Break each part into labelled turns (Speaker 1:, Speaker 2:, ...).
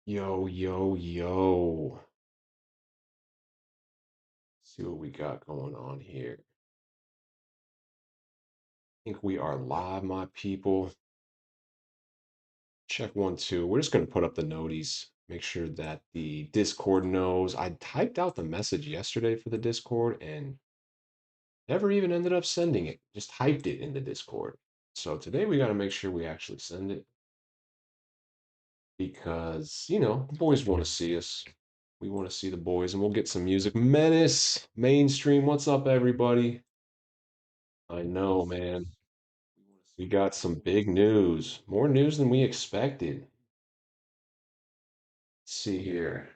Speaker 1: Yo, yo, yo. See what we got going on here. I think we are live, my people. Check 1, 2. We're just going to put up the noties. Make sure that the Discord knows. I typed out the message yesterday for the Discord and never even ended up sending it. Just typed it in the Discord. So today we got to make sure we actually send it because, the boys want to see us. We want to see the boys and we'll get some music. Menace, mainstream. What's up, everybody? I know, man. We got some big news. More news than we expected. Let's see here.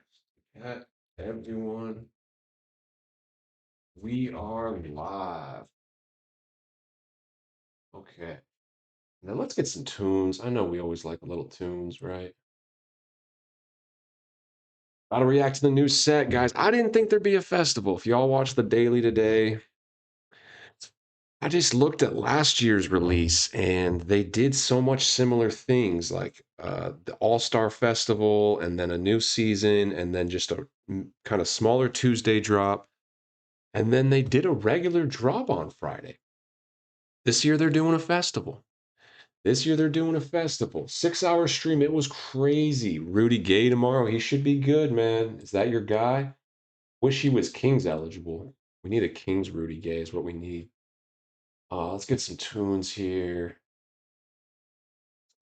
Speaker 1: Got everyone. We are live. Okay. Now let's get some tunes. I know we always like a little tunes, right? Gotta react to the new set, guys. I didn't think there'd be a festival. If y'all watched the daily today, I just looked at last year's release and they did so much similar things like the All-Star Festival and then a new season and then just a kind of smaller Tuesday drop. And then they did a regular drop on Friday. This year they're doing a festival. This year they're doing a festival. 6 hour stream. It was crazy. Rudy Gay tomorrow. He should be good, man. Is that your guy? Wish he was Kings eligible. We need a Kings Rudy Gay is what we need. Let's get some tunes here.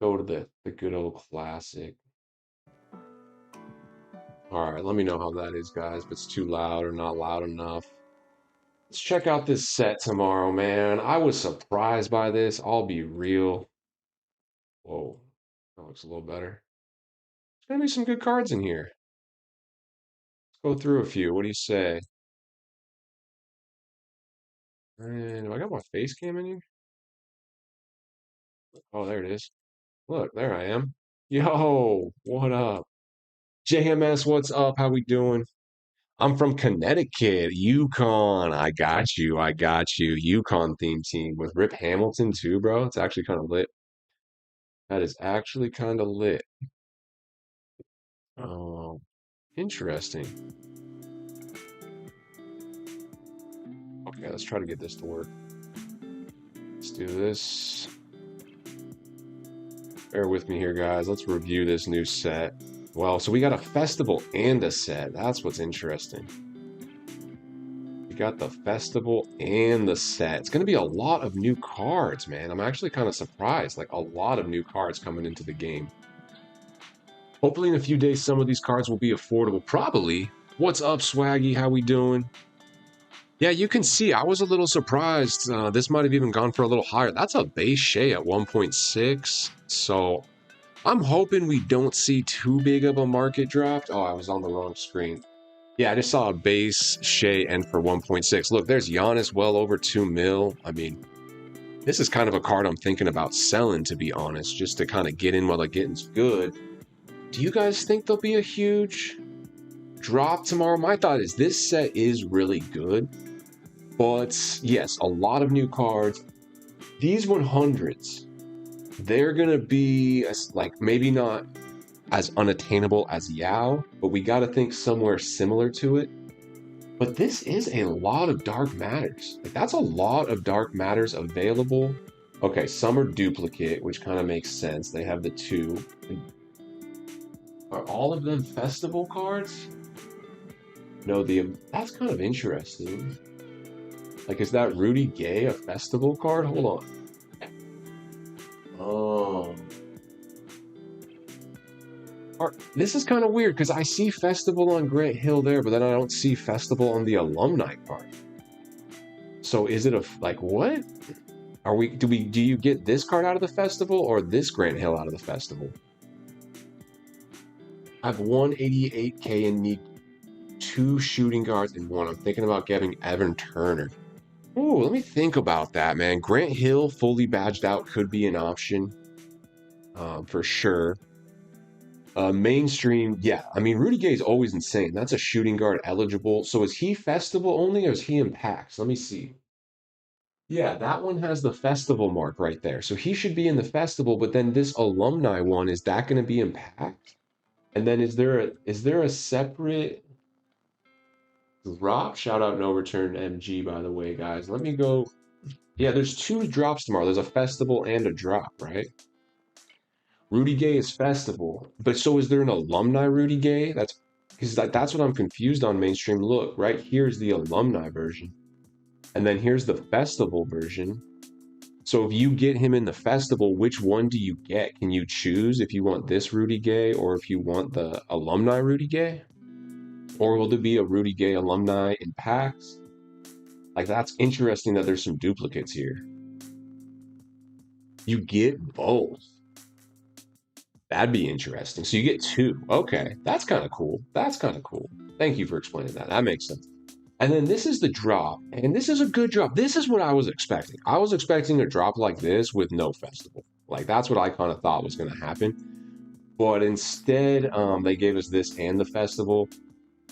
Speaker 1: Go to the good old classic. All right, let me know how that is, guys. If it's too loud or not loud enough. Let's check out this set tomorrow, man. I was surprised by this. I'll be real. Whoa, that looks a little better. There's gonna be some good cards in here. Let's go through a few. What do you say? And do I got my face cam in here? Oh, there it is. Look, there I am. Yo, what up? JMS, what's up? How we doing? I'm from Connecticut, Yukon. I got you. I got you. Yukon theme team with Rip Hamilton too, bro. It's actually kind of lit. That is actually kind of lit. Oh, interesting. Okay, let's try to get this to work. Let's do this. Bear with me here, guys. Let's review this new set. Well, so we got a festival and a set. That's what's interesting. We got the festival and the set. It's going to be a lot of new cards, man. I'm actually kind of surprised. Like a lot of new cards coming into the game. Hopefully in a few days, some of these cards will be affordable. Probably. What's up, Swaggy? How we doing? Yeah, you can see I was a little surprised. This might have even gone for a little higher. That's a base Shea at 1.6. So I'm hoping we don't see too big of a market drop. Oh, I was on the wrong screen. Yeah, I just saw a base Shea end for 1.6. Look, there's Giannis well over 2 mil. I mean, this is kind of a card I'm thinking about selling, to be honest, just to kind of get in while the getting's good. Do you guys think there'll be a huge drop tomorrow? My thought is this set is really good, but yes, a lot of new cards. These 100s, they're going to be like maybe not as unattainable as Yao, but we got to think somewhere similar to it. But this is a lot of dark matters. Like that's a lot of dark matters available. Okay, some are duplicate, which kind of makes sense. They have the two. Are all of them festival cards? No, that's kind of interesting. Like, is that Rudy Gay a festival card? Hold on. Um, this is kind of weird because I see festival on Grant Hill there, but then I don't see festival on the alumni card. So is it like what? Do you get this card out of the festival or this Grant Hill out of the festival? I have 188K and need 2 shooting guards and one. I'm thinking about getting Evan Turner. Ooh, let me think about that, man. Grant Hill fully badged out could be an option, for sure. Mainstream, yeah. I mean, Rudy Gay is always insane. That's a shooting guard eligible. So is he festival only or is he in packs? Let me see. Yeah, that one has the festival mark right there. So he should be in the festival, but then this alumni one, is that going to be in pack? And then is there a separate drop? Shout out no return MG, by the way, guys. Let me go. Yeah, there's two drops tomorrow. There's a festival and a drop, right? Rudy Gay is festival, but so is there an alumni Rudy Gay? That's because that's what I'm confused on mainstream. Look, right here's the alumni version, and then here's the festival version. So if you get him in the festival, which one do you get? Can you choose if you want this Rudy Gay or if you want the alumni Rudy Gay? Or will there be a Rudy Gay alumni in packs? Like, that's interesting that there's some duplicates here. You get both. That'd be interesting. So you get two. Okay, that's kind of cool. That's kind of cool. Thank you for explaining that. That makes sense. And then this is the drop, and this is a good drop. This is what I was expecting. I was expecting a drop like this with no festival. Like, that's what I kind of thought was going to happen. But instead, they gave us this and the festival.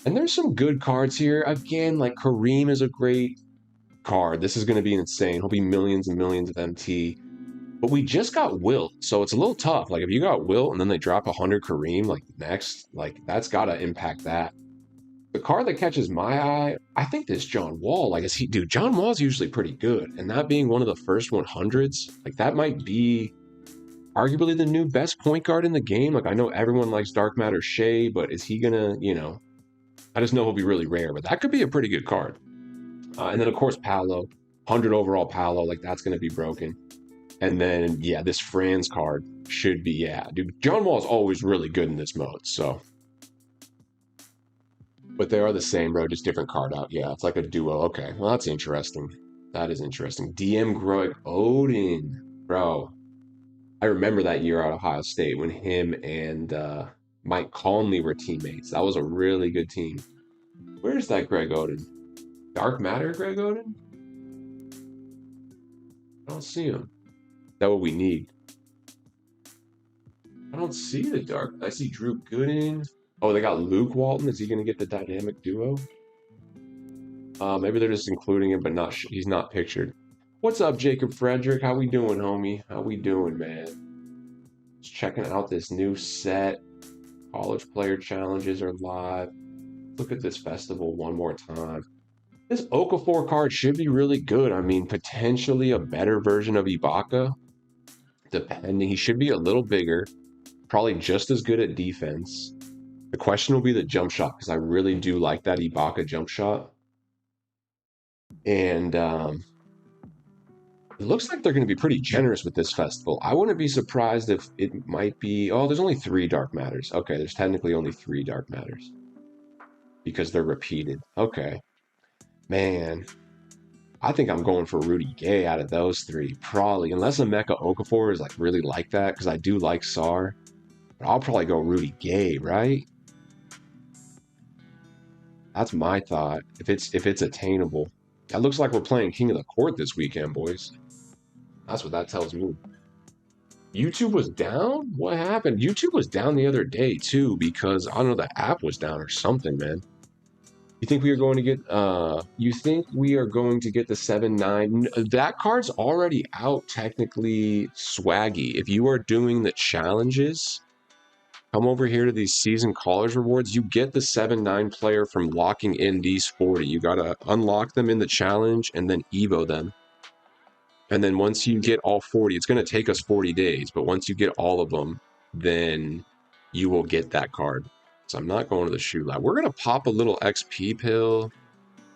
Speaker 1: And there's some good cards here. Again, like Kareem is a great card. This is going to be insane. He'll be millions and millions of MT. But we just got Wilt, so it's a little tough. Like, if you got Wilt and then they drop 100 Kareem, like, next, like, that's got to impact that. The card that catches my eye, I think this John Wall. Like, dude, John Wall's usually pretty good. And that being one of the first 100s, like, that might be arguably the new best point guard in the game. Like, I know everyone likes Dark Matter Shea, but is he gonna, I just know he'll be really rare, but that could be a pretty good card. And then, of course, Paolo, 100 overall Paolo, like, that's going to be broken. And then, yeah, this Franz card should be, yeah. Dude, John Wall is always really good in this mode, so. But they are the same, bro, just different card out. Yeah, it's like a duo. Okay, well, that's interesting. That is interesting. DM Greg Oden, bro. I remember that year at Ohio State when him and Mike Conley were teammates. That was a really good team. Where's that Greg Oden? Dark Matter Greg Oden? I don't see him. That's what we need. I don't see the dark. I see Drew Gooden. Oh, they got Luke Walton. Is he going to get the dynamic duo? Maybe they're just including him, but not. He's not pictured. What's up, Jacob Frederick? How we doing, homie? How we doing, man? Just checking out this new set. College player challenges are live. Look at this festival one more time. This Okafor card should be really good. I mean, potentially a better version of Ibaka. Depending, he should be a little bigger. Probably just as good at defense. The question will be the jump shot, because I really do like that Ibaka jump shot. And it looks like they're going to be pretty generous with this festival. I wouldn't be surprised if it might be... Oh, there's only 3 Dark Matters. Okay, there's technically only 3 Dark Matters. Because they're repeated. Okay. Man. I think I'm going for Rudy Gay out of those 3. Probably. Unless Emeka Okafor is like really like that, because I do like SAR. But I'll probably go Rudy Gay, right? That's my thought. If it's attainable. That looks like we're playing King of the Court this weekend, boys. That's what that tells me. YouTube was down? What happened? YouTube was down the other day, too, because, I don't know, the app was down or something, man. You think we are going to get, you think we are going to get the 7-9? That card's already out, technically, Swaggy. If you are doing the challenges... Come over here to these season college rewards. You get the 7-9 player from locking in these 40. You got to unlock them in the challenge and then Evo them. And then once you get all 40, it's going to take us 40 days. But once you get all of them, then you will get that card. So I'm not going to the shoe lab. We're going to pop a little XP pill.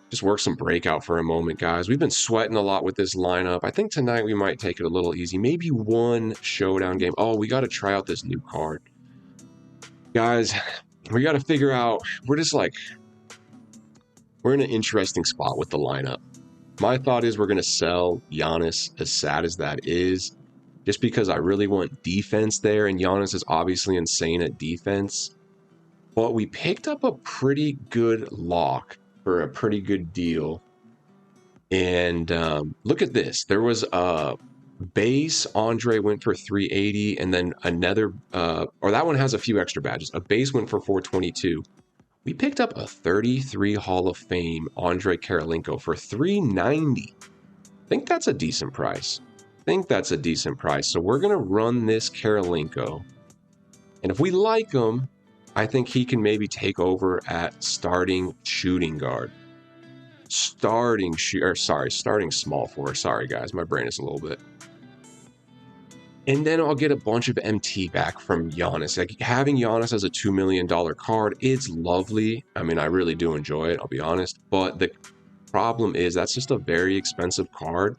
Speaker 1: Just work some breakout for a moment, guys. We've been sweating a lot with this lineup. I think tonight we might take it a little easy. Maybe one showdown game. Oh, we got to try out this new card. Guys, we got to figure out, we're in an interesting spot with the lineup. My thought is we're going to sell Giannis, as sad as that is, just because I really want defense there, and Giannis is obviously insane at defense. But we picked up a pretty good lock for a pretty good deal. And look at this. There was a base Andre went for 380, and then another or that one has a few extra badges. A base went for 422. We picked up a 33 Hall of Fame Andre Karolinko for 390. I think that's a decent price. So we're gonna run this Karolinko, and if we like him, I think he can maybe take over at starting shooting guard. Starting small forward. Sorry, guys, my brain is a little bit. And then I'll get a bunch of MT back from Giannis. Like having Giannis as a $2 million card, it's lovely. I mean, I really do enjoy it, I'll be honest. But the problem is that's just a very expensive card.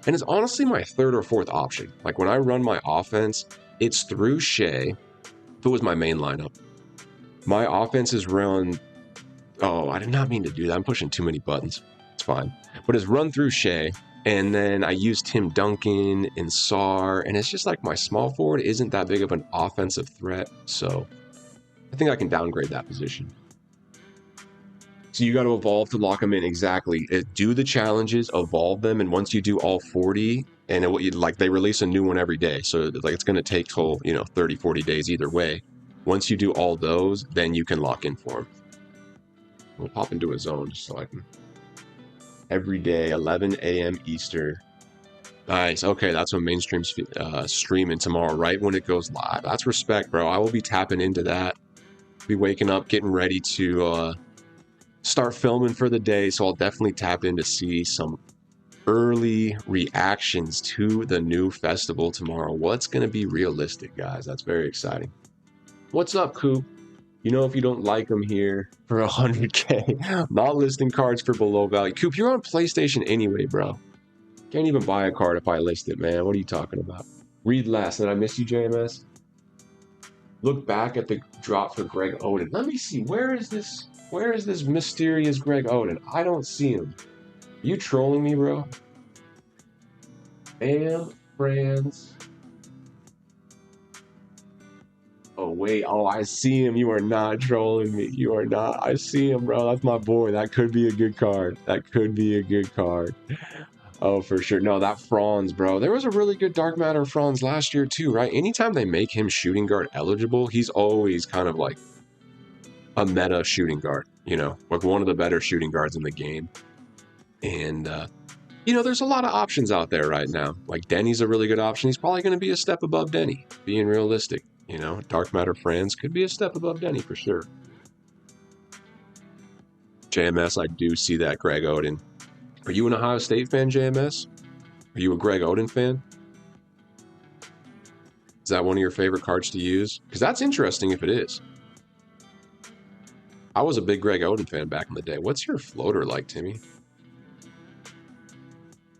Speaker 1: And it's honestly my third or fourth option. Like when I run my offense, it's through Shea. If it was my main lineup, my offense is run. Oh, I did not mean to do that. I'm pushing too many buttons. It's fine. But it's run through Shea. And then I use Tim Duncan and Sar. And it's just like my small forward isn't that big of an offensive threat. So I think I can downgrade that position. So you got to evolve to lock them in. Exactly. Do the challenges, evolve them. And once you do all 40, and like they release a new one every day. So like it's going to take till, 30, 40 days either way. Once you do all those, then you can lock in for them. We'll pop into a zone just so I can. Every day, 11 a.m. Eastern. Nice. Okay, that's when mainstream's streaming tomorrow, right when it goes live. That's respect, bro. I will be tapping into that. Be waking up, getting ready to start filming for the day. So I'll definitely tap in to see some early reactions to the new festival tomorrow. What's going to be realistic, guys? That's very exciting. What's up, Coop? If you don't like them here for 100K, not listing cards for below value. Coop, you're on PlayStation anyway, bro. Can't even buy a card if I list it, man. What are you talking about? Read last. Did I miss you, JMS? Look back at the drop for Greg Oden. Let me see. Where is this mysterious Greg Oden? I don't see him. Are you trolling me, bro? Bam, friends. Oh, wait. Oh, I see him. You are not trolling me. You are not. I see him, bro. That's my boy. That could be a good card. That could be a good card. Oh, for sure. No, that Franz, bro. There was a really good Dark Matter Franz last year, too, right? Anytime they make him shooting guard eligible, he's always kind of like a meta shooting guard, like one of the better shooting guards in the game. And, there's a lot of options out there right now. Like Denny's a really good option. He's probably going to be a step above Denny, being realistic. Dark Matter Franz could be a step above Denny for sure. JMS, I do see that, Greg Oden. Are you an Ohio State fan, JMS? Are you a Greg Oden fan? Is that one of your favorite cards to use? Because that's interesting if it is. I was a big Greg Oden fan back in the day. What's your floater like, Timmy?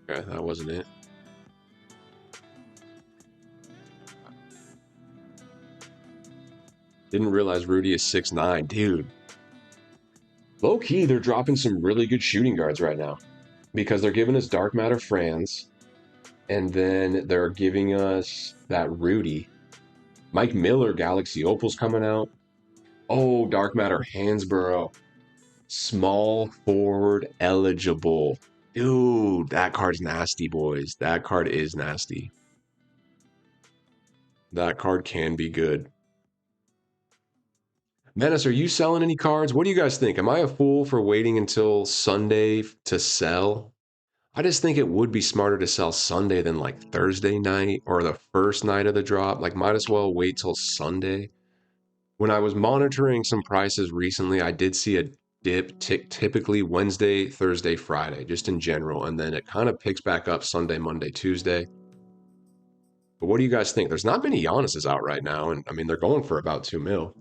Speaker 1: Okay, that wasn't it. Didn't realize Rudy is 6'9". Dude. Low-key, they're dropping some really good shooting guards right now. Because they're giving us Dark Matter Franz. And then they're giving us that Rudy. Mike Miller, Galaxy Opal's coming out. Oh, Dark Matter Hansborough. Small forward eligible. Dude, that card's nasty, boys. That card is nasty. That card can be good. Menace, are you selling any cards? What do you guys think? Am I a fool for waiting until Sunday to sell? I just think it would be smarter to sell Sunday than like Thursday night or the first night of the drop. Like, might as well wait till Sunday. When I was monitoring some prices recently, I did see a dip typically Wednesday, Thursday, Friday, just in general. And then it kind of picks back up Sunday, Monday, Tuesday. But what do you guys think? There's not many Giannis's out right now. And I mean, they're going for about 2 mil.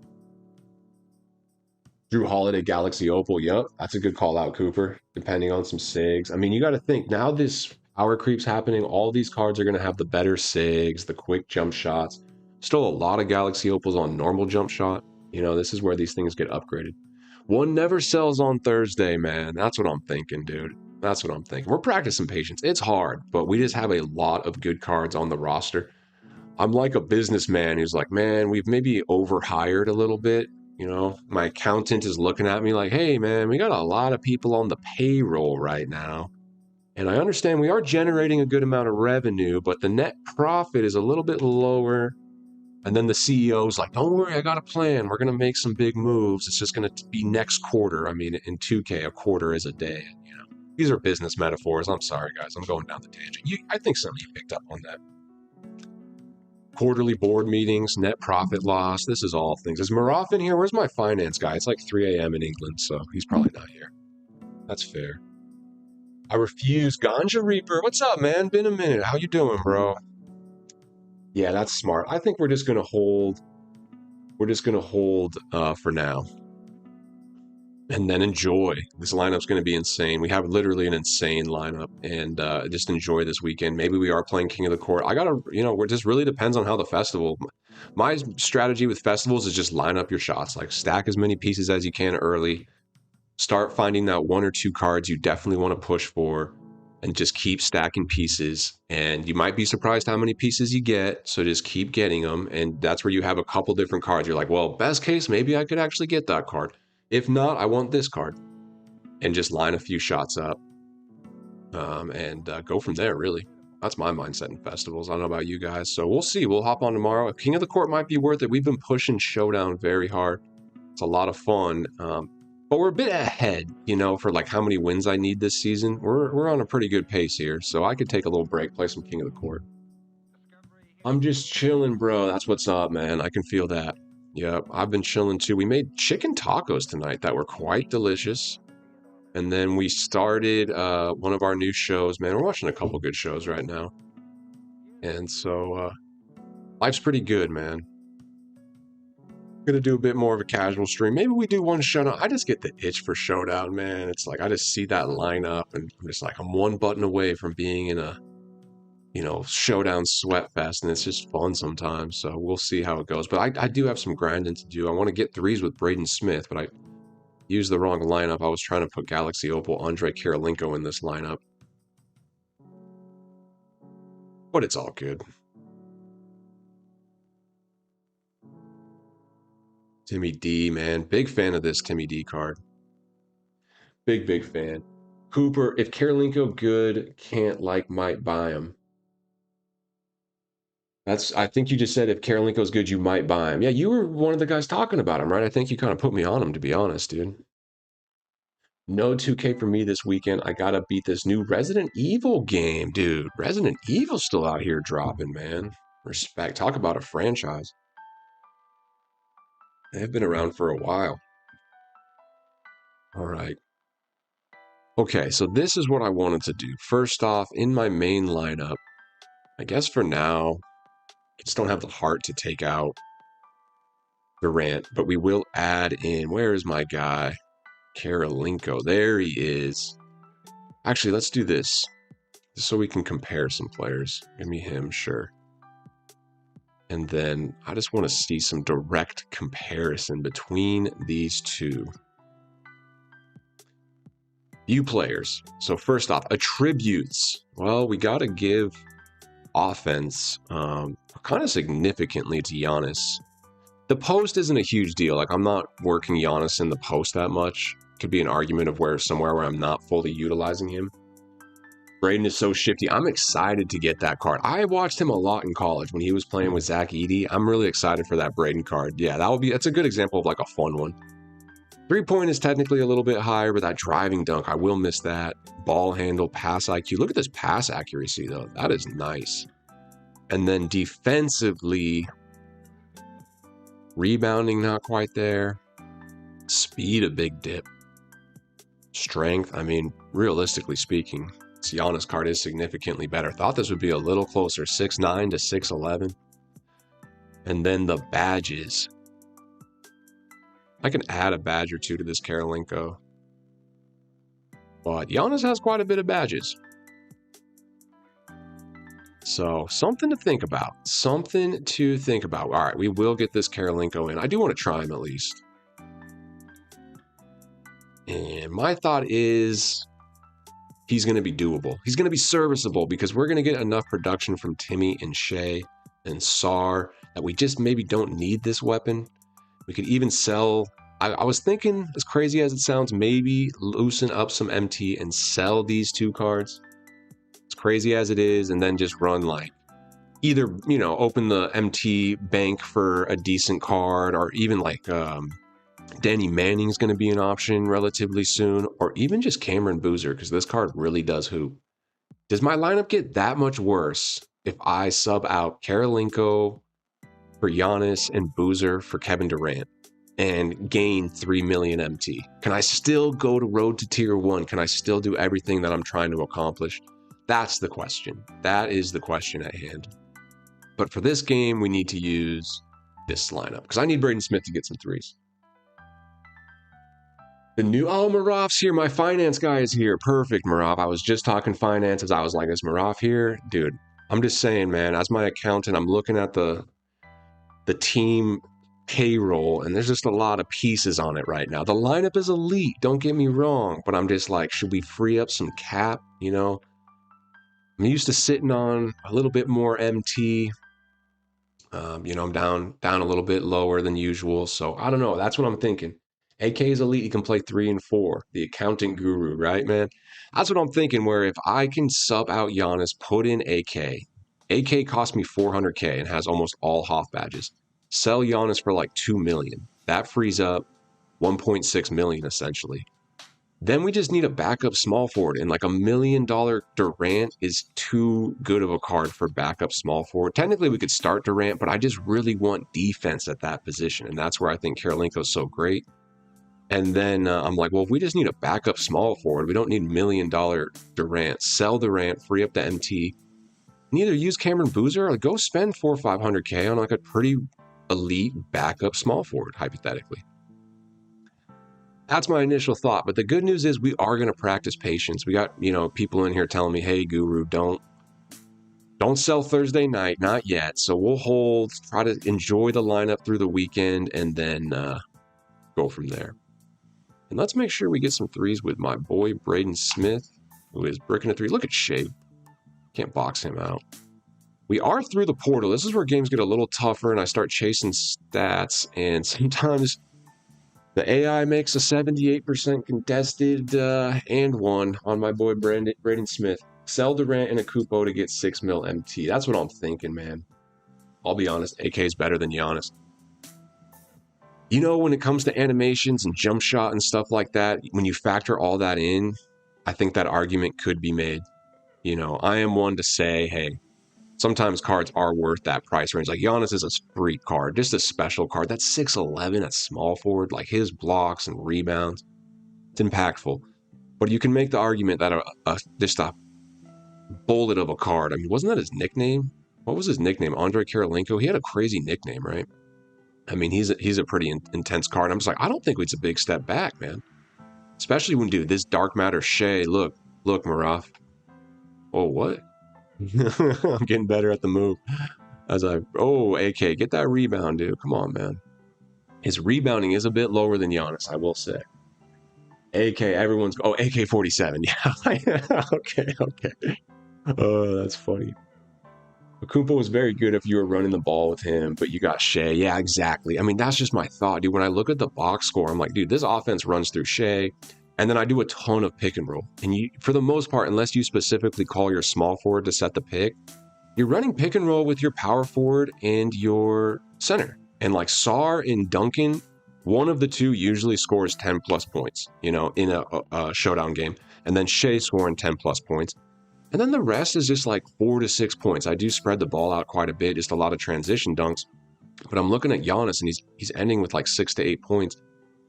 Speaker 1: Drew Holiday, Galaxy Opal. Yep, that's a good call out, Cooper, depending on some SIGs. I mean, you got to think, now this power creep's happening. All these cards are going to have the better SIGs, the quick jump shots. Still a lot of Galaxy Opals on normal jump shot. This is where these things get upgraded. One never sells on Thursday, man. That's what I'm thinking, dude. That's what I'm thinking. We're practicing patience. It's hard, but we just have a lot of good cards on the roster. I'm like a businessman who's like, man, we've maybe overhired a little bit. My accountant is looking at me like, hey, man, we got a lot of people on the payroll right now. And I understand we are generating a good amount of revenue, but the net profit is a little bit lower. And then the CEO's like, don't worry, I got a plan. We're going to make some big moves. It's just going to be next quarter. I mean, in 2K, a quarter is a day. These are business metaphors. I'm sorry, guys. I'm going down the tangent. I think some of you picked up on that. quarterly board meetings, net profit loss. This is all things. Is Maroff in here? Where's my finance guy? It's like 3 a.m. in England, so he's probably not here. That's fair. I refuse. Ganja Reaper, what's up, man? Been a minute. How you doing, bro? Yeah, that's smart. I think we're just gonna hold. We're just gonna hold for now, and then enjoy. This lineup's gonna be insane. We have literally an insane lineup, and just enjoy this weekend. Maybe we are playing King of the Court. I gotta, it just really depends on how the festival. My strategy with festivals is just line up your shots, like stack as many pieces as you can early. Start finding that 1 or 2 cards you definitely want to push for, and just keep stacking pieces. And you might be surprised how many pieces you get, so just keep getting them. And that's where you have a couple different cards. You're like, well, best case, maybe I could actually get that card. If not, I want this card. And just line a few shots up, and go from there, really. That's my mindset in festivals. I don't know about you guys. So we'll see. We'll hop on tomorrow. King of the Court might be worth it. We've been pushing Showdown very hard. It's a lot of fun. But we're a bit ahead, for like how many wins I need this season. We're on a pretty good pace here, so I could take a little break, play some King of the Court. I'm just chilling, bro. That's what's up, man. I can feel that. Yep, I've been chilling too. We made chicken tacos tonight that were quite delicious. And then we started one of our new shows. Man, we're watching a couple good shows right now. And so life's pretty good, man. Gonna do a bit more of a casual stream. Maybe we do one Showdown. I just get the itch for Showdown, man. It's like I just see that lineup, and I'm just like, I'm one button away from being in a, Showdown sweat fest, and it's just fun sometimes. So we'll see how it goes. But I do have some grinding to do. I want to get 3s with Braden Smith, but I used the wrong lineup. I was trying to put Galaxy Opal Andrei Kirilenko in this lineup, but it's all good. Timmy D, man. Big fan of this Timmy D card. Big fan. Cooper, if Kirilenko good, can't might buy him. I think you just said if Kirilenko's good, you might buy him. Yeah, you were one of the guys talking about him, right? I think you kind of put me on him, to be honest, dude. No 2K for me this weekend. I gotta beat this new Resident Evil game, dude. Resident Evil's still out here dropping, man. Respect. Talk about a franchise. They've been around for a while. All right. Okay, so this is what I wanted to do. First off, in my main lineup, I guess for now, I just don't have the heart to take out Durant, but we will add in, where is my guy? Kirilenko. There he is. Actually, let's do this so we can compare some players. Give me him, sure. And then I just want to see some direct comparison between these two. View players. So first off, attributes. Well, we got to give offense kind of significantly to Giannis. The post isn't a huge deal. Like, I'm not working Giannis in the post that much. Could be an argument of somewhere where I'm not fully utilizing him. Braden is so shifty. I'm excited to get that card. I watched him a lot in college when he was playing with Zach Edey. I'm really excited for that Braden card. Yeah, that's a good example of like a fun one. 3-point is technically a little bit higher, but that driving dunk, I will miss that. Ball handle, pass IQ. Look at this pass accuracy, though. That is nice. And then defensively, rebounding not quite there. Speed, a big dip. Strength, I mean, realistically speaking, this Giannis card is significantly better. Thought this would be a little closer, 6'9" to 6'11". And then the badges. I can add a badge or two to this Kirilenko. But Giannis has quite a bit of badges. So, something to think about. Something to think about. All right, we will get this Kirilenko in. I do want to try him at least. And my thought is he's going to be doable. He's going to be serviceable because we're going to get enough production from Timmy and Shea and Sar that we just maybe don't need this weapon. We could even sell. I was thinking, as crazy as it sounds, maybe loosen up some MT and sell these 2 cards. As crazy as it is, and then just run either, open the MT bank for a decent card, or even Danny Manning's going to be an option relatively soon, or even just Cameron Boozer, because this card really does hoop. Does my lineup get that much worse if I sub out Karolinko for Giannis and Boozer for Kevin Durant and gain 3 million MT? Can I still go to road to tier 1? Can I still do everything that I'm trying to accomplish? That's the question. That is the question at hand. But for this game, we need to use this lineup because I need Braden Smith to get some threes. The new, Maraf's here. My finance guy is here. Perfect, Maraf. I was just talking finances. I was like, is Maraf here? Dude, I'm just saying, man, as my accountant, I'm looking at the team payroll, and there's just a lot of pieces on it right now. The lineup is elite, don't get me wrong, but I'm just like, should we free up some cap? You know, I'm used to sitting on a little bit more MT. You know, I'm down a little bit lower than usual, so I don't know. That's what I'm thinking. AK is elite. He can play 3 and 4. The accountant guru, right, man? That's what I'm thinking. Where if I can sub out Giannis, put in AK. AK cost me 400K and has almost all Hoff badges. Sell Giannis for like 2 million. That frees up 1.6 million essentially. Then we just need a backup small forward, and like $1 million Durant is too good of a card for backup small forward. Technically, we could start Durant, but I just really want defense at that position, and that's where I think Karolinko is so great. And then I'm like, well, if we just need a backup small forward, we don't need $1 million Durant. Sell Durant, free up the MT. Neither use Cameron Boozer or go spend 400 or 500K on like a pretty elite backup small forward, hypothetically. That's my initial thought. But the good news is we are going to practice patience. We got, people in here telling me, hey, Guru, don't sell Thursday night, not yet. So we'll hold, try to enjoy the lineup through the weekend, and then go from there. And let's make sure we get some threes with my boy Braden Smith, who is bricking a 3. Look at Shea. Can't box him out. We are through the portal. This is where games get a little tougher, and I start chasing stats, and sometimes the AI makes a 78% contested and 1 on my boy Braden Smith. Sell Durant and a Kupo to get 6 mil MT. That's what I'm thinking, man. I'll be honest, AK is better than Giannis. When it comes to animations and jump shot and stuff like that, when you factor all that in, I think that argument could be made. I am one to say, hey, sometimes cards are worth that price range. Like Giannis is a freak card, just a special card. That's 6'11", that's small forward. Like his blocks and rebounds, it's impactful. But you can make the argument that just a bullet of a card. I mean, wasn't that his nickname? What was his nickname? Andre Karolinko? He had a crazy nickname, right? I mean, he's a pretty intense card. I'm just like, I don't think it's a big step back, man. Especially when, dude, this dark matter Shea. Look, Maraf. Oh, what? I'm getting better at the move. AK, get that rebound, dude. Come on, man. His rebounding is a bit lower than Giannis, I will say. AK, AK 47. Yeah. Okay. Oh, that's funny. Kumpo was very good if you were running the ball with him, but you got Shea. Yeah, exactly. I mean, that's just my thought, dude. When I look at the box score, I'm like, dude, this offense runs through Shea. And then I do a ton of pick and roll. And for the most part, unless you specifically call your small forward to set the pick, you're running pick and roll with your power forward and your center. And like Sar and Duncan, one of the two usually scores 10 plus points, in a showdown game. And then Shea scoring 10 plus points. And then the rest is just like 4 to 6 points. I do spread the ball out quite a bit, just a lot of transition dunks. But I'm looking at Giannis, and he's ending with like 6 to 8 points.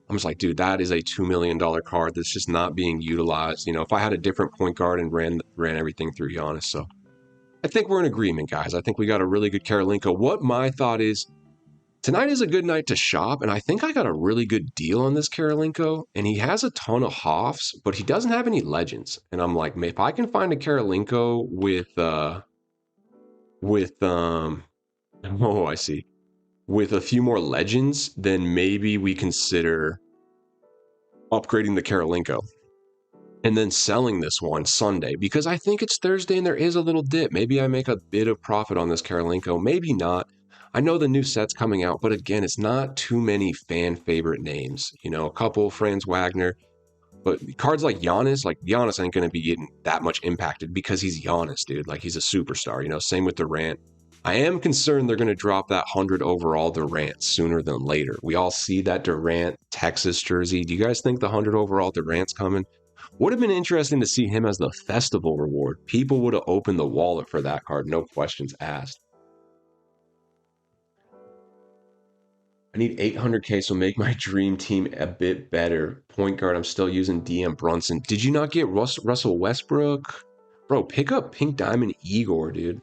Speaker 1: I'm just like, dude, that is a $2 million card that's just not being utilized. If I had a different point guard and ran everything through Giannis. So I think we're in agreement, guys. I think we got a really good Karolinko. What my thought is, tonight is a good night to shop, and I think I got a really good deal on this Karolinko, and he has a ton of Hoffs, but he doesn't have any legends. And I'm like, if I can find a Karolinko I see. With a few more legends, then maybe we consider upgrading the Karolinko and then selling this one Sunday, because I think it's Thursday and there is a little dip. Maybe I make a bit of profit on this Karolinko, maybe not. I know the new set's coming out, but again, it's not too many fan favorite names. A couple, Franz Wagner, but cards like Giannis ain't going to be getting that much impacted because he's Giannis, dude. Like he's a superstar, same with Durant. I am concerned they're going to drop that 100 overall Durant sooner than later. We all see that Durant Texas jersey. Do you guys think the 100 overall Durant's coming? Would have been interesting to see him as the festival reward. People would have opened the wallet for that card, no questions asked. I need 800K, so make my dream team a bit better. Point guard, I'm still using DM Brunson. Did you not get Russell Westbrook? Bro, pick up Pink Diamond Igor, dude.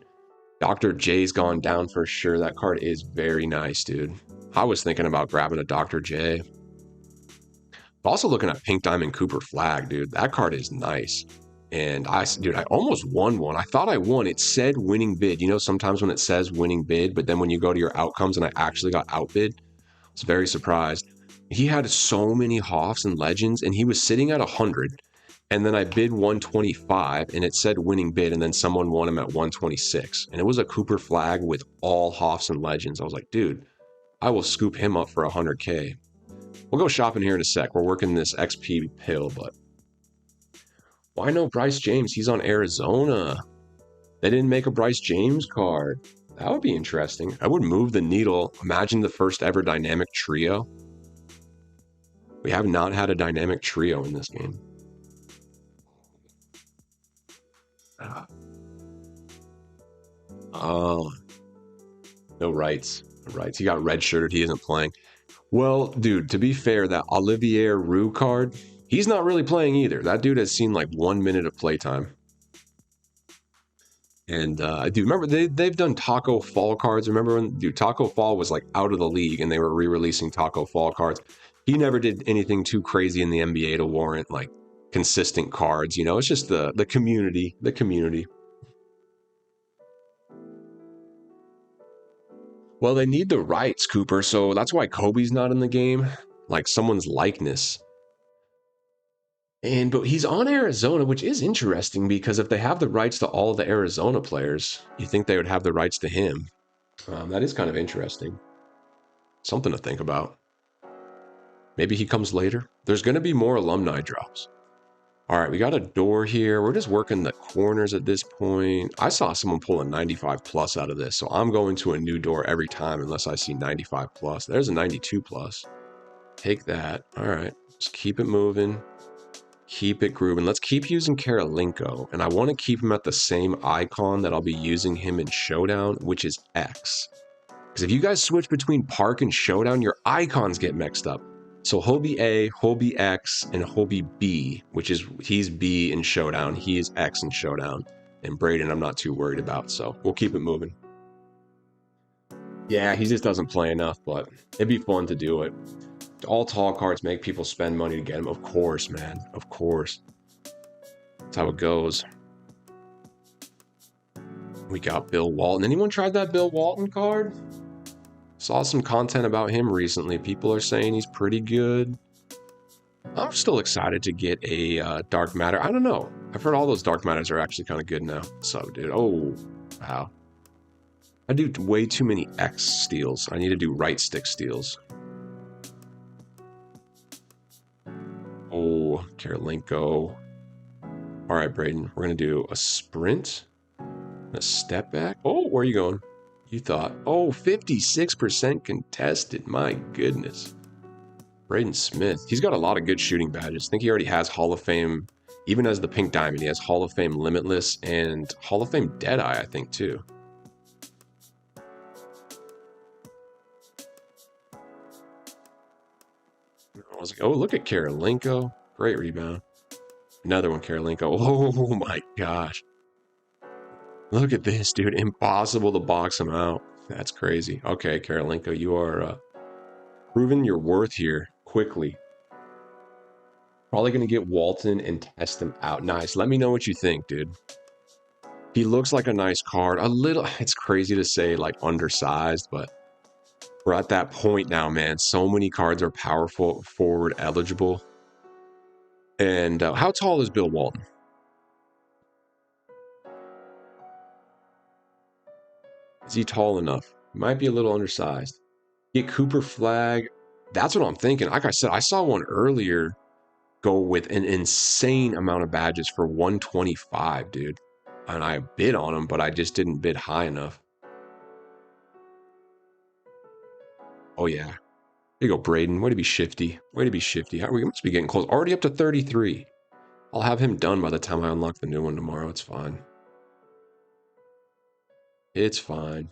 Speaker 1: Dr. J's gone down for sure. That card is very nice, dude. I was thinking about grabbing a Dr. J. Also looking at Pink Diamond Cooper Flag, dude. That card is nice. And dude, I almost won one. I thought I won. It said winning bid. You know, sometimes when it says winning bid, but then when you go to your outcomes and I actually got outbid, I was very surprised. He had so many Hoffs and Legends, and he was sitting at 100. And then I bid 125, and it said winning bid, and then someone won him at 126. And it was a Cooper Flag with all Hoffs and Legends. I was like, dude, I will scoop him up for 100K. We'll go shopping here in a sec. We're working this XP pill, but why no Bryce James? He's on Arizona. They didn't make a Bryce James card. That would be interesting. I would move the needle. Imagine the first ever dynamic trio. We have not had a dynamic trio in this game. Oh, no rights. No rights. He got redshirted. He isn't playing. Well, dude, to be fair, that Olivier Roux card, he's not really playing either. That dude has seen like 1 minute of playtime. And I do remember they've done Taco Fall cards. Remember when Taco Fall was like out of the league and they were re-releasing Taco Fall cards? He never did anything too crazy in the NBA to warrant like consistent cards. You know, it's just the community, the community. Well, they need the rights, Cooper, so that's why Kobe's not in the game. Like someone's likeness. But he's on Arizona, which is interesting because if they have the rights to all the Arizona players, you think they would have the rights to him. That is kind of interesting. Something to think about. Maybe he comes later. There's going to be more alumni drops. All right, we got a door here. We're just working the corners at this point. I saw someone pull a 95 plus out of this, so I'm going to a new door every time unless I see 95 plus. There's a 92 plus. Take that. All right, just keep it moving. Keep it grooving. Let's keep using Karolinko, and I want to keep him at the same icon that I'll be using him in Showdown, which is X. Because if you guys switch between Park and Showdown, your icons get mixed up. So he'll be A, he'll be X, and he'll be B, which is he's B in Showdown, he is X in Showdown. And Braden, I'm not too worried about, so we'll keep it moving. Yeah, he just doesn't play enough, but it'd be fun to do it. All tall cards make people spend money to get them. Of course, man. Of course. That's how it goes. We got Bill Walton. Anyone tried that Bill Walton card? Saw some content about him recently. People are saying he's pretty good. I'm still excited to get a Dark Matter. I don't know. I've heard all those Dark Matters are actually kind of good now. So, dude. Oh, wow. I do way too many X steals. I need to do right stick steals. Oh, Karolinko. All right, Braden. We're going to do a sprint. A step back. Oh, where are you going? You thought, oh, 56% contested. My goodness. Braden Smith. He's got a lot of good shooting badges. I think he already has Hall of Fame, even as the Pink Diamond. He has Hall of Fame Limitless and Hall of Fame Deadeye, I think, too. I was like, oh, look at Karolinko. Great rebound. Another one, Karolinko. Oh, my gosh. Look at this, dude. Impossible to box him out. That's crazy. Okay, Karolinko, you are proving your worth here quickly. Probably going to get Walton and test him out. Nice. Let me know what you think, dude. He looks like a nice card. A little, it's crazy to say like undersized, but we're at that point now, man. So many cards are powerful, forward eligible. And how tall is Bill Walton? Is he tall enough? He might be a little undersized. Get Cooper Flag. That's what I'm thinking. Like I said, I saw one earlier go with an insane amount of badges for 125, dude. And I bid on them, but I just didn't bid high enough. Oh, yeah. There you go, Braden. Way to be shifty. Way to be shifty. We must be getting close. Already up to 33. I'll have him done by the time I unlock the new one tomorrow. It's fine. It's fine.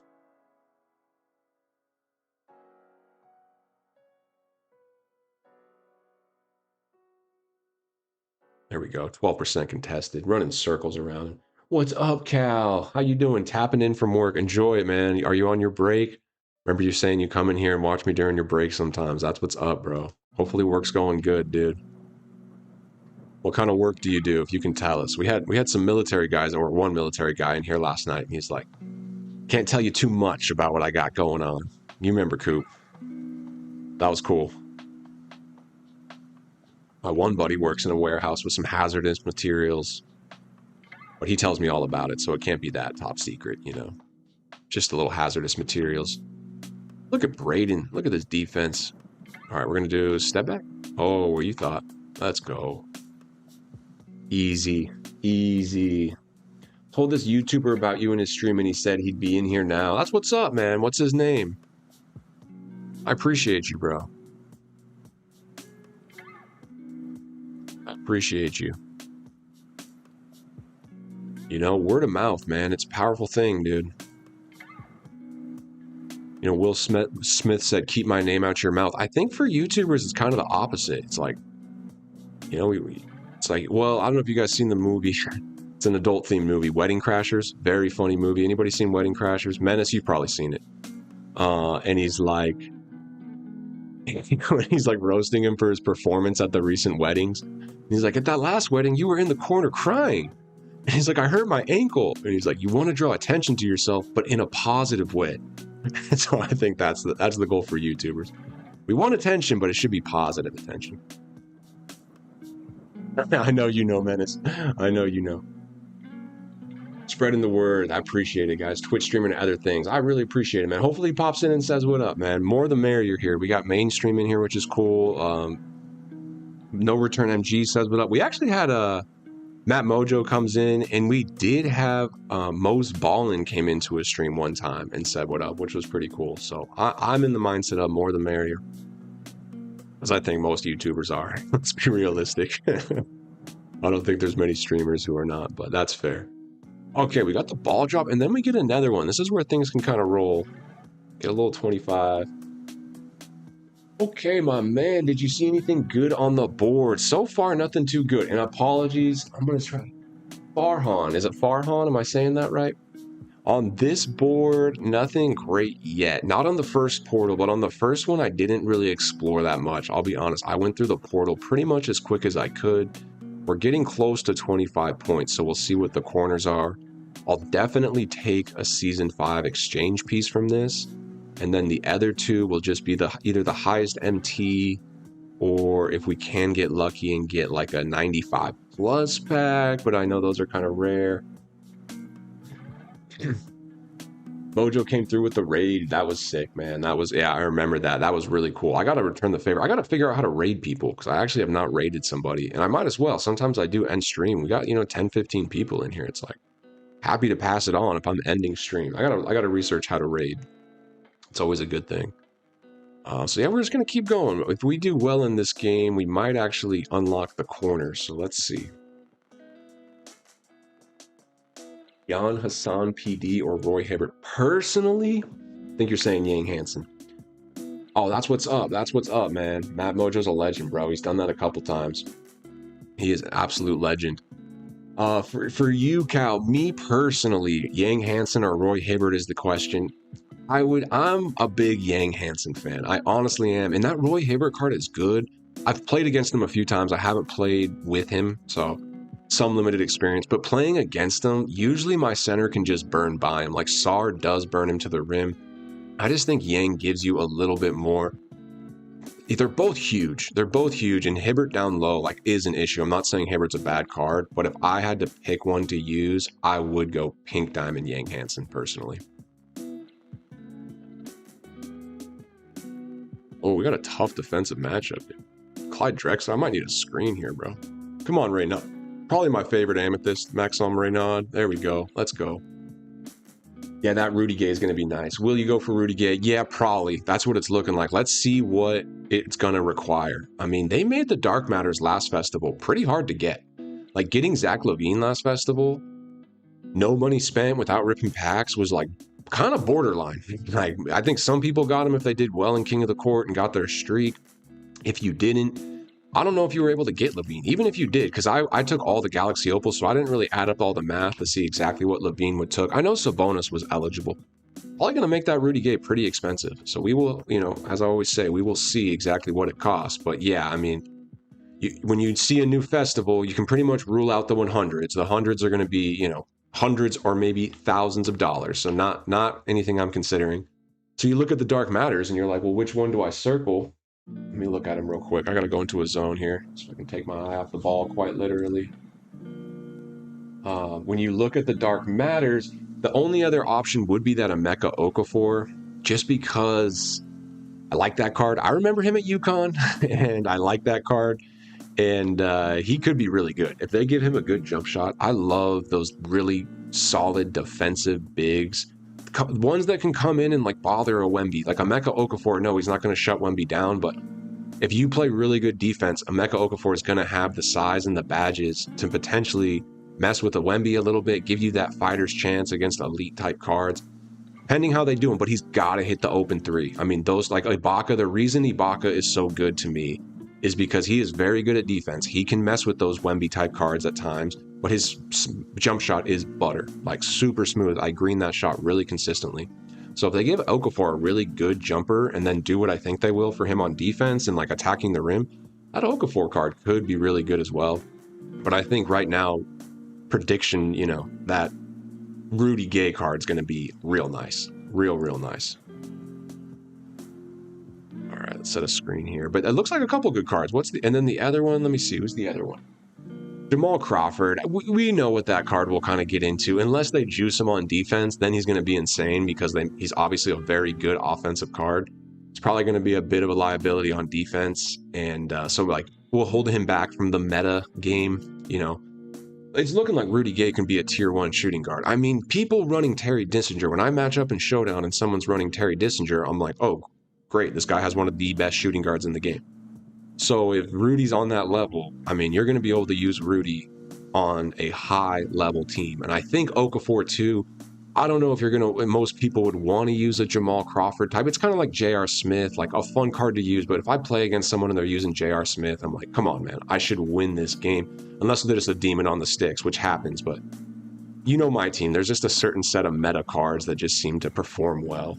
Speaker 1: There we go. 12% contested. Running circles around. What's up, Cal? How you doing? Tapping in from work. Enjoy it, man. Are you on your break? Remember you saying you come in here and watch me during your break sometimes. That's what's up, bro. Hopefully work's going good, dude. What kind of work do you do, if you can tell us? We had some military guys, or one military guy in here last night, and he's like, can't tell you too much about what I got going on. You remember, Coop. That was cool. My one buddy works in a warehouse with some hazardous materials, but he tells me all about it, so it can't be that top secret, you know. Just a little hazardous materials. Look at Braden. Look at this defense. All right, we're going to do step back. Oh, what you thought. Let's go. Easy. Easy. Told this YouTuber about you in his stream, and he said he'd be in here now. That's what's up, man. What's his name? I appreciate you, bro. I appreciate you. You know, word of mouth, man. It's a powerful thing, dude. You know, Will Smith said, keep my name out your mouth. I think for YouTubers, it's kind of the opposite. It's like, you know, it's like, well, I don't know if you guys seen the movie. It's an adult-themed movie, Wedding Crashers. Very funny movie. Anybody seen Wedding Crashers? Menace, you've probably seen it. And he's like, he's like roasting him for his performance at the recent weddings. He's like, at that last wedding, you were in the corner crying. And he's like, I hurt my ankle. And he's like, you want to draw attention to yourself, but in a positive way. So I think that's the goal for YouTubers. We want attention, but it should be positive attention. I know you know, Menace. I know you know. Spreading the word. I appreciate it, guys. Twitch streaming and other things. I really appreciate it, man. Hopefully he pops in and says what up, man. More the merrier here. We got mainstream in here, which is cool. No Return MG says what up. We actually had Matt Mojo comes in, and we did have Mose Ballin came into a stream one time and said what up, which was pretty cool. So I'm in the mindset of more the merrier, as I think most YouTubers are. Let's be realistic. I don't think there's many streamers who are not, but that's fair. Okay, we got the ball drop, and then we get another one. This is where things can kind of roll. Get a little 25. Okay, my man, did you see anything good on the board? So far, nothing too good. And apologies, I'm going to try. Farhan. Is it Farhan? Am I saying that right? On this board, nothing great yet. Not on the first portal, but on the first one, I didn't really explore that much. I'll be honest. I went through the portal pretty much as quick as I could. We're getting close to 25 points, so we'll see what the corners are. I'll definitely take a Season 5 exchange piece from this. And then the other two will just be either the highest MT, or if we can get lucky and get like a 95 plus pack, but I know those are kind of rare. Mojo came through with the raid. That was sick, man. That was, yeah, I remember that. That was really cool. I got to return the favor. I got to figure out how to raid people, because I actually have not raided somebody, and I might as well. Sometimes I do end stream. We got, 10, 15 people in here. It's like, happy to pass it on if I'm ending stream. I gotta research how to raid. It's always a good thing. So yeah, we're just going to keep going. If we do well in this game, we might actually unlock the corners. So let's see. Jan Hassan PD or Roy Hibbert. Personally, I think you're saying Yang Hansen. Oh, that's what's up. That's what's up, man. Matt Mojo's a legend, bro. He's done that a couple times. He is an absolute legend. For you, Cal, me personally, Yang Hansen or Roy Hibbert is the question. I'm a big Yang Hansen fan. I honestly am. And that Roy Hibbert card is good. I've played against him a few times. I haven't played with him, so some limited experience. But playing against him, usually my center can just burn by him. Like Sar does burn him to the rim. I just think Yang gives you a little bit more. They're both huge. They're both huge, and Hibbert down low is an issue. I'm not saying Hibbert's a bad card, but if I had to pick one to use, I would go Pink Diamond Yang Hansen personally. Oh, we got a tough defensive matchup. Clyde Drexler. I might need a screen here, bro. Come on, Renaud. Probably my favorite Amethyst, Maxim Renaud. There we go. Let's go. Yeah, that Rudy Gay is going to be nice. Will you go for Rudy Gay? Yeah, probably. That's what it's looking like. Let's see what it's going to require. I mean, they made the Dark Matters last festival pretty hard to get. Like getting Zach LaVine last festival, no money spent without ripping packs was like kind of borderline. Like I think some people got him if they did well in King of the Court and got their streak. If you didn't, I don't know if you were able to get LaVine. Even if you did, because I took all the Galaxy Opals, so I didn't really add up all the math to see exactly what LaVine would took. I know Sabonis was eligible. Probably going to make that Rudy Gay pretty expensive. So we will, you know, as I always say, we will see exactly what it costs. But yeah, I mean, when you see a new festival, you can pretty much rule out the 100s. The hundreds are going to be, you know, hundreds or maybe thousands of dollars. So not anything I'm considering. So you look at the Dark Matters and you're like, well, which one do I circle? Let me look at them real quick. I got to go into a zone here so I can take my eye off the ball quite literally. When you look at the Dark Matters, the only other option would be that Emeka Okafor, just because I like that card. I remember him at UConn, and I like that card. And he could be really good. If they give him a good jump shot, I love those really solid defensive bigs. Ones that can come in and like bother a Wemby. Like Emeka Okafor, no, he's not going to shut Wemby down, but if you play really good defense, Emeka Okafor is going to have the size and the badges to potentially mess with a Wemby a little bit, give you that fighter's chance against elite type cards, depending how they do them, but he's got to hit the open three. I mean, those like Ibaka, the reason Ibaka is so good to me is because he is very good at defense. He can mess with those Wemby type cards at times, but his jump shot is butter, like super smooth. I green that shot really consistently. So if they give Okafor a really good jumper and then do what I think they will for him on defense and like attacking the rim, that Okafor card could be really good as well. But I think right now, prediction, you know, that Rudy Gay card is going to be real nice. Real nice. All right, let's set a screen here. But it looks like a couple good cards. And then the other one, let me see. Who's the other one? Jamal Crawford. We know what that card will kind of get into. Unless they juice him on defense, then he's going to be insane because he's obviously a very good offensive card. It's probably going to be a bit of a liability on defense. And so like we'll hold him back from the meta game, you know. It's looking like Rudy Gay can be a tier 1 shooting guard. I mean, people running Terry Dissinger, when I match up in Showdown and someone's running Terry Dissinger, I'm like, oh, great, this guy has one of the best shooting guards in the game. So if Rudy's on that level, I mean, you're going to be able to use Rudy on a high level team. And I think Okafor too, I don't know if you're going to, most people would want to use a Jamal Crawford type. It's kind of like J.R. Smith, like a fun card to use. But if I play against someone and they're using J.R. Smith, I'm like, come on, man, I should win this game. Unless they're just a demon on the sticks, which happens. But you know my team, there's just a certain set of meta cards that just seem to perform well.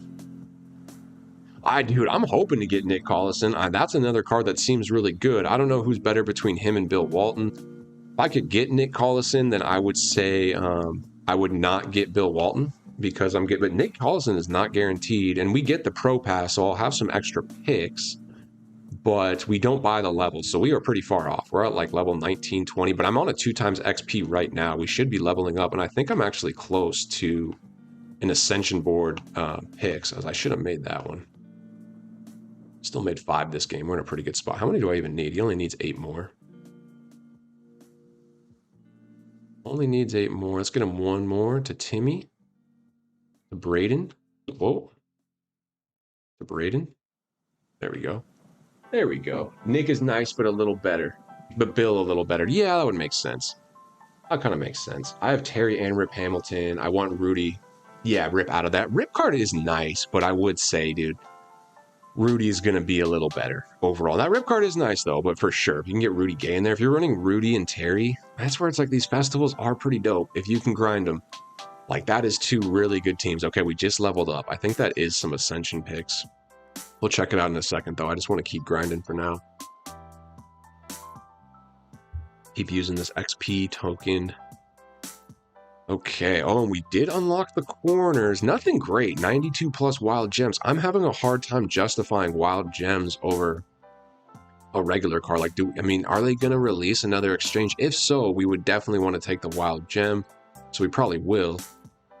Speaker 1: Dude, I'm hoping to get Nick Collison. That's another card that seems really good. I don't know who's better between him and Bill Walton. If I could get Nick Collison, then I would say I would not get Bill Walton because but Nick Collison is not guaranteed, and we get the Pro Pass, so I'll have some extra picks, but we don't buy the levels, so we are pretty far off. We're at like level 19, 20, but I'm on a 2x XP right now. We should be leveling up, and I think I'm actually close to an Ascension board picks, as I should have made that one. Still made 5 this game. We're in a pretty good spot. How many do I even need? He only needs 8 more. Only needs 8 more. Let's get him 1 more to Timmy. To Braden. Whoa. To Braden. There we go. There we go. Nick is nice, but a little better. But Bill a little better. Yeah, that would make sense. That kind of makes sense. I have Terry and Rip Hamilton. I want Rudy. Yeah, Rip out of that. Rip card is nice, but I would say, dude, Rudy is going to be a little better overall. That Rip card is nice, though, but for sure, if you can get Rudy Gay in there, if you're running Rudy and Terry, that's where it's like these festivals are pretty dope. If you can grind them, like that is 2 really good teams. Okay, we just leveled up. I think that is some Ascension picks. We'll check it out in a second, though. I just want to keep grinding for now. Keep using this XP token. Okay, oh, and we did unlock the corners. Nothing great. 92 plus wild gems. I'm having a hard time justifying wild gems over a regular card. Like, are they going to release another exchange? If so, we would definitely want to take the wild gem. So we probably will.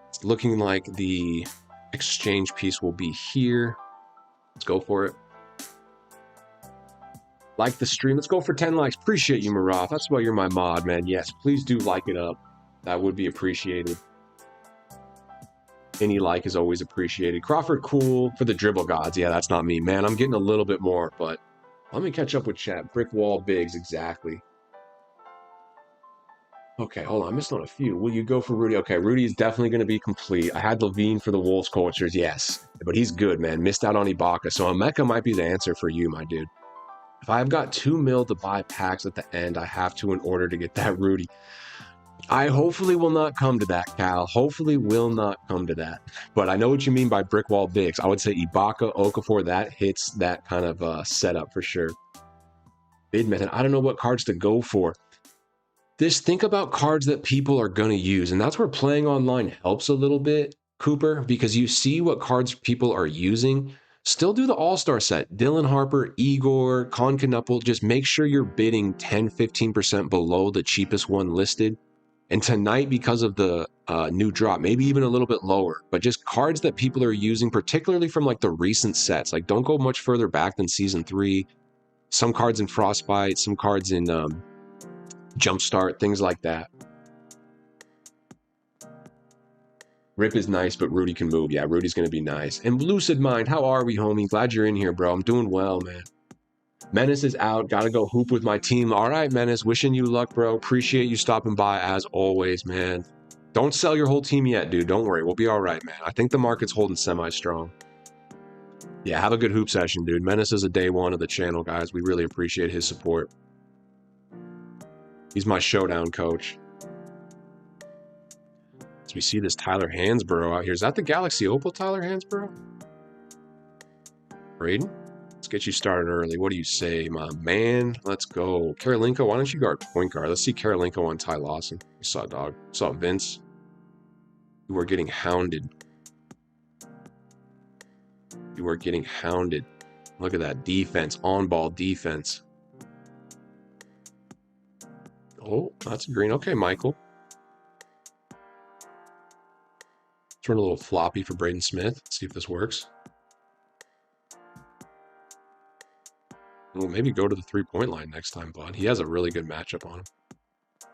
Speaker 1: It's looking like the exchange piece will be here. Let's go for it. Like the stream. Let's go for 10 likes. Appreciate you, Marath. That's why you're my mod, man. Yes, please do like it up. That would be appreciated. Any like is always appreciated. Crawford, cool. For the dribble gods. Yeah, that's not me, man. I'm getting a little bit more, but let me catch up with chat. Brick wall bigs, exactly. Okay, hold on. I missed on a few. Will you go for Rudy? Okay, Rudy is definitely going to be complete. I had Levine for the Wolves cultures, yes. But he's good, man. Missed out on Ibaka. So Emeka might be the answer for you, my dude. If I've got 2 mil to buy packs at the end, I have to in order to get that Rudy. I hopefully will not come to that, Cal. Hopefully will not come to that. But I know what you mean by brick wall bigs. I would say Ibaka, Okafor, that hits that kind of setup for sure. Bid method. I don't know what cards to go for. Just think about cards that people are going to use. And that's where playing online helps a little bit, Cooper, because you see what cards people are using. Still do the all-star set. Dylan Harper, Igor, Concanupple. Just make sure you're bidding 10, 15% below the cheapest one listed. And tonight, because of the new drop, maybe even a little bit lower. But just cards that people are using, particularly from like the recent sets. Like don't go much further back than Season 3. Some cards in Frostbite, some cards in Jumpstart, things like that. Rip is nice, but Rudy can move. Yeah, Rudy's going to be nice. And Lucid Mind, how are we, homie? Glad you're in here, bro. I'm doing well, man. Menace is out. Got to go hoop with my team. All right, Menace. Wishing you luck, bro. Appreciate you stopping by as always, man. Don't sell your whole team yet, dude. Don't worry. We'll be all right, man. I think the market's holding semi-strong. Yeah, have a good hoop session, dude. Menace is a day one of the channel, guys. We really appreciate his support. He's my showdown coach. So we see this Tyler Hansborough out here. Is that the Galaxy Opal Tyler Hansborough? Braden? Let's get you started early. What do you say, my man? Let's go. Karolinko, why don't you guard point guard? Let's see Karolinko on Ty Lawson. You saw dog. Saw Vince. You were getting hounded. You were getting hounded. Look at that defense. On-ball defense. Oh, that's a green. Okay, Michael. Let's run a little floppy for Braden Smith. Let's see if this works. Well, maybe go to the three-point line next time, bud. He has a really good matchup on him.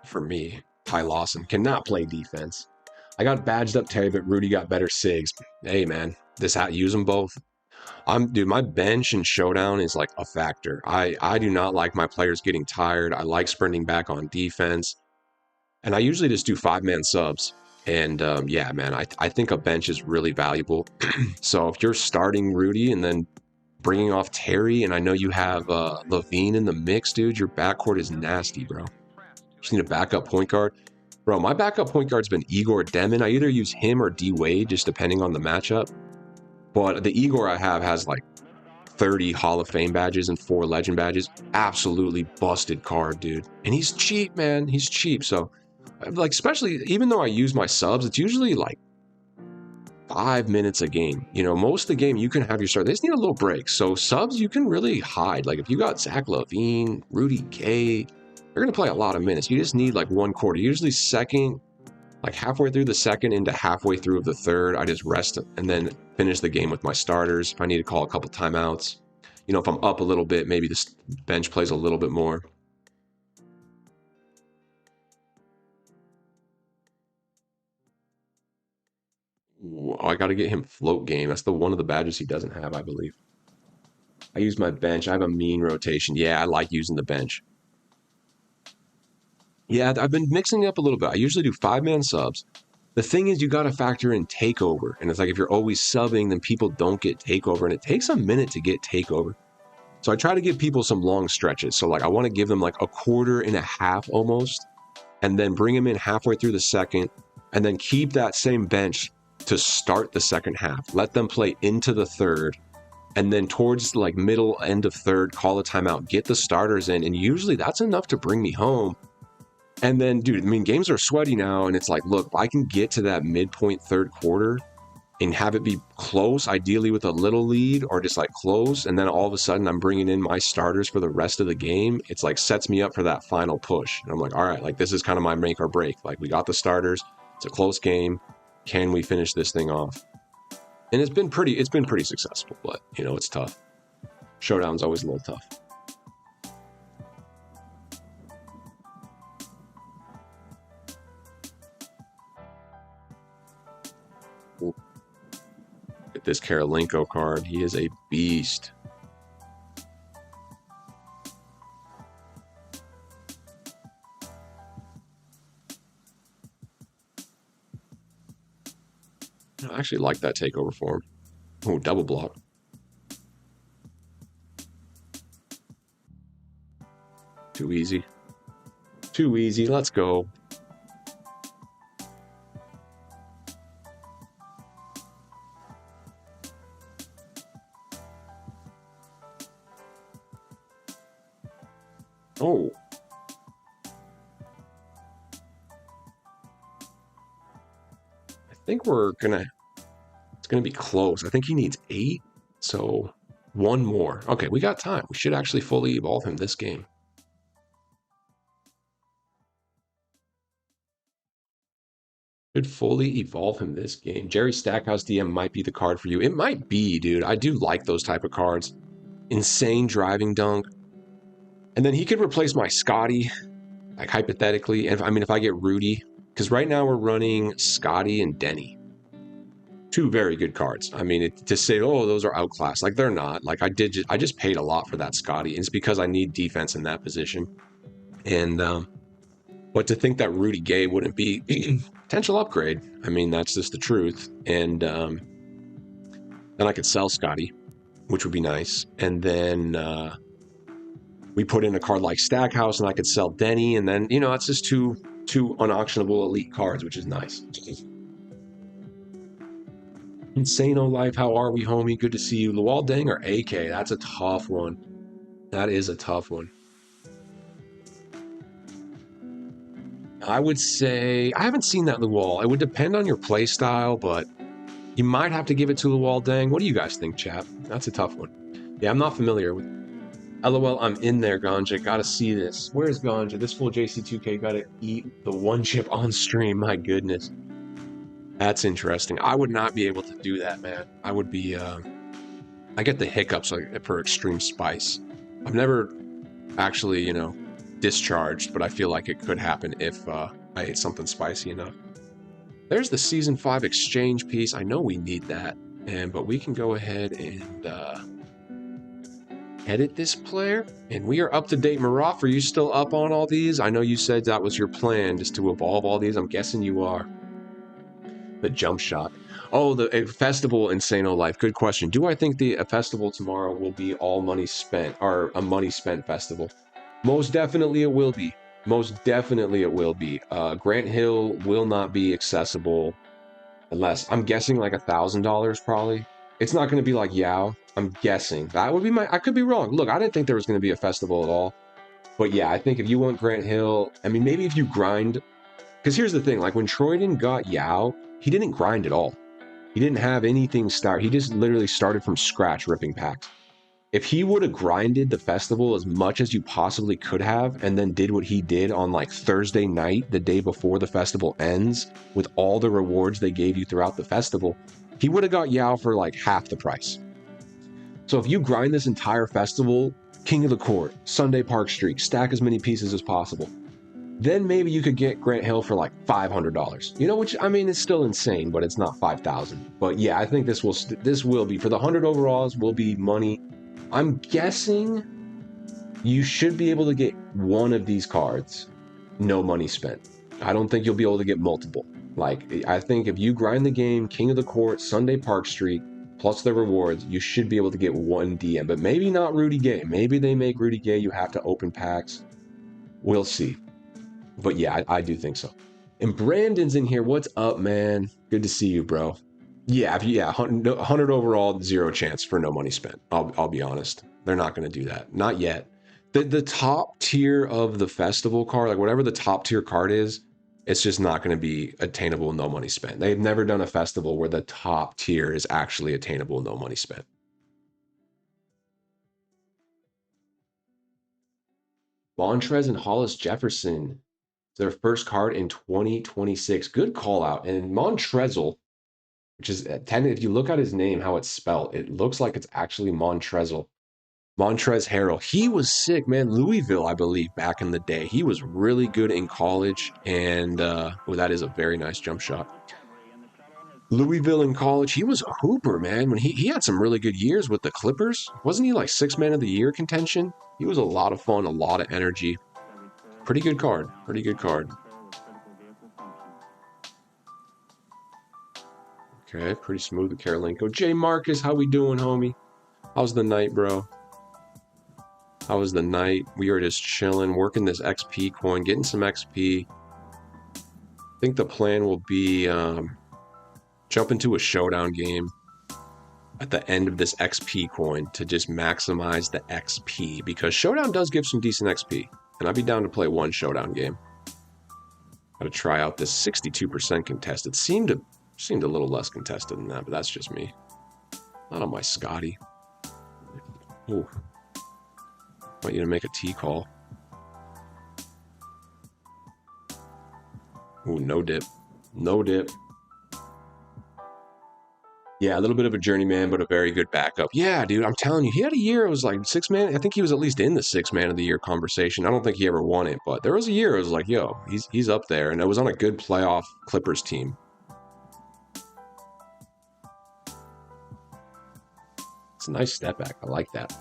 Speaker 1: For me, Ty Lawson cannot play defense. I got badged up Terry, but Rudy got better SIGs. Hey, man, use them both. Dude, my bench and showdown is like a factor. I do not like my players getting tired. I like sprinting back on defense. And I usually just do 5-man subs. And yeah, man, I think a bench is really valuable. So if you're starting Rudy and then bringing off Terry, and I know you have Levine in the mix, dude, your backcourt is nasty, bro. You just need a backup point guard. Bro, my backup point guard's been Igor Demon. I either use him or D Wade, just depending on the matchup. But the Igor I have has like 30 Hall of Fame badges and 4 Legend badges. Absolutely busted card, dude. And he's cheap, man. He's cheap. So, like, especially, even though I use my subs, it's usually like 5 minutes a game. You know, most of the game you can have your start. They just need a little break. So subs, you can really hide. Like if you got Zach LaVine, Rudy Gay, you're going to play a lot of minutes. You just need like one quarter. Usually second, like halfway through the second into halfway through of the third, I just rest and then finish the game with my starters. If I need to call a couple timeouts, you know, if I'm up a little bit, maybe this bench plays a little bit more. Oh, I got to get him float game. That's one of the badges he doesn't have, I believe. I use my bench. I have a mean rotation. Yeah, I like using the bench. Yeah, I've been mixing it up a little bit. I usually do 5-man subs. The thing is, you got to factor in takeover. And it's like if you're always subbing, then people don't get takeover. And it takes a minute to get takeover. So I try to give people some long stretches. So like I want to give them like a quarter and a half almost. And then bring them in halfway through the second. And then keep that same bench to start the second half. Let them play into the third. And then towards like middle end of third, call a timeout, get the starters in. And usually that's enough to bring me home. And then, dude, I mean, games are sweaty now. And it's like, look, I can get to that midpoint third quarter and have it be close, ideally with a little lead or just like close. And then all of a sudden I'm bringing in my starters for the rest of the game. It's like sets me up for that final push. And I'm like, all right, like this is kind of my make or break. Like we got the starters. It's a close game. Can we finish this thing off? And it's been pretty successful, but you know, it's tough. Showdown's always a little tough. Ooh. Get this Karolinko card. He is a beast. I actually like that takeover form. Oh, double block. Too easy. Too easy. Let's go. Oh. I think it's gonna be close. I think he needs 8, so one more. Okay, we got time. We should actually fully evolve him this game. Should fully evolve him this game. Jerry Stackhouse DM might be the card for you. It might be, dude. I do like those type of cards. Insane driving dunk. And then he could replace my Scotty, like hypothetically. And if I get Rudy, because right now we're running Scotty and Denny. 2 very good cards. I mean, to say, oh, those are outclassed, like they're not. Like I just paid a lot for that Scotty. And it's because I need defense in that position. And but to think that Rudy Gay wouldn't be potential upgrade, I mean, that's just the truth. And then I could sell Scotty, which would be nice. And then we put in a card like Stackhouse, and I could sell Denny. And then, it's just two unauctionable elite cards, which is nice. Insano Life, how are we, homie? Good to see you. Luol Deng or AK? That's a tough one. That is a tough one. I would say, I haven't seen that Luol. It would depend on your play style, but you might have to give it to Luol Deng. What do you guys think, chap? That's a tough one. Yeah, I'm not familiar with. LOL, I'm in there, Ganja. Gotta see this. Where's Ganja? This full JC2K gotta eat the one chip on stream. My goodness. That's interesting. I would not be able to do that, man. I would be, I get the hiccups for extreme spice. I've never actually, discharged, but I feel like it could happen if I ate something spicy enough. There's the Season 5 exchange piece. I know we need that, but we can go ahead and edit this player. And we are up to date. Maraf, are you still up on all these? I know you said that was your plan, just to evolve all these. I'm guessing you are. The jump shot. Oh, the festival Insano Life. Good question. Do I think the festival tomorrow will be all money spent, or a money spent festival? Most definitely it will be. Most definitely it will be. Grant Hill will not be accessible unless, I'm guessing, like $1,000 probably. It's not going to be like Yao. I'm guessing. That would be I could be wrong. Look, I didn't think there was going to be a festival at all. But yeah, I think if you want Grant Hill, I mean, maybe if you grind. Because here's the thing, like when Troyden got Yao, he didn't grind at all. He didn't have anything start. He just literally started from scratch ripping packs. If he would have grinded the festival as much as you possibly could have, and then did what he did on like Thursday night, the day before the festival ends, with all the rewards they gave you throughout the festival, he would have got Yao for like half the price. So if you grind this entire festival, King of the Court, Sunday Park Streak, stack as many pieces as possible, then maybe you could get Grant Hill for like $500. Which, I mean, it's still insane, but it's not 5,000. But yeah, I think this will be, for the 100 overalls, will be money. I'm guessing you should be able to get one of these cards, no money spent. I don't think you'll be able to get multiple. Like, I think if you grind the game, King of the Court, Sunday Park Street, plus the rewards, you should be able to get one DM. But maybe not Rudy Gay. Maybe they make Rudy Gay, you have to open packs. We'll see. But yeah, I do think so. And Brandon's in here. What's up, man? Good to see you, bro. Yeah, 100 overall, 0 chance for no money spent. I'll be honest. They're not going to do that. Not yet. The top tier of the festival card, like whatever the top tier card is, it's just not going to be attainable, no money spent. They've never done a festival where the top tier is actually attainable, no money spent. Montrez and Hollis Jefferson, their first card in 2026. Good call out. And Montrezl, which is, if you look at his name, how it's spelled, it looks like it's actually Montrezl. Montrezl Harrell. He was sick, man. Louisville, I believe, back in the day. He was really good in college, and that is a very nice jump shot. Louisville in college, he was a hooper, man. When he had some really good years with the Clippers. Wasn't he like 6 man of the year contention? He was a lot of fun, a lot of energy. Pretty good card. Pretty good card. Okay, pretty smooth with Karolinko. J. Marcus, how we doing, homie? How's the night, bro? How was the night? We are just chilling, working this XP coin, getting some XP. I think the plan will be jump into a showdown game at the end of this XP coin to just maximize the XP, because showdown does give some decent XP, and I'd be down to play one showdown game. Gotta try out this 62% contested. Seemed a little less contested than that, but that's just me. Not on my Scotty. Ooh. Want you to make a T call. Ooh, no dip. No dip. Yeah, a little bit of a journeyman, but a very good backup. Yeah, dude, I'm telling you, he had a year. It was like 6-man. I think he was at least in the 6-man of the year conversation. I don't think he ever won it, but there was a year it was like, yo, he's up there, and it was on a good playoff Clippers team. It's a nice step back. I like that.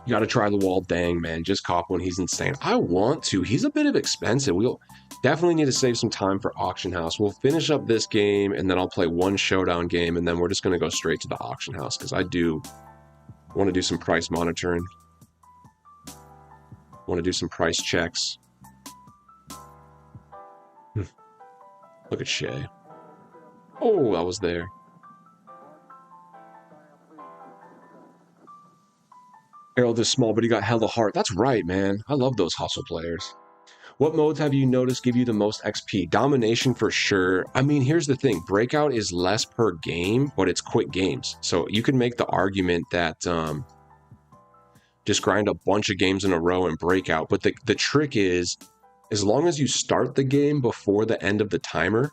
Speaker 1: You got to try the wall. Dang, man, just cop one. He's insane. I want to. He's a bit of expensive. We'll definitely need to save some time for auction house. We'll finish up this game, and then I'll play one showdown game, and then we're just going to go straight to the auction house, because I do want to do some price monitoring. Want to do some price checks. Look at Shea. Oh, I was there. Harold is small, but he got hella heart. That's right, man. I love those hustle players. What modes have you noticed give you the most XP? Domination for sure. I mean, here's the thing. Breakout is less per game, but it's quick games. So you can make the argument that just grind a bunch of games in a row and breakout. But the trick is, as long as you start the game before the end of the timer,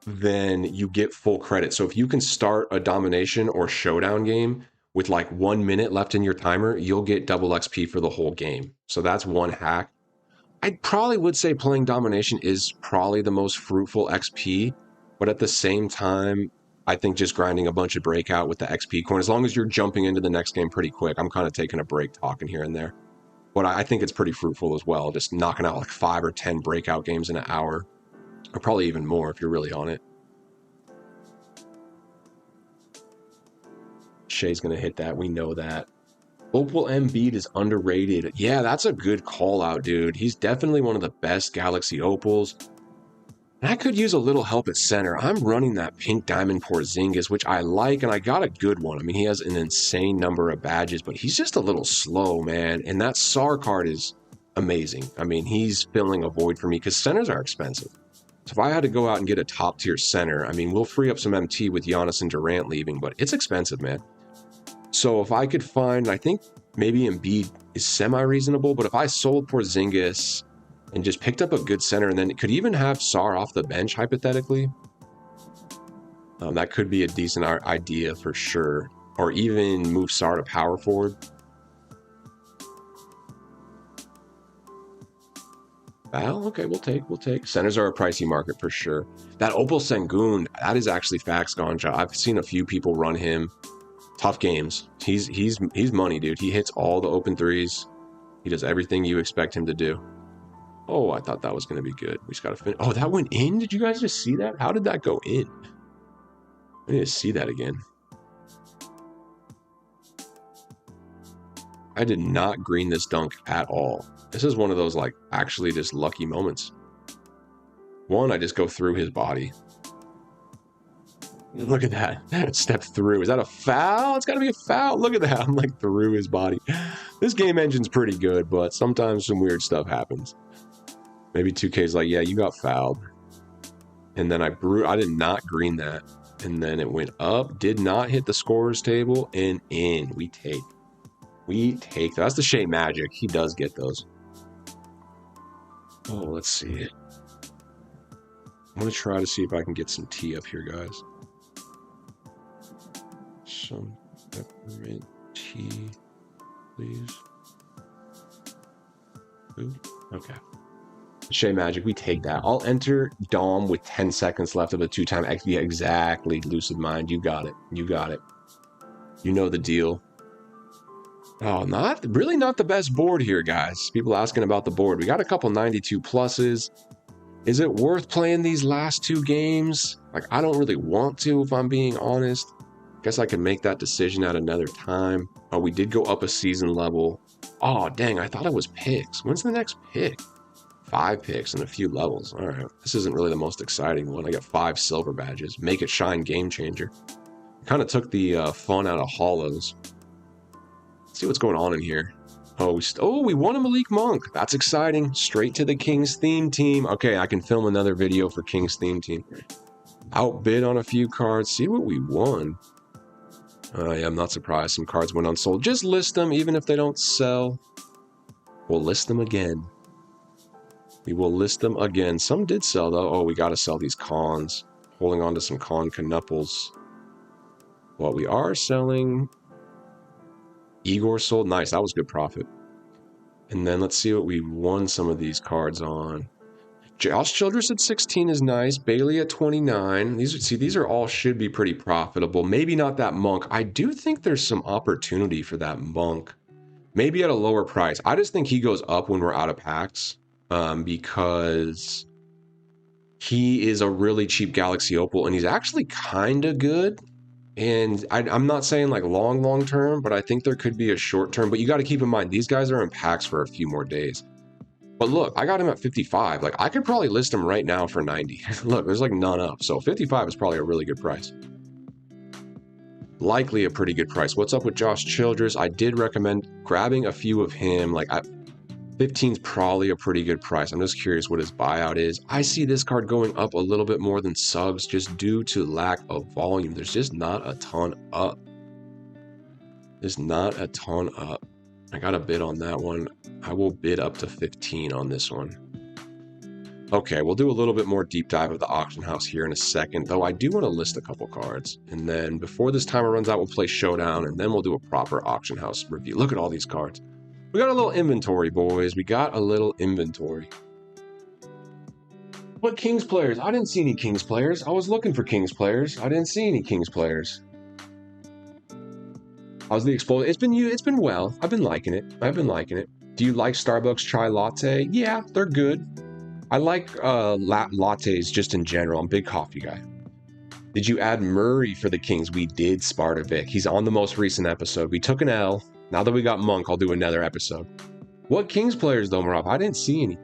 Speaker 1: then you get full credit. So if you can start a domination or showdown game with like 1 minute left in your timer, you'll get double XP for the whole game. So that's one hack. I probably would say playing domination is probably the most fruitful XP, but at the same time, I think just grinding a bunch of breakout with the XP coin, as long as you're jumping into the next game pretty quick. I'm kind of taking a break talking here and there, but I think it's pretty fruitful as well, just knocking out like 5 or 10 breakout games in an hour, or probably even more if you're really on it. Shea's going to hit that. We know that. Opal Embiid is underrated. Yeah, that's a good call out, dude. He's definitely one of the best Galaxy Opals. And I could use a little help at center. I'm running that pink diamond Porzingis, which I like, and I got a good one. I mean, he has an insane number of badges, but he's just a little slow, man. And that SAR card is amazing. I mean, he's filling a void for me because centers are expensive. So if I had to go out and get a top tier center, I mean, we'll free up some MT with Giannis and Durant leaving, but it's expensive, man. So if I could find, I think maybe Embiid is semi-reasonable, but if I sold Porzingis and just picked up a good center, and then it could even have SAR off the bench, hypothetically, that could be a decent idea for sure. Or even move SAR to power forward. Well, okay, we'll take. Centers are a pricey market for sure. That Opal Sengun, that is actually facts, Ganja. I've seen a few people run him. Tough games. He's money, dude. He hits all the open threes. He does everything you expect him to do. Oh, I thought that was going to be good. We just got to finish. Oh, that went in? Did you guys just see that? How did that go in? I need to see that again. I did not green this dunk at all. This is one of those, like, actually just lucky moments. One, I just go through his body. Look at that. Step through. Is that a foul? It's got to be a foul. Look at that. I'm like through his body. This game engine's pretty good, but sometimes some weird stuff happens. Maybe 2K's like, yeah, you got fouled. And then I did not green that. And then it went up, did not hit the scorer's table, and in. We take. That's the Shea Magic. He does get those. Oh, let's see it. I'm going to try to see if I can get some tea up here, guys. Some peppermint tea, please. Ooh, okay. Shea Magic, we take that. I'll enter Dom with 10 seconds left of a 2-time XP. Exactly, Lucid Mind. You got it. You got it. You know the deal. Oh, not the best board here, guys. People asking about the board. We got a couple 92 pluses. Is it worth playing these last 2 games? Like, I don't really want to, if I'm being honest. Guess I can make that decision at another time. Oh, we did go up a season level. Oh, dang, I thought it was picks. When's the next pick? 5 picks and a few levels. All right, this isn't really the most exciting one. I got 5 silver badges. Make it shine game changer. Kind of took the fun out of hollows. Let's see what's going on in here. Oh, we won a Malik Monk. That's exciting. Straight to the King's theme team. Okay, I can film another video for King's theme team. Outbid on a few cards. See what we won. Yeah, I'm not surprised. Some cards went unsold. Just list them, even if they don't sell. We'll list them again. We will list them again. Some did sell, though. Oh, we got to sell these cons. Holding on to some con Knupples. Well, we are selling... Igor sold. Nice. That was good profit. And then let's see what we won some of these cards on. Josh Childress at 16 is nice. Bailey at 29. These are all should be pretty profitable. Maybe not that Monk. I do think there's some opportunity for that Monk. Maybe at a lower price. I just think he goes up when we're out of packs. Because he is a really cheap Galaxy Opal, and he's actually kind of good. And I'm not saying like long term, but I think there could be a short term. But you got to keep in mind, these guys are in packs for a few more days. But look, I got him at 55. Like, I could probably list him right now for 90. Look, there's like none up. So 55 is probably a really good price. Likely a pretty good price. What's up with Josh Childress? I did recommend grabbing a few of him. Like, 15 is probably a pretty good price. I'm just curious what his buyout is. I see this card going up a little bit more than Suggs just due to lack of volume. There's just not a ton up. There's not a ton up. I got a bid on that one. I will bid up to 15 on this one. Okay, we'll do a little bit more deep dive of the auction house here in a second, though I do want to list a couple cards. And then before this timer runs out, we'll play Showdown, and then we'll do a proper auction house review. Look at all these cards. We got a little inventory, boys. We got a little inventory. What Kings players? I didn't see any Kings players. I was looking for Kings players. I didn't see any Kings players. How's the explosion? It's been well. I've been liking it. Do you like Starbucks chai latte? Yeah, they're good. I like lattes just in general. I'm a big coffee guy. Did you add Murray for the Kings? We did, Sparta Vic. He's on the most recent episode. We took an L. Now that we got Monk, I'll do another episode. What Kings players, though, Marov? I didn't see any.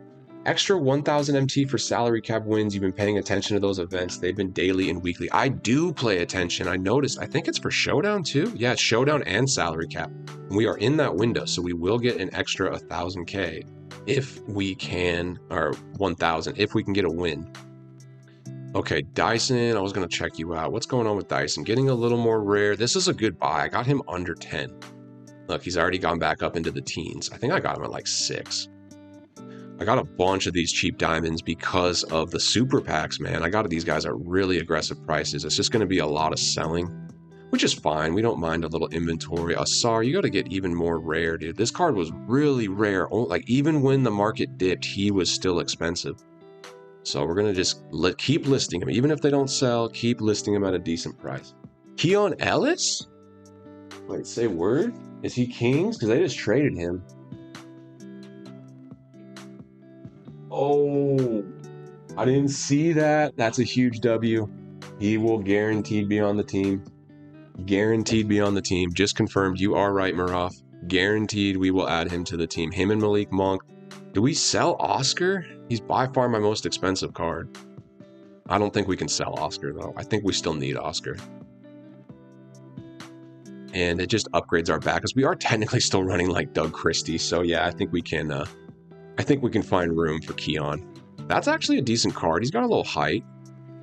Speaker 1: Extra 1,000 MT for salary cap wins. You've been paying attention to those events. They've been daily and weekly. I do play attention. I noticed. I think it's for Showdown, too. Yeah, it's Showdown and salary cap. We are in that window, so we will get an extra 1,000K if we can, or 1,000, if we can get a win. Okay, Dyson, I was going to check you out. What's going on with Dyson? Getting a little more rare. This is a good buy. I got him under 10. Look, he's already gone back up into the teens. I think I got him at like 6. I got a bunch of these cheap diamonds because of the super packs, man. I got these guys at really aggressive prices. It's just going to be a lot of selling, which is fine. We don't mind a little inventory. Asar, you got to get even more rare, dude. This card was really rare. Like, even when the market dipped, he was still expensive. So we're going to just keep listing him. Even if they don't sell, keep listing him at a decent price. Keon Ellis? Wait, say word? Is he Kings? Because they just traded him. Oh, I didn't see that. That's a huge W. He will guaranteed be on the team. Guaranteed be on the team. Just confirmed. You are right, Muraf. Guaranteed we will add him to the team. Him and Malik Monk. Do we sell Oscar? He's by far my most expensive card. I don't think we can sell Oscar, though. I think we still need Oscar. And it just upgrades our back, because we are technically still running like Doug Christie. So yeah, I think we can find room for Keon. That's actually a decent card. He's got a little height.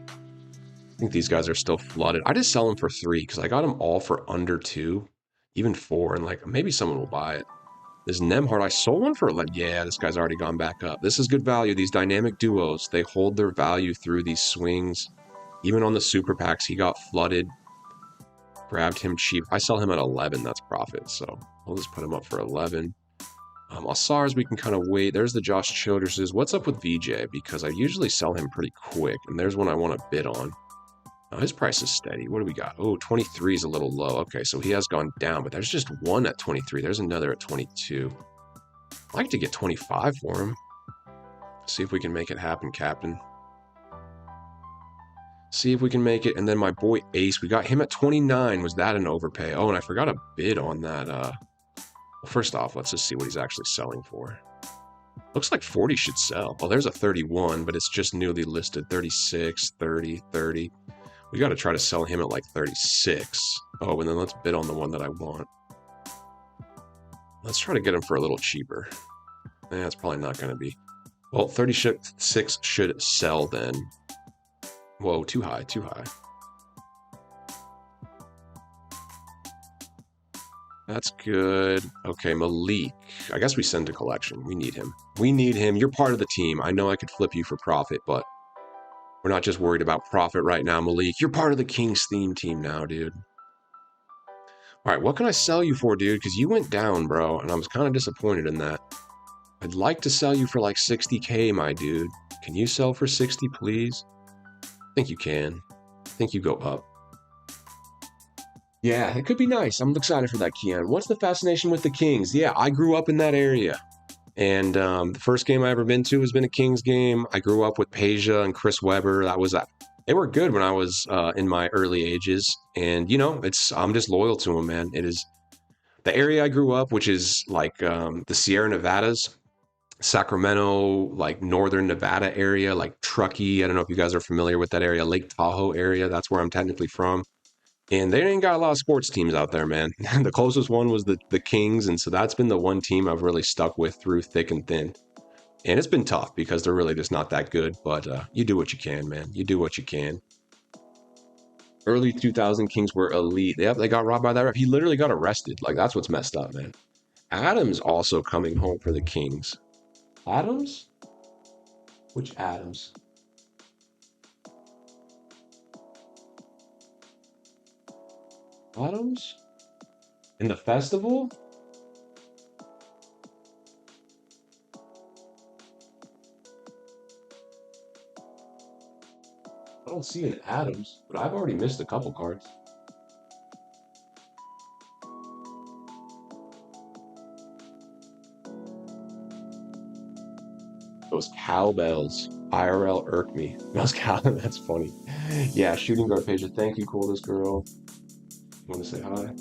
Speaker 1: I think these guys are still flooded. I just sell them for 3 because I got them all for under 2, even 4, and like maybe someone will buy it. This Nemhard, I sold one for yeah, this guy's already gone back up. This is good value. These dynamic duos, they hold their value through these swings. Even on the super packs, he got flooded. Grabbed him cheap. I sell him at 11, that's profit. So I'll just put him up for 11. Asars, we can kind of wait. There's the Josh Childresses. What's up with VJ? Because I usually sell him pretty quick, and there's one I want to bid on. His price is steady. What do we got? Oh, 23 is a little low. Okay, so he has gone down, but there's just one at 23. There's another at 22. I'd like to get 25 for him. See if we can make it happen, Captain. See if we can make it. And then my boy Ace, we got him at 29. Was that an overpay? Oh, and I forgot a bid on that. Well, first off, let's just see what he's actually selling for. Looks like 40 should sell. Well, there's a 31, but it's just newly listed. 36, 30, 30. We got to try to sell him at like 36. Oh, and then let's bid on the one that I want. Let's try to get him for a little cheaper. That's probably not going to be. Well, 36 should sell then. Whoa, too high, too high. That's good. Okay, Malik. I guess we send a collection. We need him. We need him. You're part of the team. I know I could flip you for profit, but we're not just worried about profit right now, Malik. You're part of the King's theme team now, dude. All right, what can I sell you for, dude? Because you went down, bro, and I was kind of disappointed in that. I'd like to sell you for like 60K, my dude. Can you sell for 60, please? I think you can. I think you go up. Yeah, it could be nice. I'm excited for that, Keon. What's the fascination with the Kings? Yeah, I grew up in that area. And the first game I ever been to has been a Kings game. I grew up with Peja and Chris Webber. They were good when I was in my early ages. And, you know, I'm just loyal to them, man. It is the area I grew up, which is like the Sierra Nevadas, Sacramento, like northern Nevada area, like Truckee. I don't know if you guys are familiar with that area, Lake Tahoe area. That's where I'm technically from. And they ain't got a lot of sports teams out there, man. The closest one was the Kings, and so that's been the one team I've really stuck with through thick and thin. And it's been tough because they're really just not that good, but you do what you can, man. You do what you can. Early 2000 Kings were elite. Yep, they got robbed by that ref. He literally got arrested. Like, that's what's messed up, man. Adams also coming home for the Kings. Adams? Which Adams? Adams? In the festival? I don't see an Adams, but I've already missed a couple cards. Those cowbells. IRL irk me. Those that's funny. Yeah, shooting guard page. Thank you, coolest girl. You want to say hi?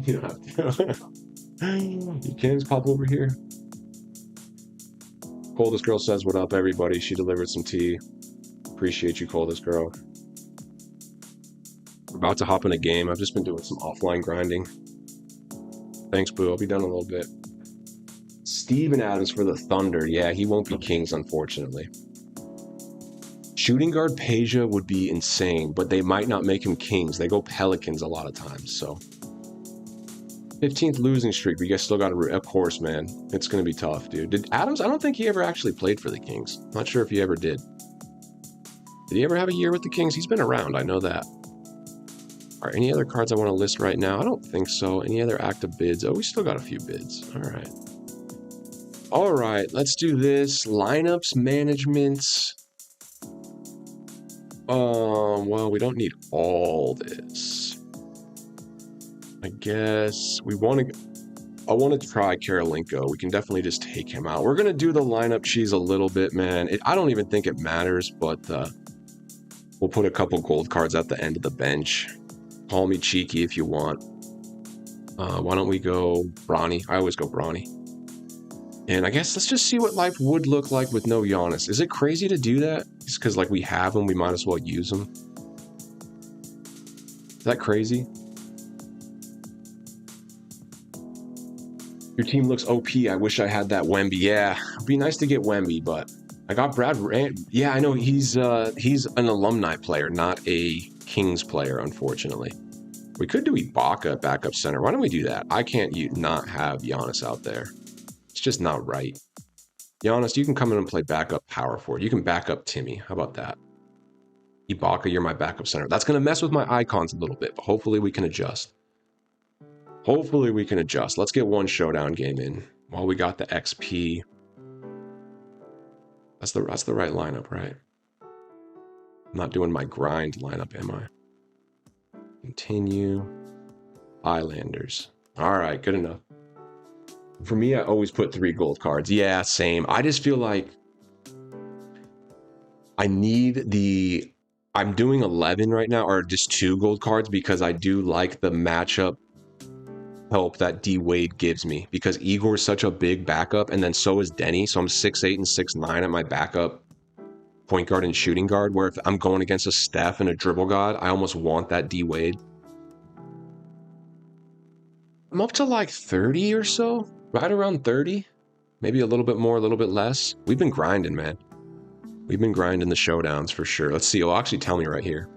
Speaker 1: You don't have to. You can just pop over here. Coldest girl says, what up, everybody? She delivered some tea. Appreciate you, coldest girl. We're about to hop in a game. I've just been doing some offline grinding. Thanks, Boo. I'll be done in a little bit. Steven Adams for the Thunder. Yeah, he won't be Kings, unfortunately. Shooting guard Peja would be insane, but they might not make him Kings. They go Pelicans a lot of times, so. 15th losing streak, but you guys still got to root. Of course, man. It's going to be tough, dude. Did Adams? I don't think he ever actually played for the Kings. Not sure if he ever did. Did he ever have a year with the Kings? He's been around. I know that. All right, any other cards I want to list right now? I don't think so. Any other active bids? Oh, we still got a few bids. All right. All right, let's do this. Lineups management. Well, we don't need all this. I guess we want to. I want to try Karolinko. We can definitely just take him out. We're gonna do the lineup cheese a little bit, man. I don't even think it matters, but we'll put a couple gold cards at the end of the bench. Call me cheeky if you want. Why don't we go Bronny? I always go Bronny. And I guess let's just see what life would look like with no Giannis. Is it crazy to do that? Just because, like, we have him, we might as well use him. Is that crazy? Your team looks OP. I wish I had that Wemby. Yeah, it'd be nice to get Wemby, but I got Brad Rand. Yeah, I know he's an alumni player, not a Kings player, unfortunately. We could do Ibaka at backup center. Why don't we do that? I can't not have Giannis out there. It's just not right. Giannis, you can come in and play backup power forward. You can back up Timmy. How about that? Ibaka, you're my backup center. That's going to mess with my icons a little bit, but hopefully we can adjust. Hopefully we can adjust. Let's get one showdown game in while we got the XP. That's the right lineup, right? I'm not doing my grind lineup, am I? Continue. Islanders. All right, good enough. For me, I always put 3 gold cards. Yeah, same. I just feel like I need the I'm doing 11 right now, or just 2 gold cards, because I do like the matchup help that D Wade gives me, because Igor's such a big backup, and then so is Denny. So I'm 6'8" and 6'9" at my backup point guard and shooting guard, where if I'm going against a Steph and a dribble god, I almost want that D Wade. I'm up to like 30 or so, right around 30, maybe a little bit more, a little bit less. We've been grinding, man. We've been grinding the showdowns for sure. Let's see. It'll actually tell me right here.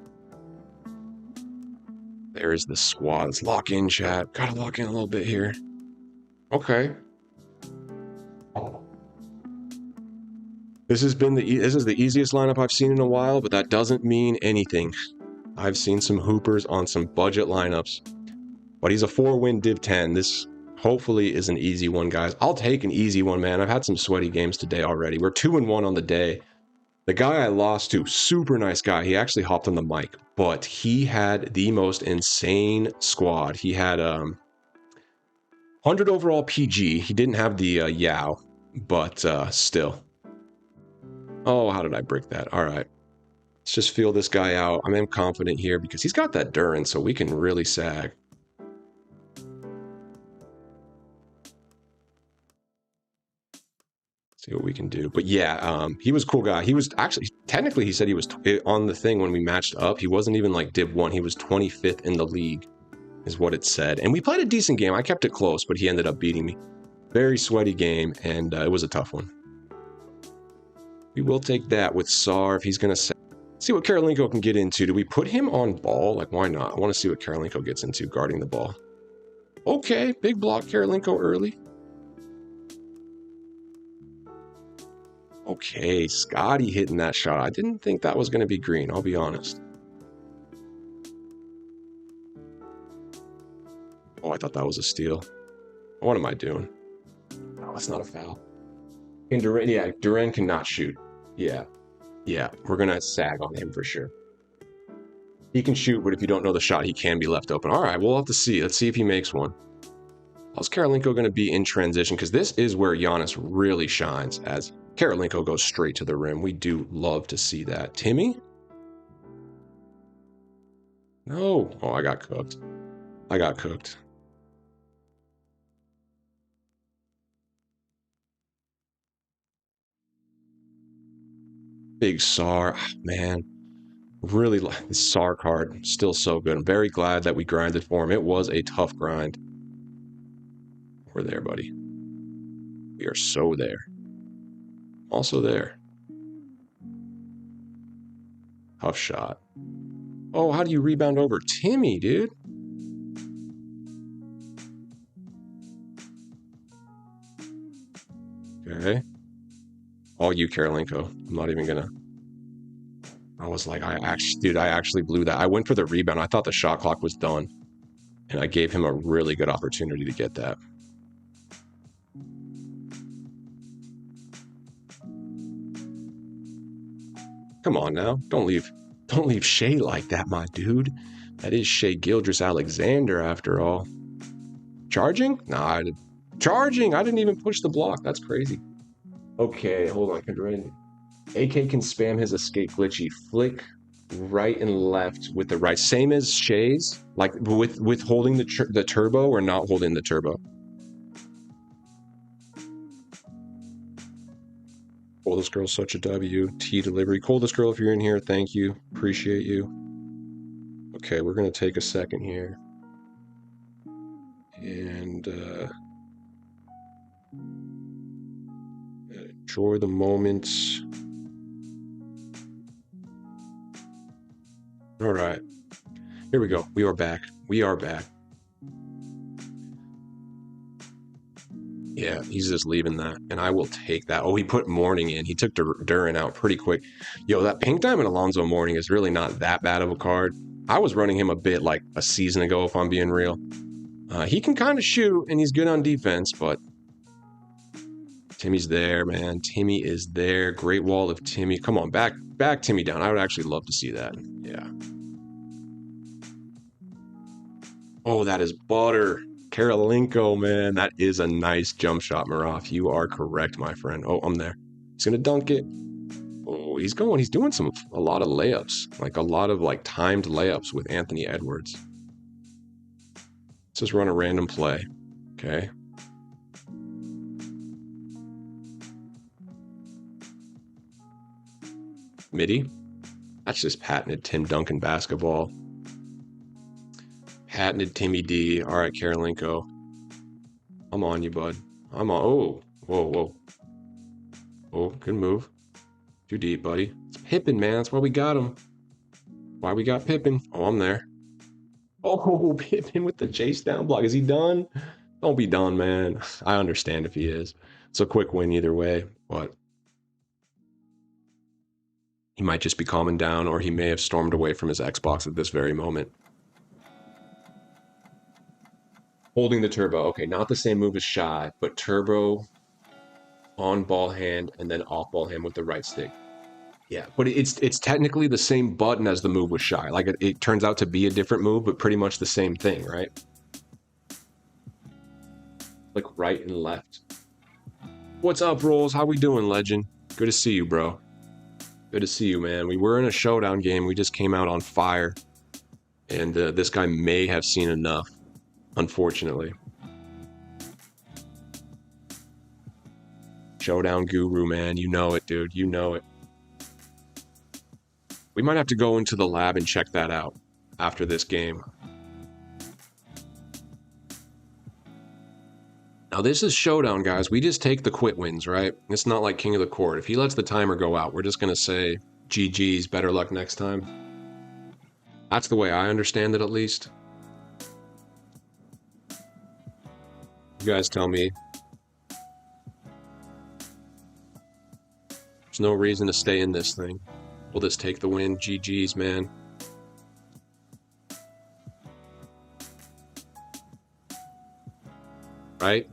Speaker 1: There is the squad. Let's lock in, chat. Gotta lock in a little bit here. Okay. This is the easiest lineup I've seen in a while, but that doesn't mean anything. I've seen some hoopers on some budget lineups, but he's a 4-win Div 10. This hopefully is an easy one, guys. I'll take an easy one, man. I've had some sweaty games today already. We're 2-1 on the day. The guy I lost to, super nice guy. He actually hopped on the mic, but he had the most insane squad. He had 100 overall PG. He didn't have the Yao, but still. Oh, how did I break that? All right. Let's just feel this guy out. I am confident here because he's got that Duran, so we can really sag. See what we can do. But yeah, he was a cool guy. He was actually, technically, he said he was on the thing when we matched up. He wasn't even like Div 1. He was 25th in the league, is what it said. And we played a decent game. I kept it close, but he ended up beating me. Very sweaty game, and it was a tough one. We will take that with Sar if he's going to see what Karolinko can get into. Do we put him on ball? Like, why not? I want to see what Karolinko gets into guarding the ball. Okay, big block Karolinko early. Okay, Scotty hitting that shot. I didn't think that was going to be green, I'll be honest. Oh, I thought that was a steal. What am I doing? Oh, that's not a foul. And Duran, yeah, Duran cannot shoot. Yeah, we're going to sag on him for sure. He can shoot, but if you don't know the shot, he can be left open. All right, we'll have to see. Let's see if he makes one. How's Karolinko going to be in transition? Because this is where Giannis really shines, as Karolinko goes straight to the rim. We do love to see that. Timmy? No. Oh, I got cooked. I got cooked. Big Sar. Man. Really like this Sar card. Still so good. I'm very glad that we grinded for him. It was a tough grind. We're there, buddy. We are so there. Also there. Tough shot. Oh, how do you rebound over Timmy, dude? Okay. All you, Karolinko. I'm not even gonna. I was like, I actually blew that. I went for the rebound. I thought the shot clock was done. And I gave him a really good opportunity to get that. Come on now. Don't leave Shea like that, my dude. That is Shea Gildress-Alexander after all. Charging? Nah, charging! I didn't even push the block. That's crazy. Okay, hold on. AK can spam his escape glitchy. Flick right and left with the right. Same as Shea's, like with holding the turbo or not holding the turbo. Coldest girl, such a W. T delivery. Coldest girl, if you're in here, thank you. Appreciate you. Okay, we're going to take a second here. And enjoy the moments. All right. Here we go. We are back. We are back. Yeah, he's just leaving that, and I will take that. Oh, he put Mourning in. He took Duran out pretty quick. Yo, that Pink Diamond Alonzo Mourning is really not that bad of a card. I was running him a bit like a season ago, if I'm being real. He can kind of shoot, and he's good on defense, but Timmy's there, man. Timmy is there. Great wall of Timmy. Come on, back Timmy down. I would actually love to see that. Yeah. Oh, that is butter. Karolinko, man. That is a nice jump shot, Maraf. You are correct, my friend. Oh, I'm there. He's going to dunk it. Oh, he's doing a lot of layups, like a lot of like timed layups with Anthony Edwards. Let's just run a random play. Okay. Midi. That's just patented Tim Duncan basketball. Patented Timmy D. All right, Karolinko. I'm on you, bud. I'm on. Oh, whoa. Oh, good move. Too deep, buddy. It's Pippen, man. That's why we got him. Why we got Pippen. Oh, I'm there. Oh, Pippen with the chase down block. Is he done? Don't be done, man. I understand if he is. It's a quick win either way, but he might just be calming down, or he may have stormed away from his Xbox at this very moment. Holding the turbo. Okay, not the same move as Shy, but turbo on ball hand and then off ball hand with the right stick. Yeah, but it's technically the same button as the move with Shy. Like it turns out to be a different move, but pretty much the same thing, right? Like right and left. What's up, Rolls? How we doing, legend? Good to see you, bro. Good to see you, man. We were in a showdown game. We just came out on fire. And this guy may have seen enough, unfortunately. Showdown guru, man. You know it, dude. You know it. We might have to go into the lab and check that out after this game. Now, this is Showdown, guys. We just take the quit wins, right? It's not like King of the Court. If he lets the timer go out, we're just going to say, GG's, better luck next time. That's the way I understand it, at least. You guys tell me. There's no reason to stay in this thing. We'll just take the win. GG's, man. Right?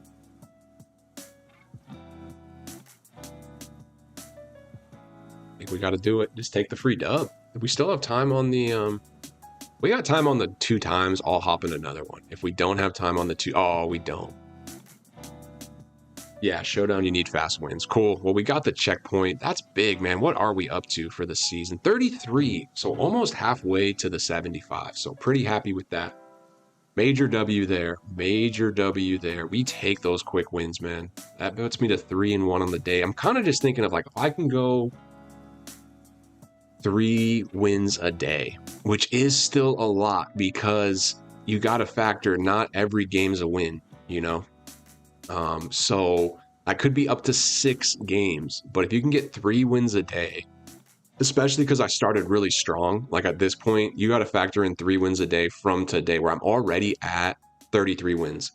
Speaker 1: I think we got to do it. Just take the free dub. We still have time on the... We got time on the 2 times. I'll hop in another one. If we don't have time on the 2... Oh, we don't. Yeah, Showdown, you need fast wins. Cool. Well, we got the checkpoint. That's big, man. What are we up to for the season? 33. So almost halfway to the 75. So pretty happy with that. Major W there. Major W there. We take those quick wins, man. That puts me to 3-1 on the day. I'm kind of just thinking of like, if I can go 3 wins a day, which is still a lot because you got to factor not every game's a win, you know? So I could be up to 6 games, but if you can get 3 wins a day, especially because I started really strong, like at this point, you got to factor in 3 wins a day from today where I'm already at 33 wins.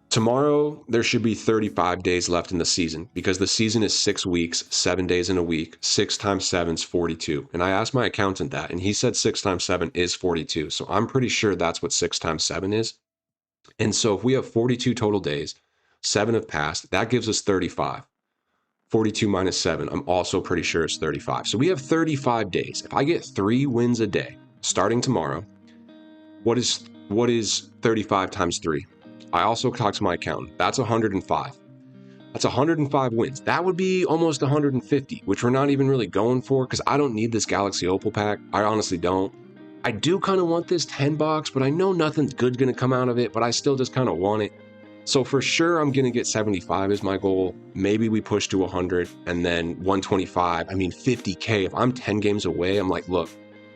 Speaker 1: Tomorrow, there should be 35 days left in the season because the season is 6 weeks, 7 days in a week. 6 times 7 is 42. And I asked my accountant that, and he said 6 times 7 is 42. So I'm pretty sure that's what 6 times 7 is. And so if we have 42 total days, 7 have passed, that gives us 35. 42 minus 7, I'm also pretty sure it's 35. So we have 35 days. If I get 3 wins a day starting tomorrow, what is 35 times 3? I also talked to my accountant. That's 105. That's 105 wins. That would be almost 150, which we're not even really going for because I don't need this Galaxy Opal pack. I honestly don't. I do kind of want this 10 box, but I know nothing's good going to come out of it, but I still just kind of want it. So for sure, I'm going to get 75 is my goal. Maybe we push to 100 and then 125. I mean, 50K. If I'm 10 games away, I'm like, look,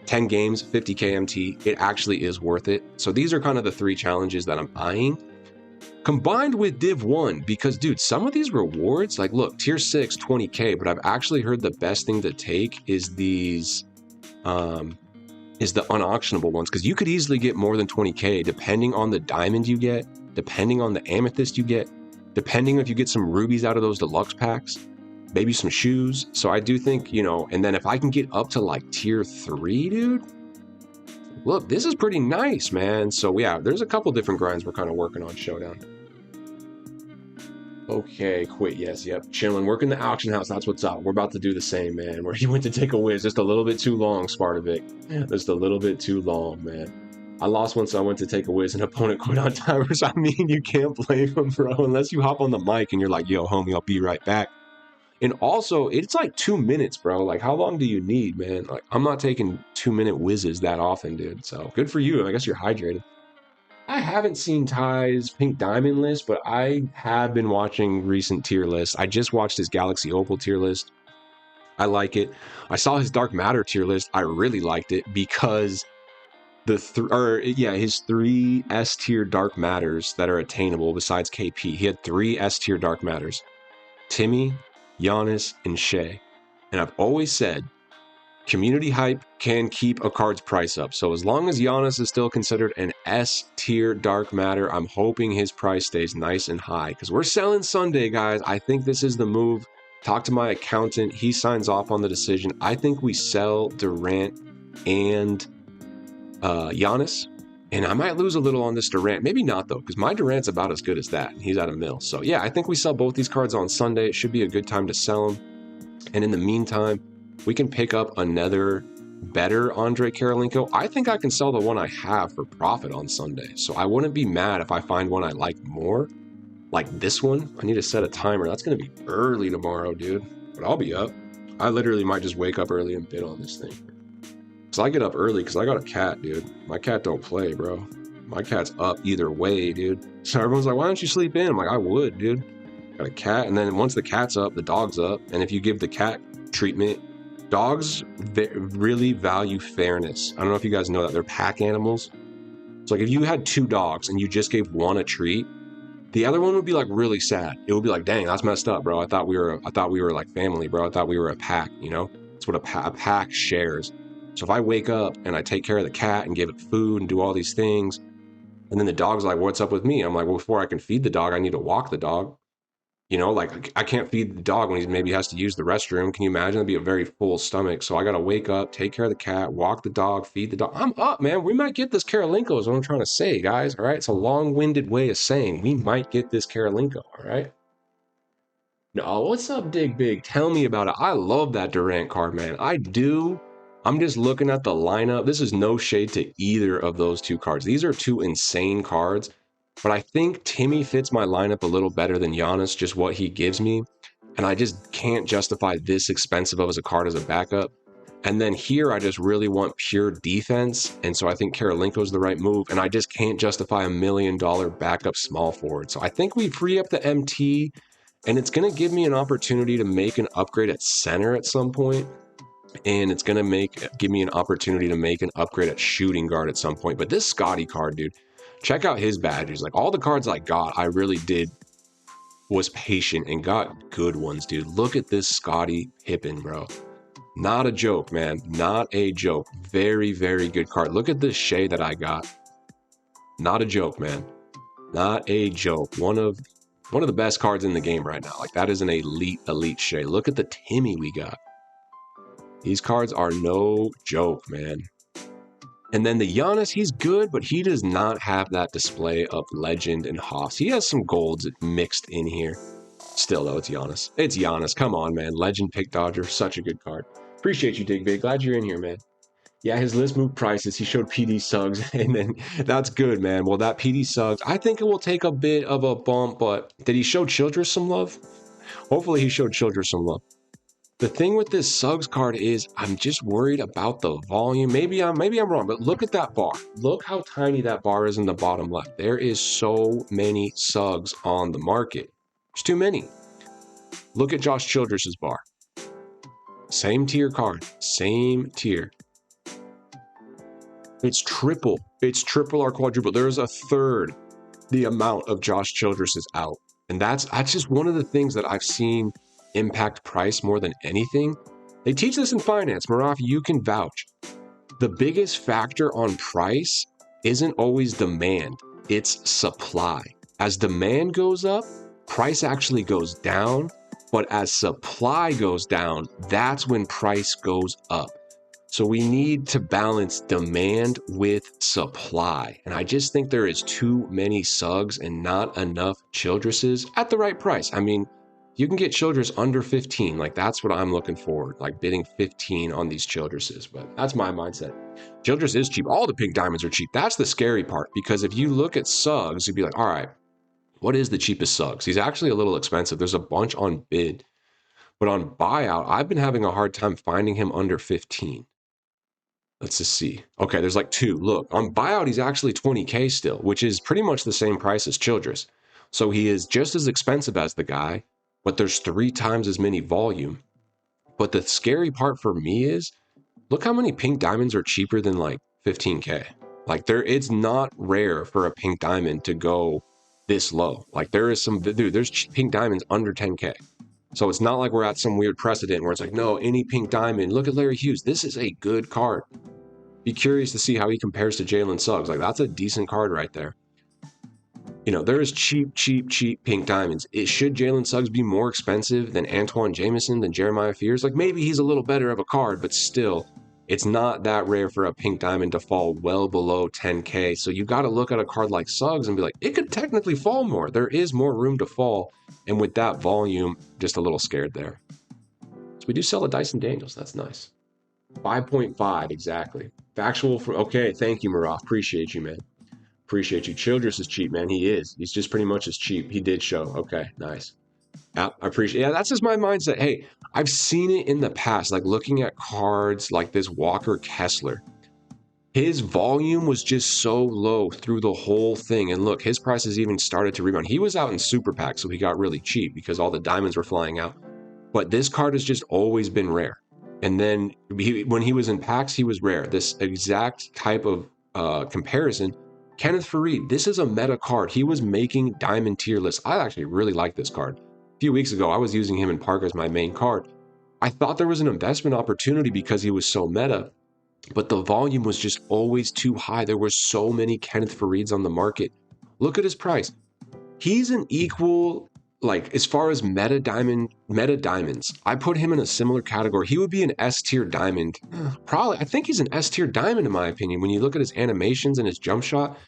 Speaker 1: 10 games, 50K MT, it actually is worth it. So these are kind of the 3 challenges that I'm eyeing. Combined with Div 1, because, dude, some of these rewards, like, look, Tier 6, 20K, but I've actually heard the best thing to take is these, is the unauctionable ones, because you could easily get more than 20K depending on the diamond you get, depending on the amethyst you get, depending if you get some rubies out of those deluxe packs, maybe some shoes. So I do think, you know, and then if I can get up to like Tier 3, dude, look, this is pretty nice, man. So yeah, there's a couple different grinds we're kind of working on Showdown. Okay, quit. Yes, yep. Chilling. Working the auction house. That's what's up. We're about to do the same, man. Where he went to take a whiz. Just a little bit too long, Spartavic. Just a little bit too long, man. I lost once I went to take a whiz. An opponent quit on timers. I mean, you can't blame him, bro. Unless you hop on the mic and you're like, yo, homie, I'll be right back. And also, it's like 2 minutes, bro. Like, how long do you need, man? Like, I'm not taking 2 minute whizzes that often, dude. So good for you. I guess you're hydrated. I haven't seen Ty's Pink Diamond list, but I have been watching recent tier lists. I just watched his Galaxy Opal tier list. I like it. I saw his Dark Matter tier list. I really liked it because his three S tier Dark Matters that are attainable besides KP. He had three S tier Dark Matters: Timmy, Giannis, and Shea. And I've always said community hype can keep a card's price up. So as long as Giannis is still considered an S tier dark matter, I'm hoping his price stays nice and high because we're selling Sunday, guys. I think this is the move. Talk to my accountant. He signs off on the decision. I think we sell Durant and Giannis. And I might lose a little on this Durant. Maybe not, though, because my Durant's about as good as that. He's at a mill. So, yeah, I think we sell both these cards on Sunday. It should be a good time to sell them. And in the meantime, we can pick up another better Andre Karolinko. I think I can sell the one I have for profit on Sunday. So I wouldn't be mad if I find one I like more. Like this one. I need to set a timer. That's going to be early tomorrow, dude. But I'll be up. I literally might just wake up early and bid on this thing. So I get up early because I got a cat, dude. My cat don't play, bro. My cat's up either way, dude. So everyone's like, why don't you sleep in? I'm like, I would, dude. Got a cat, and then once the cat's up, the dog's up. And if you give the cat treatment, dogs really value fairness. I don't know if you guys know that. They're pack animals. So like if you had two dogs and you just gave one a treat, the other one would be like really sad. It would be like, dang, that's messed up, bro. I thought we were like family, bro. I thought we were a pack, you know? That's what a pack shares. So if I wake up and I take care of the cat and give it food and do all these things, and then the dog's like, what's up with me? I'm like, well, before I can feed the dog, I need to walk the dog. You know, like I can't feed the dog when he maybe has to use the restroom. Can you imagine? That'd be a very full stomach. So I got to wake up, take care of the cat, walk the dog, feed the dog. I'm up, man. We might get this Karolinko is what I'm trying to say, guys. All right. It's a long-winded way of saying we might get this Karolinko. All right. No, what's up, Dig Big? Tell me about it. I love that Durant card, man. I do. I'm just looking at the lineup. This is no shade to either of those two cards. These are two insane cards. But I think Timmy fits my lineup a little better than Giannis, just what he gives me. And I just can't justify this expensive of as a card as a backup. And then here, I just really want pure defense. And so I think Karolinko is the right move. And I just can't justify $1 million backup small forward. So I think we free up the MT. And it's going to give me an opportunity to make an upgrade at center at some point. And it's going to give me an opportunity to make an upgrade at shooting guard at some point. But this Scotty card, dude. Check out his badges. Like all the cards I got, I really was patient and got good ones, dude. Look at this Scottie Pippen, bro. Not a joke, man. Not a joke. Very, very good card. Look at this Shea that I got. Not a joke, man. Not a joke. One of the best cards in the game right now. Like that is an elite Shea. Look at the Timmy we got. These cards are no joke, man. And then the Giannis, he's good, but he does not have that display of Legend and Haas. He has some golds mixed in here. Still, though, it's Giannis. It's Giannis. Come on, man. Legend Pick Dodger. Such a good card. Appreciate you, Dig Big. Glad you're in here, man. Yeah, his list moved prices. He showed PD Suggs, and then that's good, man. Well, that PD Suggs, I think it will take a bit of a bump, but did he show Childress some love? Hopefully he showed Childress some love. The thing with this Suggs card is I'm just worried about the volume. Maybe I'm wrong, but look at that bar. Look how tiny that bar is in the bottom left. There is so many Suggs on the market. There's too many. Look at Josh Childress's bar. Same tier card. Same tier. It's triple. It's triple or quadruple. There's a third the amount of Josh Childress is out. And that's just one of the things that I've seen impact price more than anything. They teach this in finance. Maraf, you can vouch. The biggest factor on price isn't always demand. It's supply. As demand goes up, price actually goes down. But as supply goes down, that's when price goes up. So we need to balance demand with supply. And I just think there is too many Suggs and not enough Childresses at the right price. I mean, you can get Childress under 15. Like that's what I'm looking for, like bidding 15 on these Childresses. But that's my mindset. Childress is cheap. All the pink diamonds are cheap. That's the scary part, because if you look at Suggs, you'd be like, all right, what is the cheapest Suggs? He's actually a little expensive. There's a bunch on bid. But on buyout, I've been having a hard time finding him under 15. Let's just see. Okay, there's like two. Look, on buyout, he's actually 20K still, which is pretty much the same price as Childress. So he is just as expensive as the guy, but there's 3 times as many volume. But the scary part for me is, look how many pink diamonds are cheaper than like 15K. Like it's not rare for a pink diamond to go this low. Like there is some, dude, there's pink diamonds under 10K. So it's not like we're at some weird precedent where it's like, no, any pink diamond, look at Larry Hughes. This is a good card. Be curious to see how he compares to Jalen Suggs. Like that's a decent card right there. You know, there is cheap pink diamonds. Should Jalen Suggs be more expensive than Antoine Jameson, than Jeremiah Fears? Like maybe he's a little better of a card, but still, it's not that rare for a pink diamond to fall well below 10K. So you got to look at a card like Suggs and be like, it could technically fall more. There is more room to fall. And with that volume, just a little scared there. So we do sell a Dyson Daniels. That's nice. 5.5, exactly. Factual for, okay, thank you, Maraf. Appreciate you, man. Appreciate you. Childress is cheap, man. He is. He's just pretty much as cheap. He did show. Okay, nice. Yeah, I appreciate. Yeah, that's just my mindset. Hey, I've seen it in the past, like looking at cards like this Walker Kessler. His volume was just so low through the whole thing. And look, his prices even started to rebound. He was out in super pack, so he got really cheap because all the diamonds were flying out. But this card has just always been rare. And then when he was in packs, he was rare. This exact type of comparison, Kenneth Faried, this is a meta card. He was making diamond tier lists. I actually really like this card. A few weeks ago, I was using him in Park as my main card. I thought there was an investment opportunity because he was so meta, but the volume was just always too high. There were so many Kenneth Farieds on the market. Look at his price. He's an equal, like as far as meta diamonds, I put him in a similar category. He would be an S tier diamond. Probably, I think he's an S tier diamond in my opinion. When you look at his animations and his jump shot,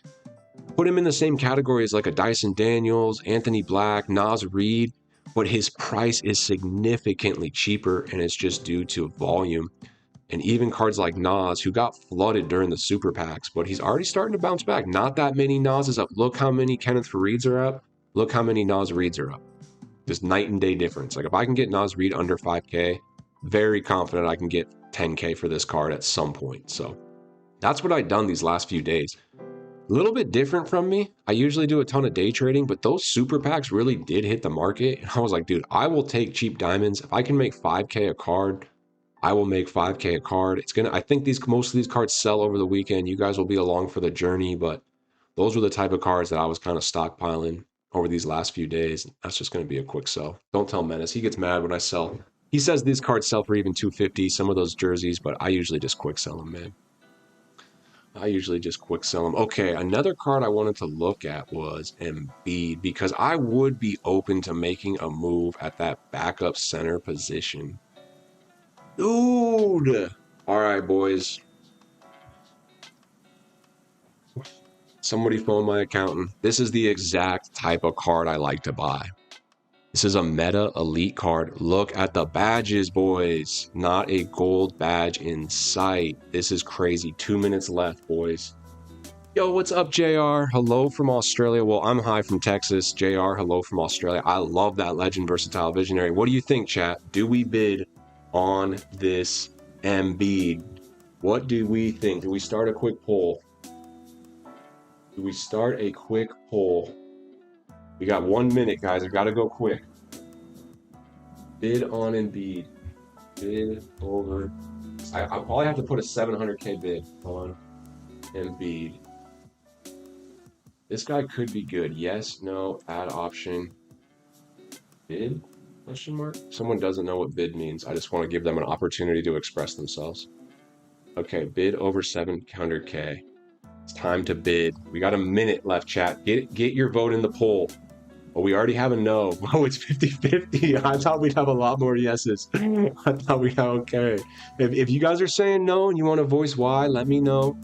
Speaker 1: put him in the same category as like a Dyson Daniels, Anthony Black, Naz Reid, but his price is significantly cheaper and it's just due to volume. And even cards like Nas, who got flooded during the super packs, but he's already starting to bounce back. Not that many Nas's up. Look how many Kenneth Farieds are up. Look how many Nas Reids are up. Just night and day difference. Like if I can get Nas Reid under 5K, very confident I can get 10K for this card at some point. So that's what I've done these last few days. A little bit different from me. I usually do a ton of day trading, but those super packs really did hit the market. And I was like, dude, I will take cheap diamonds. If I can make 5K a card, I will make 5K a card. I think most of these cards sell over the weekend. You guys will be along for the journey, but those were the type of cards that I was kind of stockpiling over these last few days. That's just going to be a quick sell. Don't tell Menace. He gets mad when I sell. He says these cards sell for even 250, some of those jerseys, but I usually just quick sell them, man. I usually just quick sell them. Okay, another card I wanted to look at was Embiid because I would be open to making a move at that backup center position. Dude! All right, boys. Somebody phone my accountant. This is the exact type of card I like to buy. This is a meta elite card. Look at the badges, boys. Not a gold badge in sight. This is crazy. 2 minutes left, boys. Yo, what's up, JR? Hello from Australia. Well, I'm high from Texas. JR, hello from Australia. I love that Legend Versatile Visionary. What do you think, chat? Do we bid on this Embiid? What do we think? Do we start a quick poll? Do we start a quick poll? We got 1 minute, guys. I gotta go quick. Bid on Embiid. Bid over. I'll probably have to put a 700K bid on Embiid. This guy could be good. Yes, no, add option. Bid? Question mark? Someone doesn't know what bid means. I just want to give them an opportunity to express themselves. Okay, bid over 700K. It's time to bid. We got a minute left, chat. Get your vote in the poll. Oh, we already have a no. Oh, it's 50-50. I thought we'd have a lot more yeses. I thought we'd have, okay. If you guys are saying no and you want to voice why, let me know.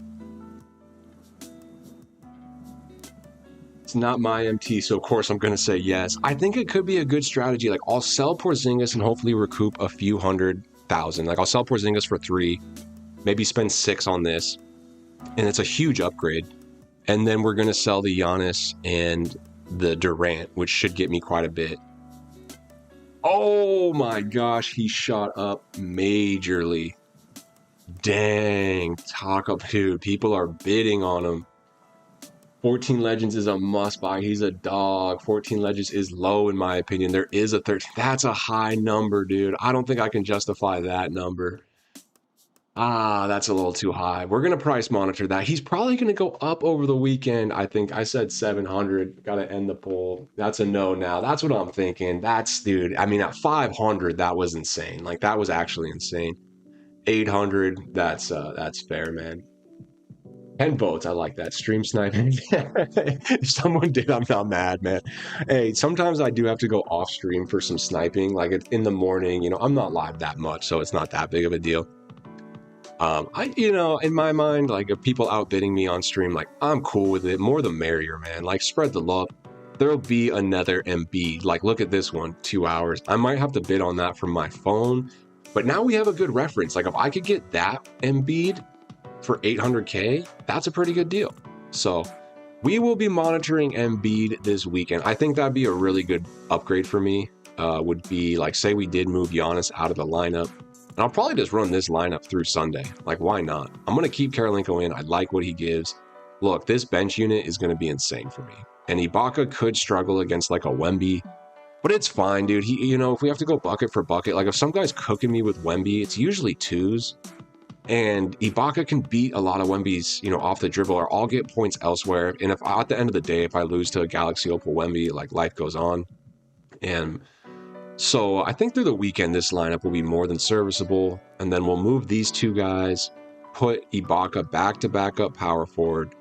Speaker 1: It's not my MT, so of course I'm going to say yes. I think it could be a good strategy. Like, I'll sell Porzingis and hopefully recoup a few $100,000. Like, I'll sell Porzingis for 3, maybe spend 6 on this, and it's a huge upgrade. And then we're going to sell the Giannis and the Durant, which should get me quite a bit. Oh my gosh, he shot up majorly. Dang, Taco, dude, people are bidding on him. 14 Legends is a must buy. He's a dog. 14 Legends is low in my opinion. There is a 13. That's a high number, dude. I don't think I can justify that number. Ah, that's a little too high. We're going to price monitor that. He's probably going to go up over the weekend. I think I said 700. Got to end the poll. That's a no now. That's what I'm thinking. That's, dude, I mean, at 500, that was insane. Like, that was actually insane. 800, that's fair, man. 10 votes, I like that. Stream sniping. If someone did, I'm not mad, man. Hey, sometimes I do have to go off stream for some sniping. Like, it's in the morning, you know, I'm not live that much, so it's not that big of a deal. In my mind, like, if people outbidding me on stream, like, I'm cool with it. More the merrier, man. Like, spread the love. There'll be another Embiid. Like, look at this one, 2 hours. I might have to bid on that from my phone, but now we have a good reference. Like, if I could get that Embiid for 800K, that's a pretty good deal. So we will be monitoring Embiid this weekend. I think that'd be a really good upgrade for me. Would be like, say we did move Giannis out of the lineup. And I'll probably just run this lineup through Sunday. Like, why not? I'm going to keep Karolinko in. I like what he gives. Look, this bench unit is going to be insane for me. And Ibaka could struggle against like a Wemby, but it's fine, dude. He, if we have to go bucket for bucket, like if some guy's cooking me with Wemby, it's usually twos. And Ibaka can beat a lot of Wemby's, off the dribble, or I'll get points elsewhere. And if at the end of the day, if I lose to a Galaxy Opal Wemby, like life goes on. And so I think through the weekend, this lineup will be more than serviceable. And then we'll move these two guys, put Ibaka back to backup power forward,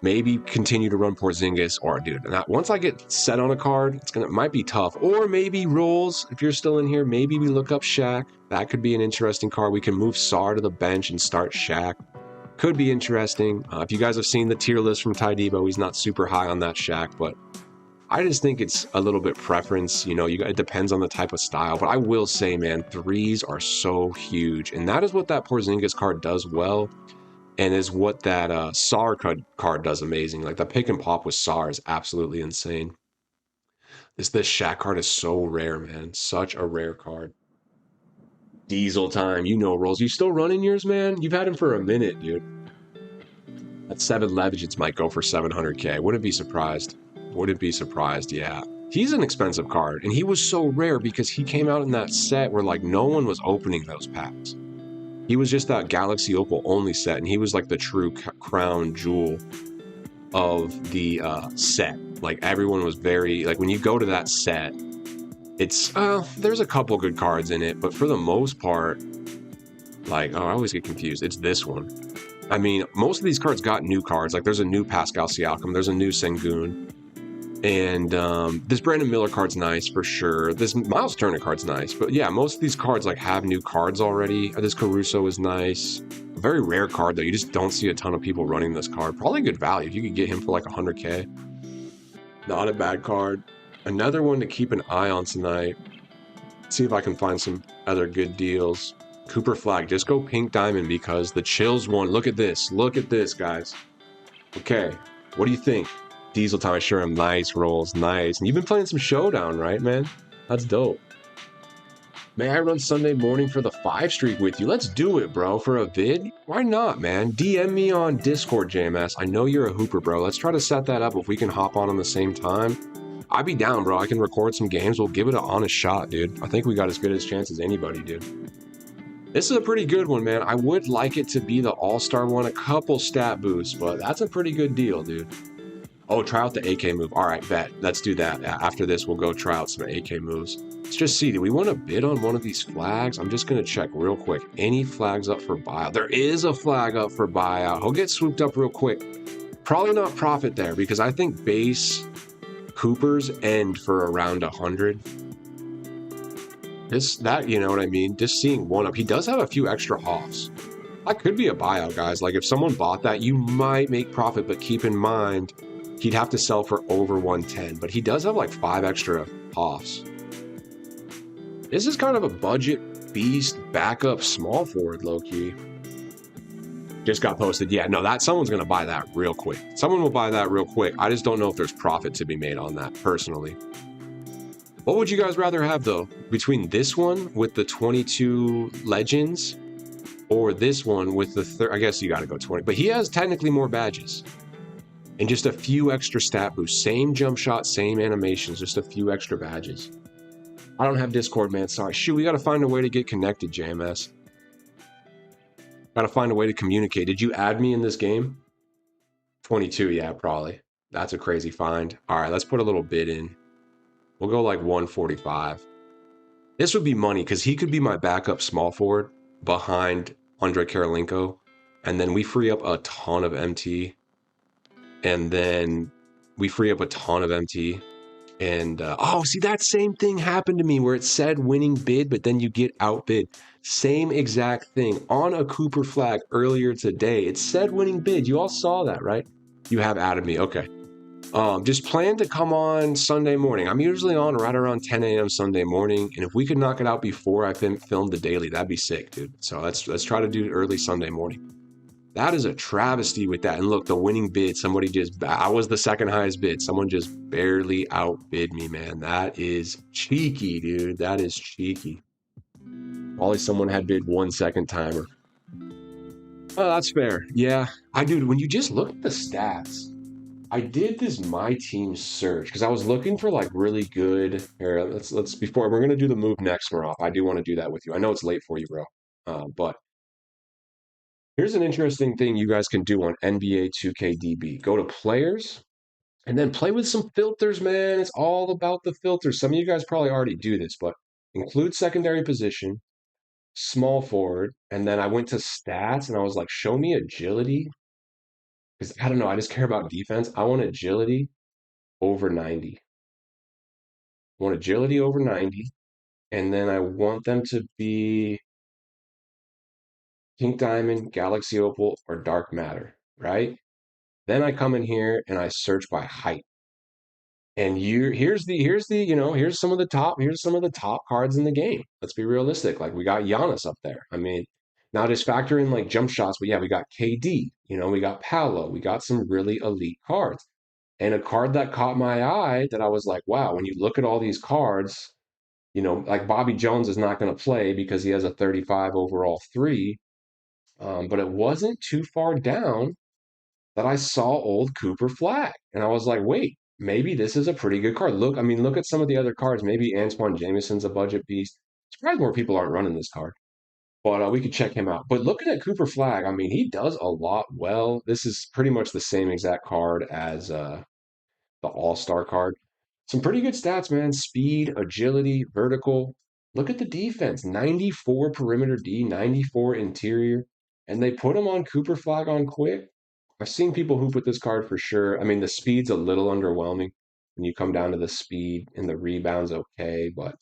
Speaker 1: maybe continue to run Porzingis, or dude, once I get set on a card, it might be tough. Or maybe rolls, if you're still in here, maybe we look up Shaq. That could be an interesting card. We can move Sar to the bench and start Shaq. Could be interesting. If you guys have seen the tier list from Ty Debo, he's not super high on that Shaq, but I just think it's a little bit preference. It depends on the type of style. But I will say, man, threes are so huge. And that is what that Porzingis card does well. And is what that Sar card does amazing. Like, the pick and pop with Sar is absolutely insane. This Shaq card is so rare, man. Such a rare card. Diesel time. Rolls. You still running yours, man? You've had him for a minute, dude. That 7 Legends might go for 700K. Wouldn't be surprised. Wouldn't be surprised, yeah. He's an expensive card, and he was so rare because he came out in that set where, like, no one was opening those packs. He was just that Galaxy Opal only set, and he was, like, the true crown jewel of the set. Like, everyone was very... Like, when you go to that set, it's... there's a couple good cards in it, but for the most part... Like, I always get confused. It's this one. I mean, most of these cards got new cards. Like, there's a new Pascal Siakam. There's a new Sengun. And this Brandon Miller card's nice for sure. This Miles Turner card's nice. But yeah, most of these cards like have new cards already. This Caruso is nice. A very rare card though. You just don't see a ton of people running this card. Probably good value if you could get him for like 100K. Not a bad card. Another one to keep an eye on tonight. See if I can find some other good deals. Cooper Flag. Just go pink diamond because the Chills one. Look at this. Look at this, guys. Okay. What do you think? Diesel time, I sure am. Nice rolls, nice. And you've been playing some Showdown, right, man? That's dope. May I run Sunday morning for the 5 streak with you? Let's do it, bro, for a vid. Why not, man? DM me on Discord, JMS. I know you're a hooper, bro. Let's try to set that up if we can hop on the same time. I'd be down, bro. I can record some games. We'll give it an honest shot, dude. I think we got as good a chance as anybody, dude. This is a pretty good one, man. I would like it to be the All-Star one. A couple stat boosts, but that's a pretty good deal, dude. Oh, try out the AK move. All right, bet. Let's do that. After this, we'll go try out some AK moves. Let's just see. Do we want to bid on one of these flags? I'm just going to check real quick. Any flags up for buyout? There is a flag up for buyout. He'll get swooped up real quick. Probably not profit there because I think base Coopers end for around 100. You know what I mean? Just seeing one up. He does have a few extra Hoffs. That could be a buyout, guys. Like, if someone bought that, you might make profit, but keep in mind, he'd have to sell for over 110, but he does have like 5 extra Hoffs. This is kind of a budget beast backup small forward, low-key. Just got posted. Yeah, no, someone's going to buy that real quick. Someone will buy that real quick. I just don't know if there's profit to be made on that, personally. What would you guys rather have, though? Between this one with the 22 legends or this one with the I guess you got to go 20. But he has technically more badges and just a few extra stat boosts. Same jump shot, same animations, just a few extra badges. I don't have Discord, man. Sorry. Shoot, we got to find a way to get connected, JMS. Got to find a way to communicate. Did you add me in this game? 22, yeah, probably. That's a crazy find. All right, let's put a little bid in. We'll go like 145. This would be money because he could be my backup small forward behind Andre Karolinko. And then we free up a ton of MT. And then we free up a ton of MT. And, oh, see, that same thing happened to me where it said winning bid, but then you get outbid. Same exact thing on a Cooper flag earlier today. It said winning bid. You all saw that, right? You have added me. Okay. Just plan to come on Sunday morning. I'm usually on right around 10 a.m. Sunday morning, and if we could knock it out before I filmed the daily, that'd be sick, dude. So let's try to do early Sunday morning. That is a travesty with that. And look, the winning bid, somebody I was the second highest bid. Someone just barely outbid me, man. That is cheeky, dude. That is cheeky. Probably someone had bid 1 second timer. Oh, that's fair. Yeah, dude, when you just look at the stats, I did this Myteam search because I was looking for like really good. Here, let's before we're gonna do the move next, Maroff. I do want to do that with you. I know it's late for you, bro. But here's an interesting thing you guys can do on NBA 2KDB. Go to players and then play with some filters, man. It's all about the filters. Some of you guys probably already do this, but include secondary position, small forward, and then I went to stats and I was like, show me agility. Because I don't know, I just care about defense. I want agility over 90. I want agility over 90. And then I want them to be pink diamond, galaxy opal, or dark matter, right? Then I come in here and I search by height. And here's some of the top cards in the game. Let's be realistic. Like we got Giannis up there. I mean, now just factor in like jump shots, but yeah, we got KD, we got Paolo, we got some really elite cards. And a card that caught my eye that I was like, wow, when you look at all these cards, like Bobby Jones is not going to play because he has a 35 overall 3. But it wasn't too far down that I saw old Cooper Flag. And I was like, wait, maybe this is a pretty good card. Look at some of the other cards. Maybe Antoine Jameson's a budget beast. Surprised more people aren't running this card. But we could check him out. But looking at Cooper Flag, I mean, he does a lot well. This is pretty much the same exact card as the All-Star card. Some pretty good stats, man. Speed, agility, vertical. Look at the defense. 94 perimeter D, 94 interior. And they put him on Cooper Flag on quick. I've seen people hoop with this card for sure. I mean, the speed's a little underwhelming when you come down to the speed, and the rebound's okay, but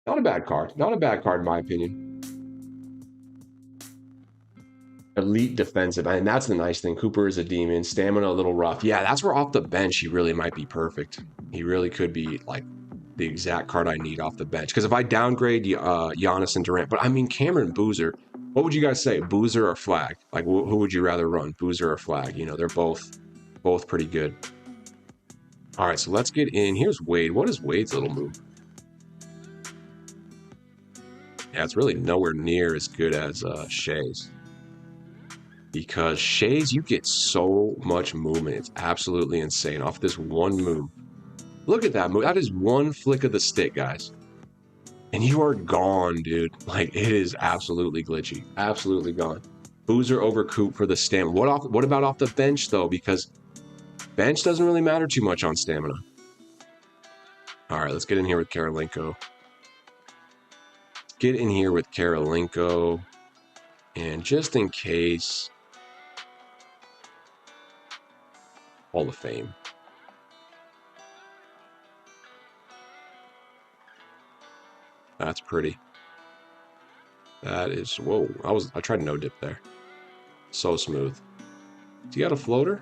Speaker 1: not a bad card. Not a bad card in my opinion. Elite defensive, and that's the nice thing. Cooper is a demon. Stamina a little rough. Yeah, that's where off the bench he really might be perfect. He really could be like the exact card I need off the bench. Because if I downgrade Giannis and Durant, but I mean Cameron Boozer, what would you guys say? Boozer or Flag? Like who would you rather run? Boozer or Flag? They're both pretty good. All right, so let's get in. Here's Wade. What is Wade's little move? Yeah, it's really nowhere near as good as Shea's. Because Shea's, you get so much movement. It's absolutely insane off this one move. Look at that move. That is one flick of the stick, guys. And you are gone, dude. Like, it is absolutely glitchy. Absolutely gone. Boozer over Coop for the stamina. What about off the bench, though? Because bench doesn't really matter too much on stamina. All right, let's get in here with Karolinko. Get in here with Karolinko. And just in case... Hall of Fame. That's pretty. That is, whoa, I tried no dip there. So smooth. Does he got a floater?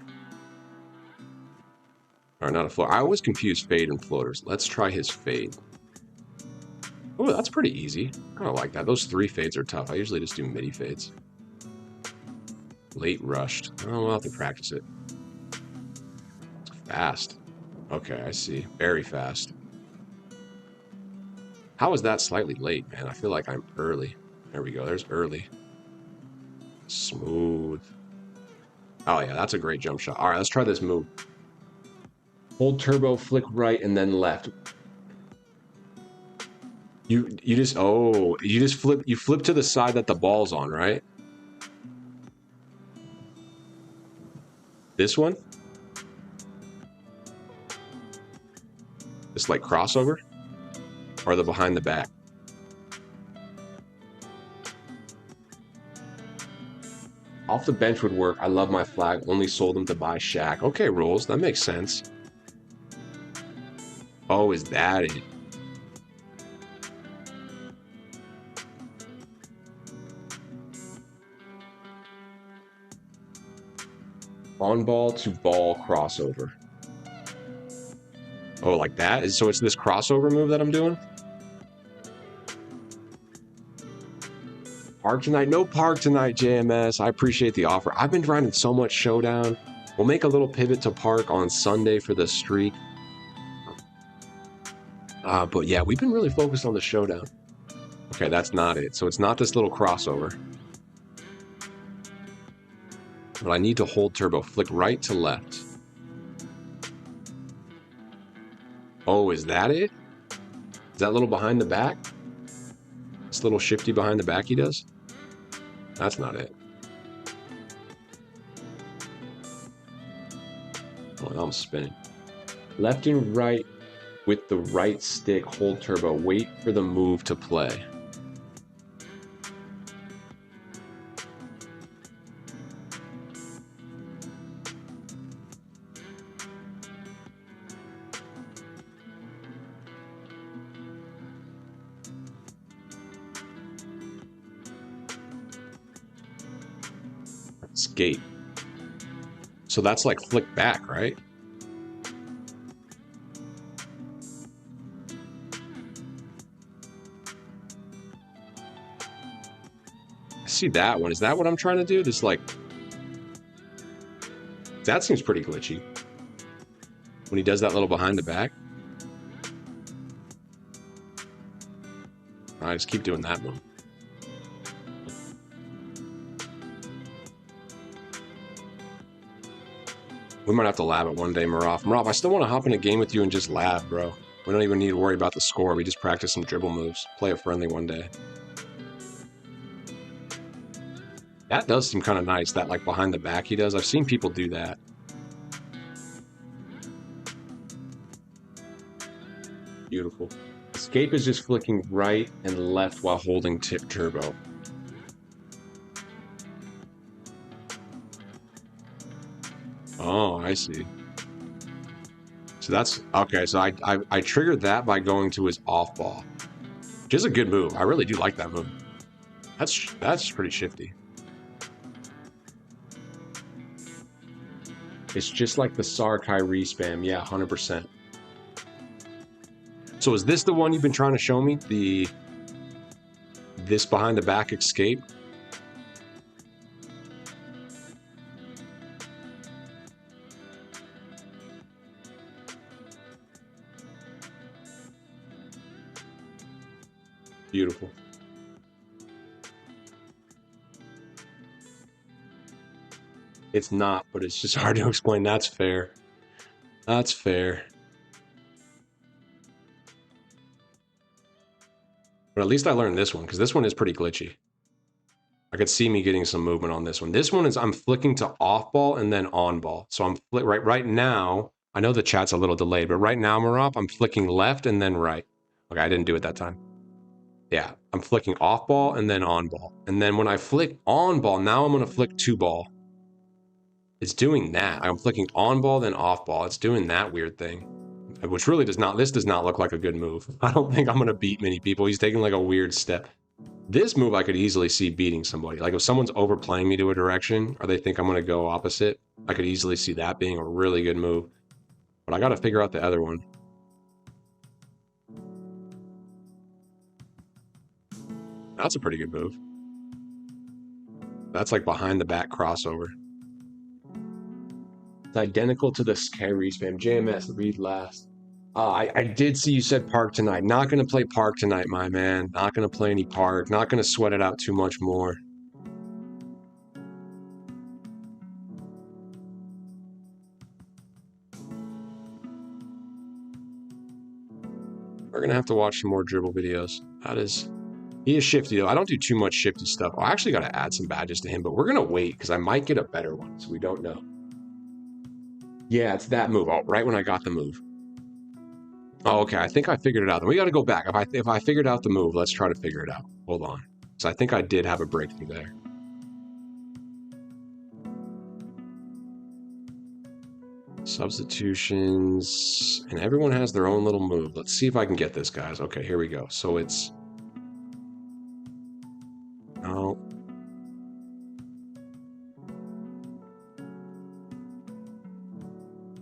Speaker 1: Or not a floater. I always confuse fade and floaters. Let's try his fade. Oh, that's pretty easy. I kind of like that. Those 3 fades are tough. I usually just do midi fades. Late rushed. Oh, we'll have to practice it. Fast. Okay, I see. Very fast. How is that slightly late, man? I feel like I'm early. There we go. There's early. Smooth. Oh, yeah, that's a great jump shot. All right, let's try this move. Hold turbo, flick right, and then left. You just flip to the side that the ball's on, right? This one? This like crossover? Or the behind the back? Off the bench would work. I love my flag. Only sold them to buy Shaq. Okay, rules. That makes sense. Oh, is that it? On ball to ball crossover. Oh, like that? So it's this crossover move that I'm doing? Park tonight? No park tonight, JMS. I appreciate the offer. I've been grinding so much Showdown. We'll make a little pivot to park on Sunday for the streak. But yeah, we've been really focused on the Showdown. Okay, that's not it. So it's not this little crossover. But I need to hold turbo. Flick right to left. Oh, is that it? Is that little behind the back? This little shifty behind the back he does? That's not it. Oh, now I'm spinning. Left and right with the right stick, hold turbo. Wait for the move to play. Skate. So that's like flick back, right? I see that one. Is that what I'm trying to do? This like... That seems pretty glitchy. When he does that little behind the back. I just keep doing that one. We might have to lab it one day, Maraf. Maraf, I still want to hop in a game with you and just lab, bro. We don't even need to worry about the score. We just practice some dribble moves. Play it friendly one day. That does seem kind of nice, that like behind the back he does. I've seen people do that. Beautiful. Escape is just flicking right and left while holding tip turbo. Oh, I see. So that's okay. So I triggered that by going to his off ball, which is a good move. I really do like that move. That's pretty shifty. It's just like the Sar Kyrie spam. Yeah, 100%. So is this the one you've been trying to show me? This behind the back escape? Beautiful. It's not, but it's just hard to explain. That's fair. That's fair. But at least I learned this one, because this one is pretty glitchy. I could see me getting some movement on this one. This one is I'm flicking to off ball and then on ball. So I'm right now. I know the chat's a little delayed, but right now, Marop, I'm flicking left and then right. Okay, I didn't do it that time. Yeah, I'm flicking off ball and then on ball. And then when I flick on ball, now I'm going to flick to ball. It's doing that. I'm flicking on ball, then off ball. It's doing that weird thing, which really does not, this does not look like a good move. I don't think I'm going to beat many people. He's taking like a weird step. This move I could easily see beating somebody. Like if someone's overplaying me to a direction or they think I'm going to go opposite, I could easily see that being a really good move. But I got to figure out the other one. That's a pretty good move. That's like behind the back crossover. It's identical to the Kyrie spam. JMS, read last. I did see you said park tonight. Not going to play park tonight, my man. Not going to play any park. Not going to sweat it out too much more. We're going to have to watch some more dribble videos. He is shifty, though. I don't do too much shifty stuff. I actually got to add some badges to him, but we're going to wait because I might get a better one, so we don't know. Yeah, it's that move. Oh, right when I got the move. Oh, okay. I think I figured it out. Then we got to go back. If I figured out the move, let's try to figure it out. Hold on. So I think I did have a breakthrough there. Substitutions. And everyone has their own little move. Let's see if I can get this, guys. Okay, here we go. So it's... Oh.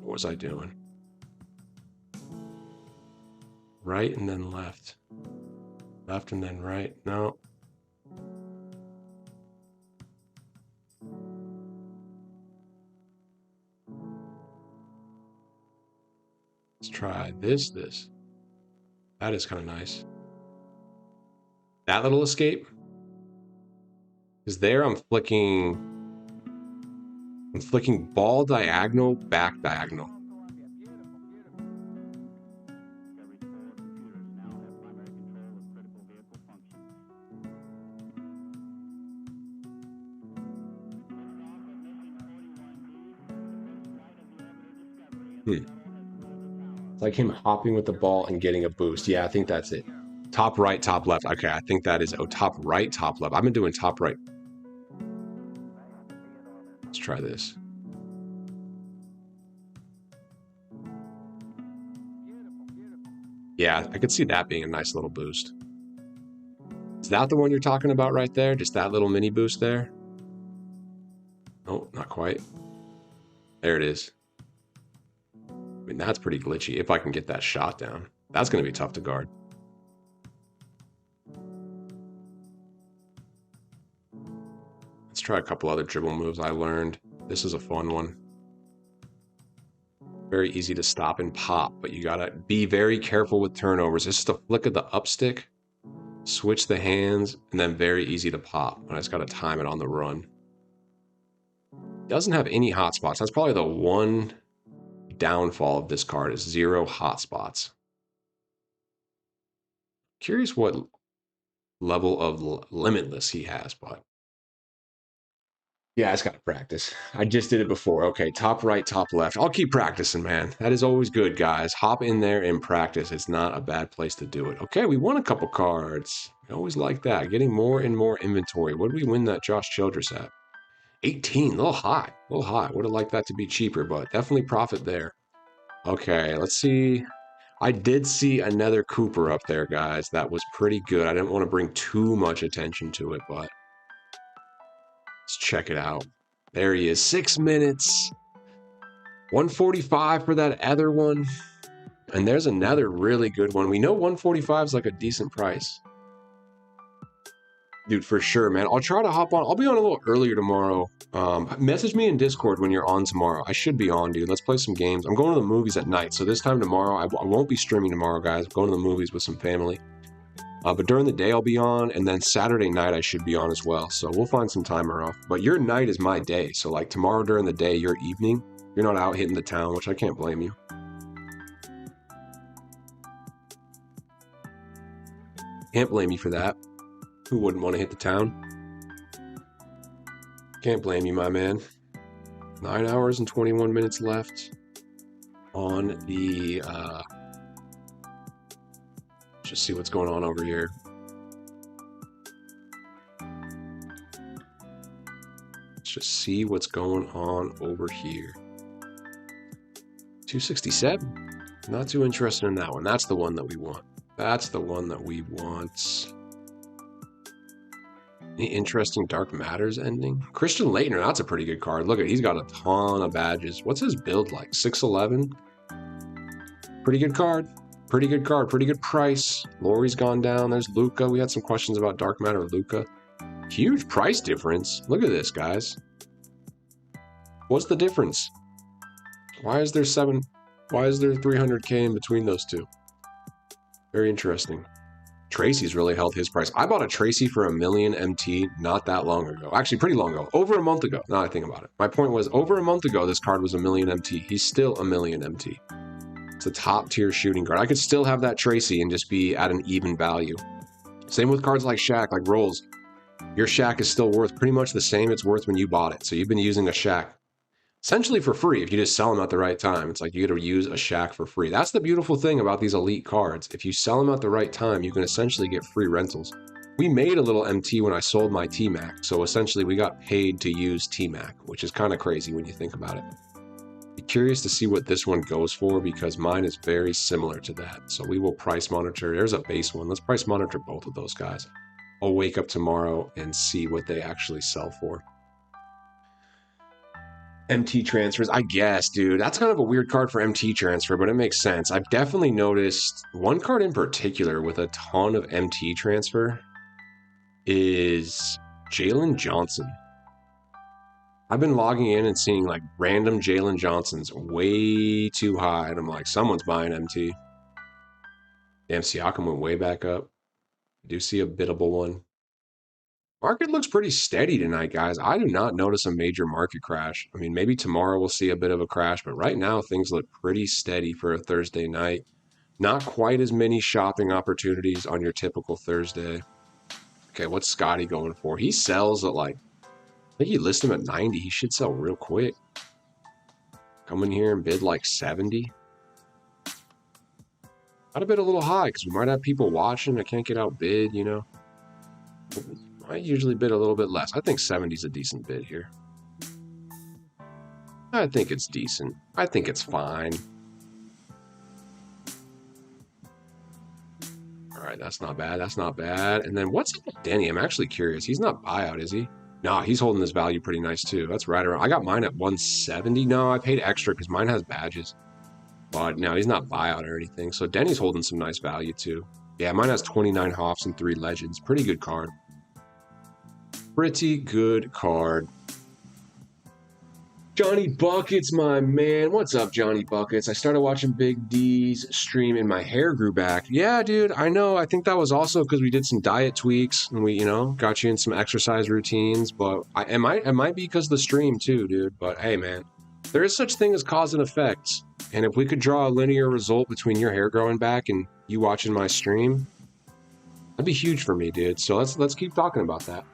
Speaker 1: What was I doing? Right and then left. Left and then right. No. Let's try this. That is kind of nice. That little escape. Because there I'm flicking ball diagonal, back diagonal. It's like him hopping with the ball and getting a boost. Yeah, I think that's it. Top right, top left. Okay, I think that is, oh, top right, top left. I've been doing top right. Let's try this. Yeah, I could see that being a nice little boost. Is that the one you're talking about right there? Just that little mini boost there? Oh, not quite. There it is. I mean, that's pretty glitchy. If I can get that shot down, that's going to be tough to guard. Let's try a couple other dribble moves I learned. This is a fun one. Very easy to stop and pop, but you got to be very careful with turnovers. It's just a flick of the up stick, switch the hands, and then very easy to pop. And I just got to time it on the run. Doesn't have any hot spots. That's probably the one downfall of this card is 0 hotspots. Curious what level of limitless he has, but yeah, I just got to practice. I just did it before. Okay, top right, top left. I'll keep practicing, man. That is always good, guys. Hop in there and practice. It's not a bad place to do it. Okay, we won a couple cards. I always like that. Getting more and more inventory. What did we win that Josh Childress at? 18, a little high. A little high. Would have liked that to be cheaper, but definitely profit there. Okay, let's see. I did see another Cooper up there, guys. That was pretty good. I didn't want to bring too much attention to it, but let's check it out. There he is. 6 minutes. 145 for that other one. And there's another really good one. We know 145 is like a decent price. Dude, for sure, man. I'll try to hop on. I'll be on a little earlier tomorrow. Message me in Discord when you're on tomorrow. I should be on, dude. Let's play some games. I'm going to the movies at night, so this time tomorrow, I won't be streaming tomorrow, guys. I'm going to the movies with some family. But during the day, I'll be on, and then Saturday night, I should be on as well. So we'll find some timer off. But your night is my day. So like tomorrow during the day, your evening, you're not out hitting the town, which I can't blame you. Can't blame you for that. Who wouldn't want to hit the town? Can't blame you, my man. 9 hours and 21 minutes left on the... just see what's going on over here. Let's just see what's going on over here. 267. Not too interested in that one. That's the one that we want. That's the one that we want. Any interesting Dark Matters ending? Christian Leitner, that's a pretty good card. Look at, he's got a ton of badges. What's his build like? 6'11"? Pretty good card. Pretty good card. Pretty good price. Lori's gone down. There's Luca. We had some questions about Dark Matter Luca. Huge price difference. Look at this, guys. What's the difference? Why is there 7? Why is there 300K in between those two? Very interesting. Tracy's really held his price. I bought a Tracy for 1,000,000 MT not that long ago. Actually, pretty long ago. Over a month ago. Now I think about it. My point was, over a month ago, this card was 1,000,000 MT. He's still 1,000,000 MT. It's a top tier shooting guard. I could still have that Tracy and just be at an even value. Same with cards like Shaq, like Rolls. Your Shaq is still worth pretty much the same it's worth when you bought it. So you've been using a Shaq essentially for free if you just sell them at the right time. It's like you get to use a Shaq for free. That's the beautiful thing about these elite cards. If you sell them at the right time, you can essentially get free rentals. We made a little MT when I sold my T-Mac, so essentially we got paid to use T-Mac, which is kind of crazy when you think about it. Be curious to see what this one goes for because mine is very similar to that. So we will price monitor. There's a base one. Let's price monitor both of those guys. I'll wake up tomorrow and see what they actually sell for. MT transfers, I guess, dude. That's kind of a weird card for MT transfer, but it makes sense. I've definitely noticed one card in particular with a ton of MT transfer is Jalen Johnson. I've been logging in and seeing like random Jalen Johnsons way too high, and I'm like, someone's buying MT. Damn, Siakam went way back up. I do see a biddable one. Market looks pretty steady tonight, guys. I do not notice a major market crash. I mean, maybe tomorrow we'll see a bit of a crash, but right now things look pretty steady for a Thursday night. Not quite as many shopping opportunities on your typical Thursday. Okay, what's Scotty going for? He sells at like, I think you list him at 90. He should sell real quick. Come in here and bid like 70. Gotta bid a little high because we might have people watching. I can't get outbid, you know. I usually bid a little bit less. I think 70 is a decent bid here. I think it's decent. I think it's fine. All right, that's not bad. That's not bad. And then what's up with Denny? I'm actually curious. He's not buyout, is he? No, he's holding this value pretty nice too. That's right around. I got mine at 170. No, I paid extra because mine has badges. But no, he's not buyout or anything. So Denny's holding some nice value too. Yeah, mine has 29 Hoffs and 3 Legends. Pretty good card. Pretty good card. Johnny Buckets, my man. What's up, Johnny Buckets? I started watching Big D's stream and my hair grew back. Yeah, dude, I know. I think that was also because we did some diet tweaks and we, got you in some exercise routines. But it might be because of the stream too, dude. But hey, man, there is such thing as cause and effect. And if we could draw a linear result between your hair growing back and you watching my stream, that'd be huge for me, dude. So let's keep talking about that.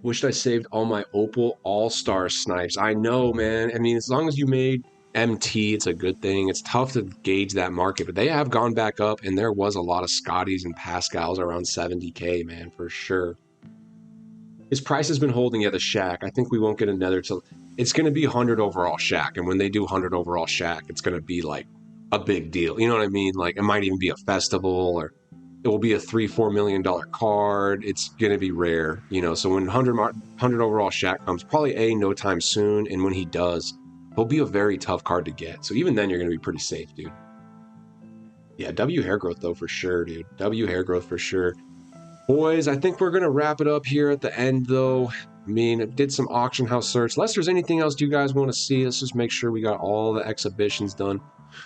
Speaker 1: Wished I saved all my Opal All-Star snipes. I know, man. I mean, as long as you made MT, it's a good thing. It's tough to gauge that market, but they have gone back up, and there was a lot of Scotties and Pascals around 70K, man, for sure. His price has been holding at the Shaq. I think we won't get another till... It's going to be 100 overall Shaq, and when they do 100 overall Shaq, it's going to be, like, a big deal. You know what I mean? Like, it might even be a festival, or... It will be a $3-4 million card. It's going to be rare, So when 100 overall Shaq comes, probably no time soon. And when he does, he'll be a very tough card to get. So even then, you're going to be pretty safe, dude. Yeah, W hair growth, though, for sure, dude. W hair growth for sure. Boys, I think we're going to wrap it up here at the end, though. I mean, it did some auction house search. Unless there's anything else you guys want to see, let's just make sure we got all the exhibitions done.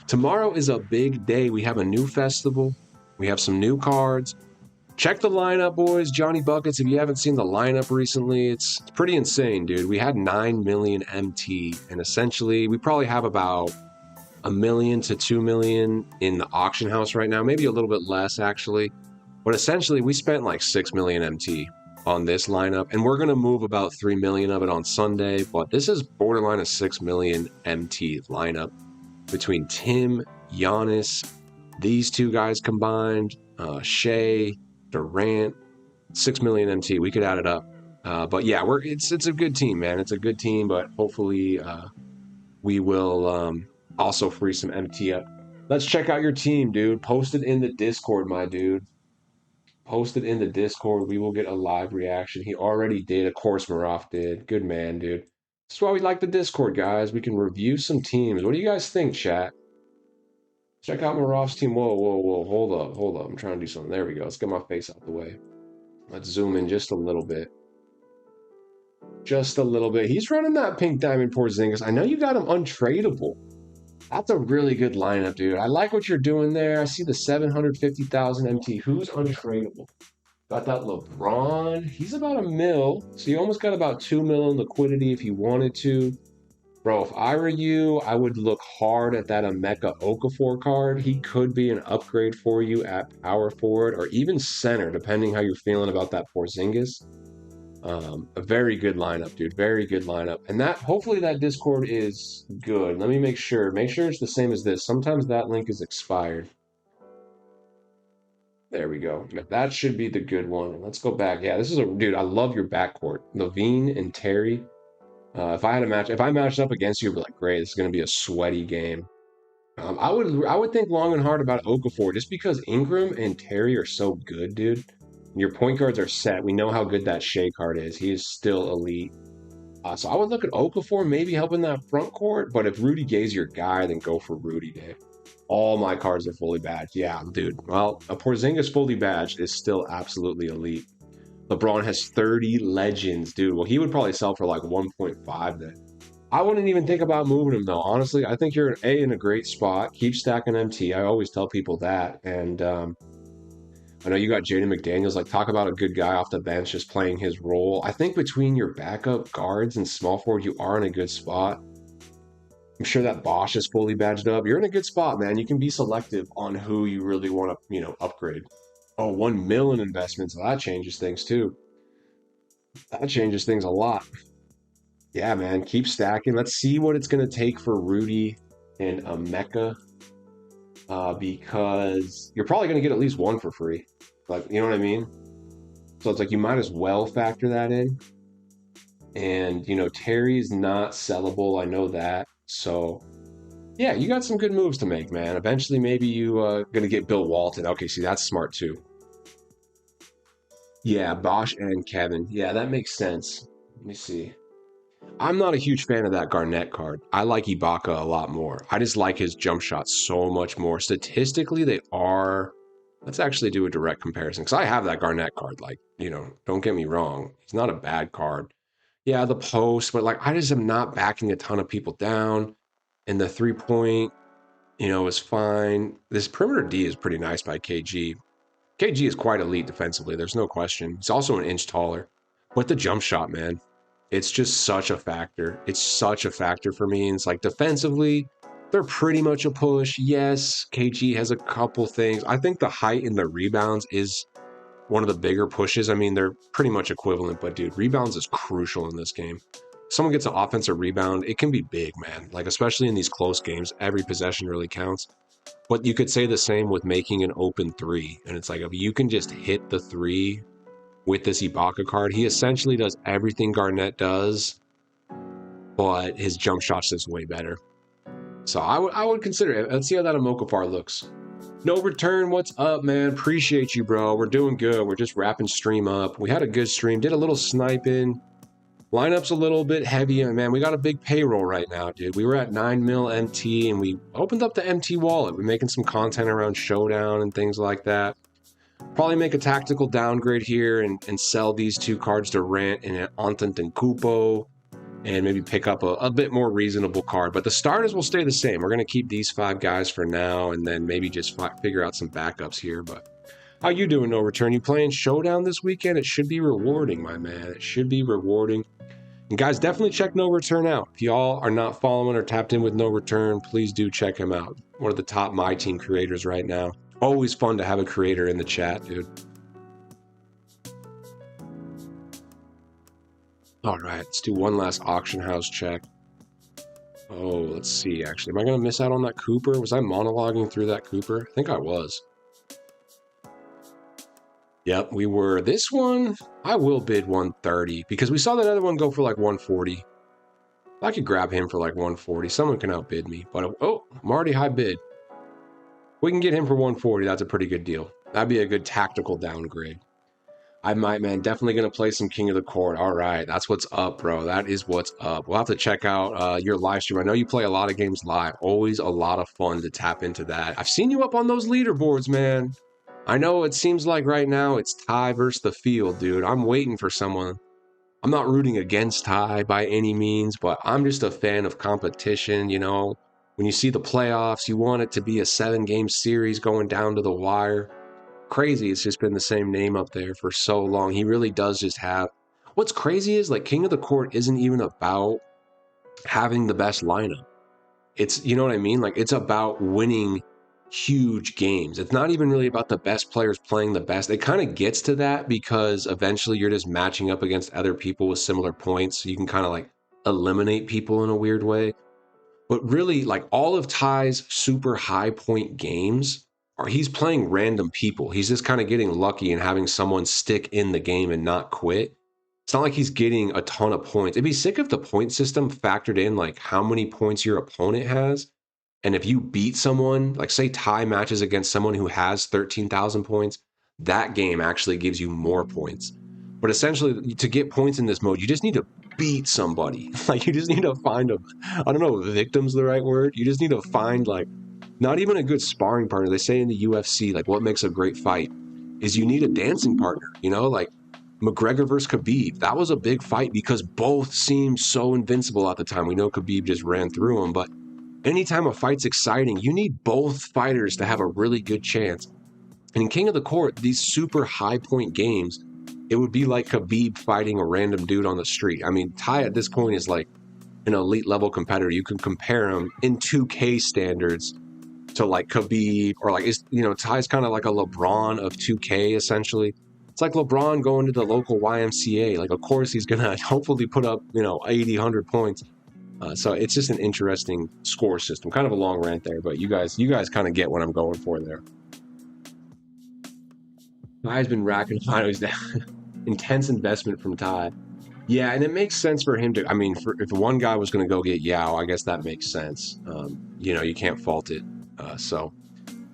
Speaker 1: Tomorrow is a big day. We have a new festival. We have some new cards. Check the lineup, boys. Johnny Buckets, if you haven't seen the lineup recently, it's pretty insane, dude. We had 9 million MT, and essentially we probably have about 1 million to 2 million in the auction house right now. Maybe a little bit less, actually. But essentially, we spent like 6 million MT on this lineup, and we're going to move about 3 million of it on Sunday. But this is borderline a 6 million MT lineup between Tim, Giannis, these two guys combined, Shea, Durant, 6 million MT. We could add it up. But yeah, it's a good team, man. It's a good team, but hopefully we will also free some MT up. Let's check out your team, dude. Post it in the Discord, my dude. Post it in the Discord. We will get a live reaction. He already did. Of course, Maraf did. Good man, dude. That's why we like the Discord, guys. We can review some teams. What do you guys think, chat? Check out Maraf's team. Whoa. Hold up. I'm trying to do something. There we go. Let's get my face out the way. Let's zoom in just a little bit. Just a little bit. He's running that pink diamond Porzingis. I know you got him untradeable. That's a really good lineup, dude. I like what you're doing there. I see the 750,000 MT. Who's untradeable? Got that LeBron. He's about a mil. So you almost got about 2 mil in liquidity if you wanted to. Bro, if I were you, I would look hard at that Emeka Okafor card. He could be an upgrade for you at power forward or even center, depending how you're feeling about that Porzingis. A very good lineup, dude. Very good lineup. And that hopefully that Discord is good. Let me make sure. Make sure it's the same as this. Sometimes that link is expired. There we go. That should be the good one. Let's go back. Yeah, this is a dude. I love your backcourt. Levine and Terry. If I matched up against you, I'd be like, great, this is going to be a sweaty game. I would think long and hard about Okafor just because Ingram and Terry are so good, dude. Your point guards are set. We know how good that Shea card is. He is still elite. So I would look at Okafor maybe helping that front court, but if Rudy Gay's your guy, then go for Rudy Day. All my cards are fully badged. Yeah, dude. Well, a Porzingis fully badged is still absolutely elite. LeBron has 30 legends, dude. Well, he would probably sell for like 1.5 then. I wouldn't even think about moving him though. Honestly, I think you're in a great spot. Keep stacking MT. I always tell people that. And I know you got Jaden McDaniels. Like, talk about a good guy off the bench just playing his role. I think between your backup guards and small forward, you are in a good spot. I'm sure that Bosch is fully badged up. You're in a good spot, man. You can be selective on who you really want to, upgrade. Oh, 1 million investments. So that changes things too. That changes things a lot. Yeah, man. Keep stacking. Let's see what it's going to take for Rudy and Emeka. Because you're probably going to get at least one for free. Like, you know what I mean? So it's like you might as well factor that in. And, Terry's not sellable. I know that. So, yeah, you got some good moves to make, man. Eventually, maybe you going to get Bill Walton. Okay, see, that's smart too. Yeah, Bosch and Kevin. Yeah, that makes sense. Let me see. I'm not a huge fan of that Garnett card. I like Ibaka a lot more. I just like his jump shot so much more. Statistically, they are... Let's actually do a direct comparison, because I have that Garnett card. Like, don't get me wrong. He's not a bad card. Yeah, the post, but like, I just am not backing a ton of people down. And the 3-point, is fine. This perimeter D is pretty nice by KG. KG is quite elite defensively. There's no question. He's also an inch taller. But the jump shot, man, it's just such a factor. It's such a factor for me. And it's like defensively, they're pretty much a push. Yes, KG has a couple things. I think the height and the rebounds is one of the bigger pushes. I mean, they're pretty much equivalent, but dude, rebounds is crucial in this game. Someone gets an offensive rebound, it can be big, man. Like, especially in these close games, every possession really counts. But you could say the same with making an open three. And it's like, if you can just hit the three with this Ibaka card, he essentially does everything Garnett does, but his jump shot's just way better. So I would consider it. Let's see how that Amokafar looks. No return, what's up, man? Appreciate you, bro. We're doing good. We're just wrapping stream up. We had a good stream. Did a little sniping. Lineup's a little bit heavy, and man, we got a big payroll right now, dude. We were at 9 mil MT, and we opened up the MT wallet. We're making some content around Showdown and things like that. Probably make a tactical downgrade here and sell these two cards to Rant and Antant and Kupo, and maybe pick up a bit more reasonable card. But the starters will stay the same. We're going to keep these 5 guys for now, and then maybe just figure out some backups here. But how you doing, No Return? You playing Showdown this weekend? It should be rewarding, my man. It should be rewarding. And guys, definitely check No Return out. If y'all are not following or tapped in with No Return, please do check him out. One of the top Myteam creators right now. Always fun to have a creator in the chat, dude. All right, let's do one last auction house check. Oh, let's see, actually. Am I going to miss out on that Cooper? Was I monologuing through that Cooper? I think I was. Yep, we were. This one, I will bid 130 because we saw that other one go for like 140. I could grab him for like 140. Someone can outbid me, but oh, I'm already high bid. We can get him for 140. That's a pretty good deal. That'd be a good tactical downgrade. I might, man. Definitely going to play some King of the Court. All right. That's what's up, bro. That is what's up. We'll have to check out your live stream. I know you play a lot of games live. Always a lot of fun to tap into that. I've seen you up on those leaderboards, man. I know it seems like right now it's Ty versus the field, dude. I'm waiting for someone. I'm not rooting against Ty by any means, but I'm just a fan of competition. You know, when you see the playoffs, you want it to be a 7-game series going down to the wire. Crazy, it's just been the same name up there for so long. He really does just have. What's crazy is like King of the Court isn't even about having the best lineup. It's, you know what I mean? Like it's about winning huge games. It's not even really about the best players playing the best. It kind of gets to that because eventually you're just matching up against other people with similar points. So you can kind of like eliminate people in a weird way. But really, like all of Ty's super high point games are he's playing random people. He's just kind of getting lucky and having someone stick in the game and not quit. It's not like he's getting a ton of points. It'd be sick if the point system factored in like how many points your opponent has. And if you beat someone, like say Ty matches against someone who has 13,000 points, that game actually gives you more points. But essentially, to get points in this mode, you just need to beat somebody. Like you just need to find a, I don't know, victim's the right word. You just need to find like not even a good sparring partner. They say in the UFC, like what makes a great fight is you need a dancing partner. You know, like McGregor versus Khabib. That was a big fight because both seemed so invincible at the time. We know Khabib just ran through him, but anytime a fight's exciting, you need both fighters to have a really good chance. And in King of the Court, these super high point games, it would be like Khabib fighting a random dude on the street. I mean, Ty at this point is like an elite level competitor. You can compare him in 2K standards to like Khabib or like, you know, Ty's kind of like a LeBron of 2K essentially. It's like LeBron going to the local YMCA. Like, of course, he's going to hopefully put up, you know, 80, 100 points. So it's just an interesting score system. Kind of a long rant there, but you guys kind of get what I'm going for there. Ty's been racking finals down. Intense investment from Ty. Yeah, and it makes sense for him to. I mean, if one guy was going to go get Yao, I guess that makes sense. You know, you can't fault it. So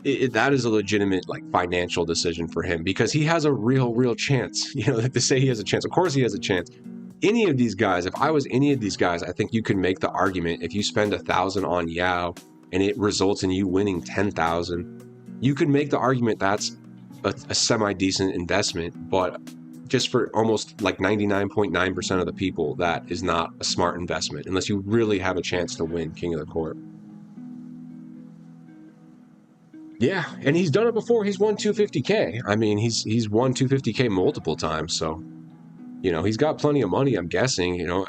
Speaker 1: that is a legitimate like financial decision for him because he has a real chance. You know, to say he has a chance. Of course, he has a chance. Any of these guys, if I was any of these guys, I think you could make the argument if you spend 1,000 on Yao and it results in you winning 10,000, you could make the argument that's a semi-decent investment, but just for almost like 99.9% of the people, that is not a smart investment unless you really have a chance to win King of the Court. Yeah, and he's done it before. He's won 250K. I mean, he's won 250K multiple times, so you know, he's got plenty of money, I'm guessing. You know,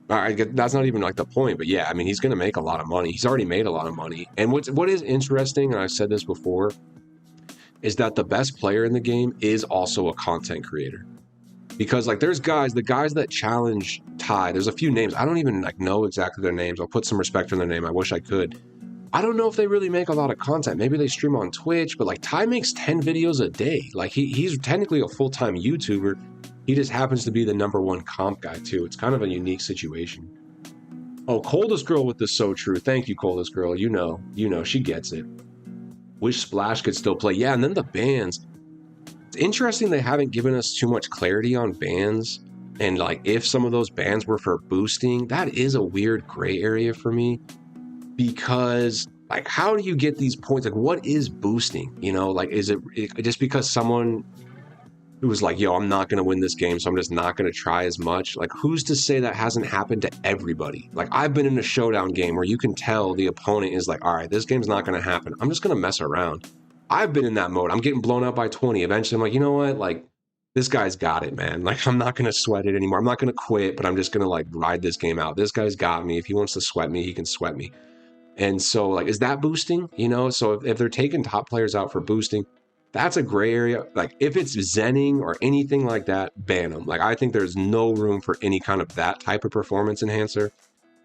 Speaker 1: that's not even like the point, but yeah, I mean, he's going to make a lot of money. He's already made a lot of money. And what is interesting, and I've said this before, is that the best player in the game is also a content creator. Because like there's guys, the guys that challenge Ty, there's a few names. I don't even like know exactly their names. I'll put some respect on their name. I wish I could. I don't know if they really make a lot of content. Maybe they stream on Twitch, but like Ty makes 10 videos a day. Like he's technically a full-time YouTuber. He just happens to be the #1 comp guy too. It's kind of a unique situation. Oh, Coldest Girl with the So True. Thank you, Coldest Girl. You know, she gets it. Wish Splash could still play. Yeah, and then the bans. It's interesting they haven't given us too much clarity on bans. And like if some of those bans were for boosting, that is a weird gray area for me. Because like how do you get these points? Like what is boosting? You know, like is it just because someone who was like, yo, I'm not going to win this game, so I'm just not going to try as much. Like, who's to say that hasn't happened to everybody? Like, I've been in a showdown game where you can tell the opponent is like, all right, this game's not going to happen. I'm just going to mess around. I've been in that mode. I'm getting blown out by 20. Eventually, I'm like, you know what? Like, this guy's got it, man. Like, I'm not going to sweat it anymore. I'm not going to quit, but I'm just going to, like, ride this game out. This guy's got me. If he wants to sweat me, he can sweat me. And so, like, is that boosting? You know, so if they're taking top players out for boosting, that's a gray area. Like if it's zenning or anything like that, ban them. Like I think there's no room for any kind of that type of performance enhancer.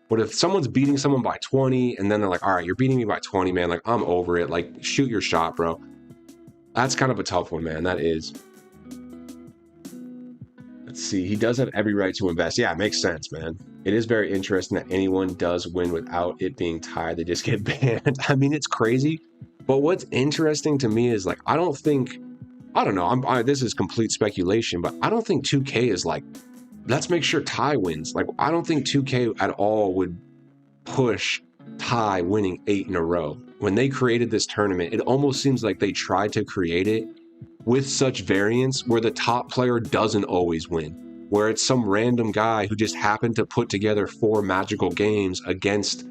Speaker 1: But if someone's beating someone by 20 and then they're like, all right, you're beating me by 20, man. Like I'm over it. Like shoot your shot, bro. That's kind of a tough one, man. That is. Let's see. He does have every right to invest. Yeah, it makes sense, man. It is very interesting that anyone does win without it being tied. They just get banned. I mean, it's crazy. But what's interesting to me is like, I don't know, this is complete speculation, but I don't think 2K is like, let's make sure Ty wins. Like, I don't think 2K at all would push Ty winning 8 in a row. When they created this tournament, it almost seems like they tried to create it with such variance where the top player doesn't always win. where it's some random guy who just happened to put together 4 magical games against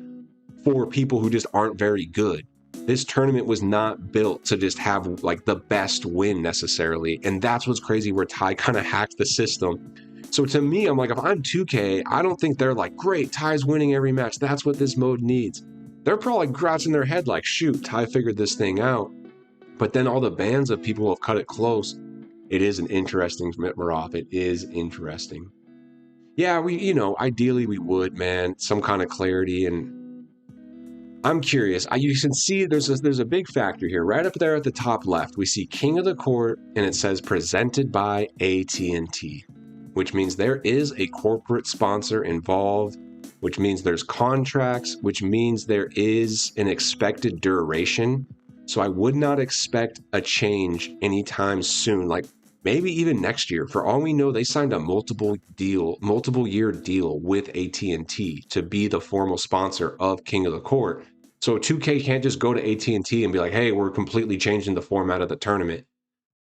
Speaker 1: 4 people who just aren't very good. This tournament was not built to just have like the best win necessarily. And that's what's crazy, where Ty kind of hacked the system. So to me, I'm like, if I'm 2K, I don't think they're like, great, Ty's winning every match. That's what this mode needs. They're probably scratching their head like, shoot, Ty figured this thing out. But then all the bans of people who have cut it close. It is an interesting Miroff. It is interesting. Yeah, ideally we would, man, some kind of clarity. And I'm curious. You can see there's a big factor here. Right up there at the top left, we see King of the Court, and it says presented by AT&T, which means there is a corporate sponsor involved, which means there's contracts, which means there is an expected duration. So I would not expect a change anytime soon, like maybe even next year. For all we know, they signed a multiple year deal with AT&T to be the formal sponsor of King of the Court. So 2K can't just go to AT&T and be like, hey, we're completely changing the format of the tournament.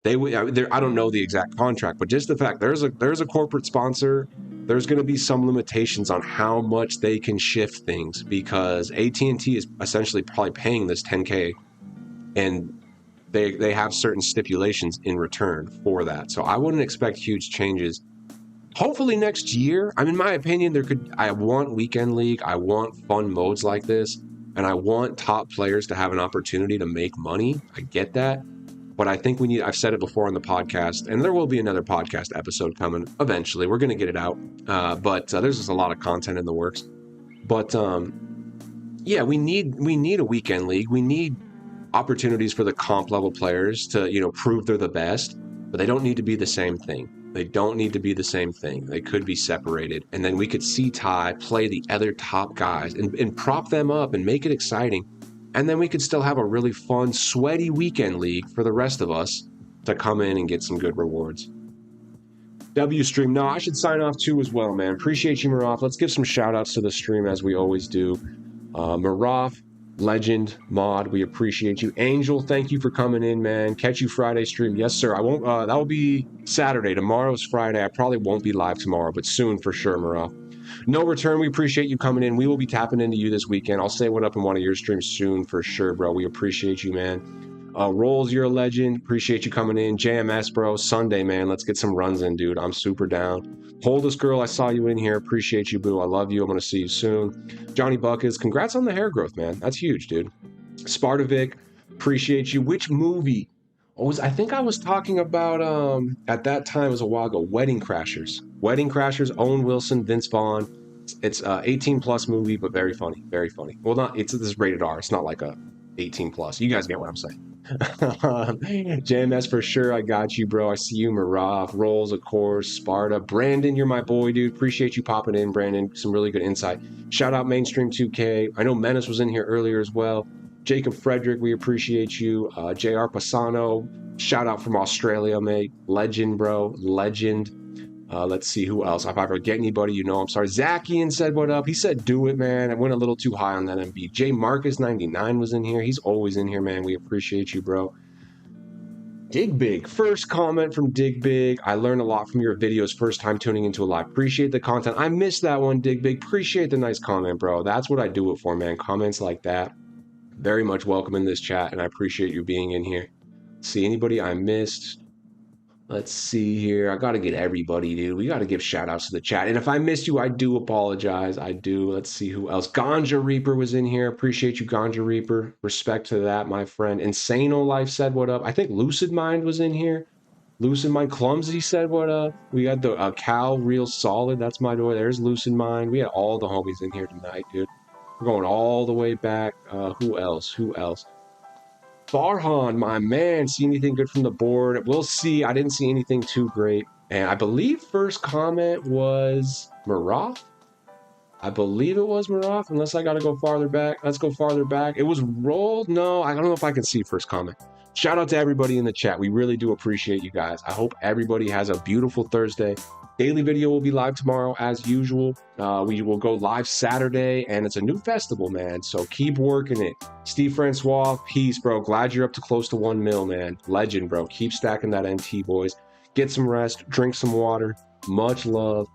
Speaker 1: I don't know the exact contract, but just the fact there's a corporate sponsor, there's going to be some limitations on how much they can shift things, because AT&T is essentially probably paying this $10K. And they have certain stipulations in return for that. So I wouldn't expect huge changes. Hopefully next year. In my opinion, I want weekend league. I want fun modes like this. And I want top players to have an opportunity to make money. I get that. But I think I've said it before on the podcast, and there will be another podcast episode coming eventually. We're going to get it out. But there's just a lot of content in the works. But yeah, we need a weekend league. We need opportunities for the comp level players to, prove they're the best, but they don't need to be the same thing. They could be separated. And then we could see Ty play the other top guys and prop them up and make it exciting. And then we could still have a really fun, sweaty weekend league for the rest of us to come in and get some good rewards. W stream. No, I should sign off too as well, man. Appreciate you, Miroff. Let's give some shout outs to the stream as we always do. Miroff, Legend, Mod, we appreciate you. Angel, thank you for coming in, man. Catch you Friday stream. Yes, sir. I won't. That will be Saturday. Tomorrow's Friday. I probably won't be live tomorrow, but soon for sure, Miroff. No return. We appreciate you coming in. We will be tapping into you this weekend. I'll say what up in one of your streams soon for sure, bro. We appreciate you, man. Rolls, you're a legend. Appreciate you coming in. JMS, bro. Sunday, man. Let's get some runs in, dude. I'm super down. Holdest girl, I saw you in here. Appreciate you, boo. I love you. I'm going to see you soon. Johnny Buckets, congrats on the hair growth, man. That's huge, dude. Spartavic, appreciate you. Which movie? I think I was talking about, at that time, it was a while ago, Wedding Crashers. Wedding Crashers, Owen Wilson, Vince Vaughn. It's a 18-plus movie, but very funny. Very funny. Well, this is rated R. It's not like a 18-plus. You guys get what I'm saying. JMS for sure. I got you, bro. I see you. Miroff, Rolls, of course. Sparta. Brandon, you're my boy, dude. Appreciate you popping in, Brandon. Some really good insight. Shout out Mainstream 2K. I know Menace was in here earlier as well. Jacob Frederick, we appreciate you. JR Pasano, shout out from Australia, mate. Legend, bro. Legend. Let's see who else. If I forget anybody, I'm sorry. Zakian said what up. He said do it, man. I went a little too high on that MB. J Marcus 99 was in here. He's always in here, man. We appreciate you, bro. Dig Big. First comment from Dig Big. I learned a lot from your videos. First time tuning into a live. Appreciate the content. I missed that one, Dig Big. Appreciate the nice comment, bro. That's what I do it for, man. Comments like that. Very much welcome in this chat, and I appreciate you being in here. See anybody I missed? Let's see here. I got to get everybody, dude. We got to give shout outs to the chat. And if I missed you, I do apologize. I do. Let's see who else. Ganja Reaper was in here. Appreciate you, Ganja Reaper. Respect to that, my friend. Insano Life said what up. I think Lucid Mind was in here. Lucid Mind. Clumsy said what up. We got the Cal Real Solid. That's my door. There's Lucid Mind. We had all the homies in here tonight, dude. We're going all the way back. Who else? Farhan, my man, see anything good from the board? We'll see. I didn't see anything too great. And I believe first comment was Miroff. Unless I got to go farther back. Let's go farther back. It was rolled. No, I don't know if I can see first comment. Shout out to everybody in the chat. We really do appreciate you guys. I hope everybody has a beautiful Thursday. Daily video will be live tomorrow as usual. We will go live Saturday, and it's a new festival, man. So keep working it. Steve Francois, peace, bro. Glad you're up to close to 1 mil, man. Legend, bro. Keep stacking that NT, boys. Get some rest. Drink some water. Much love.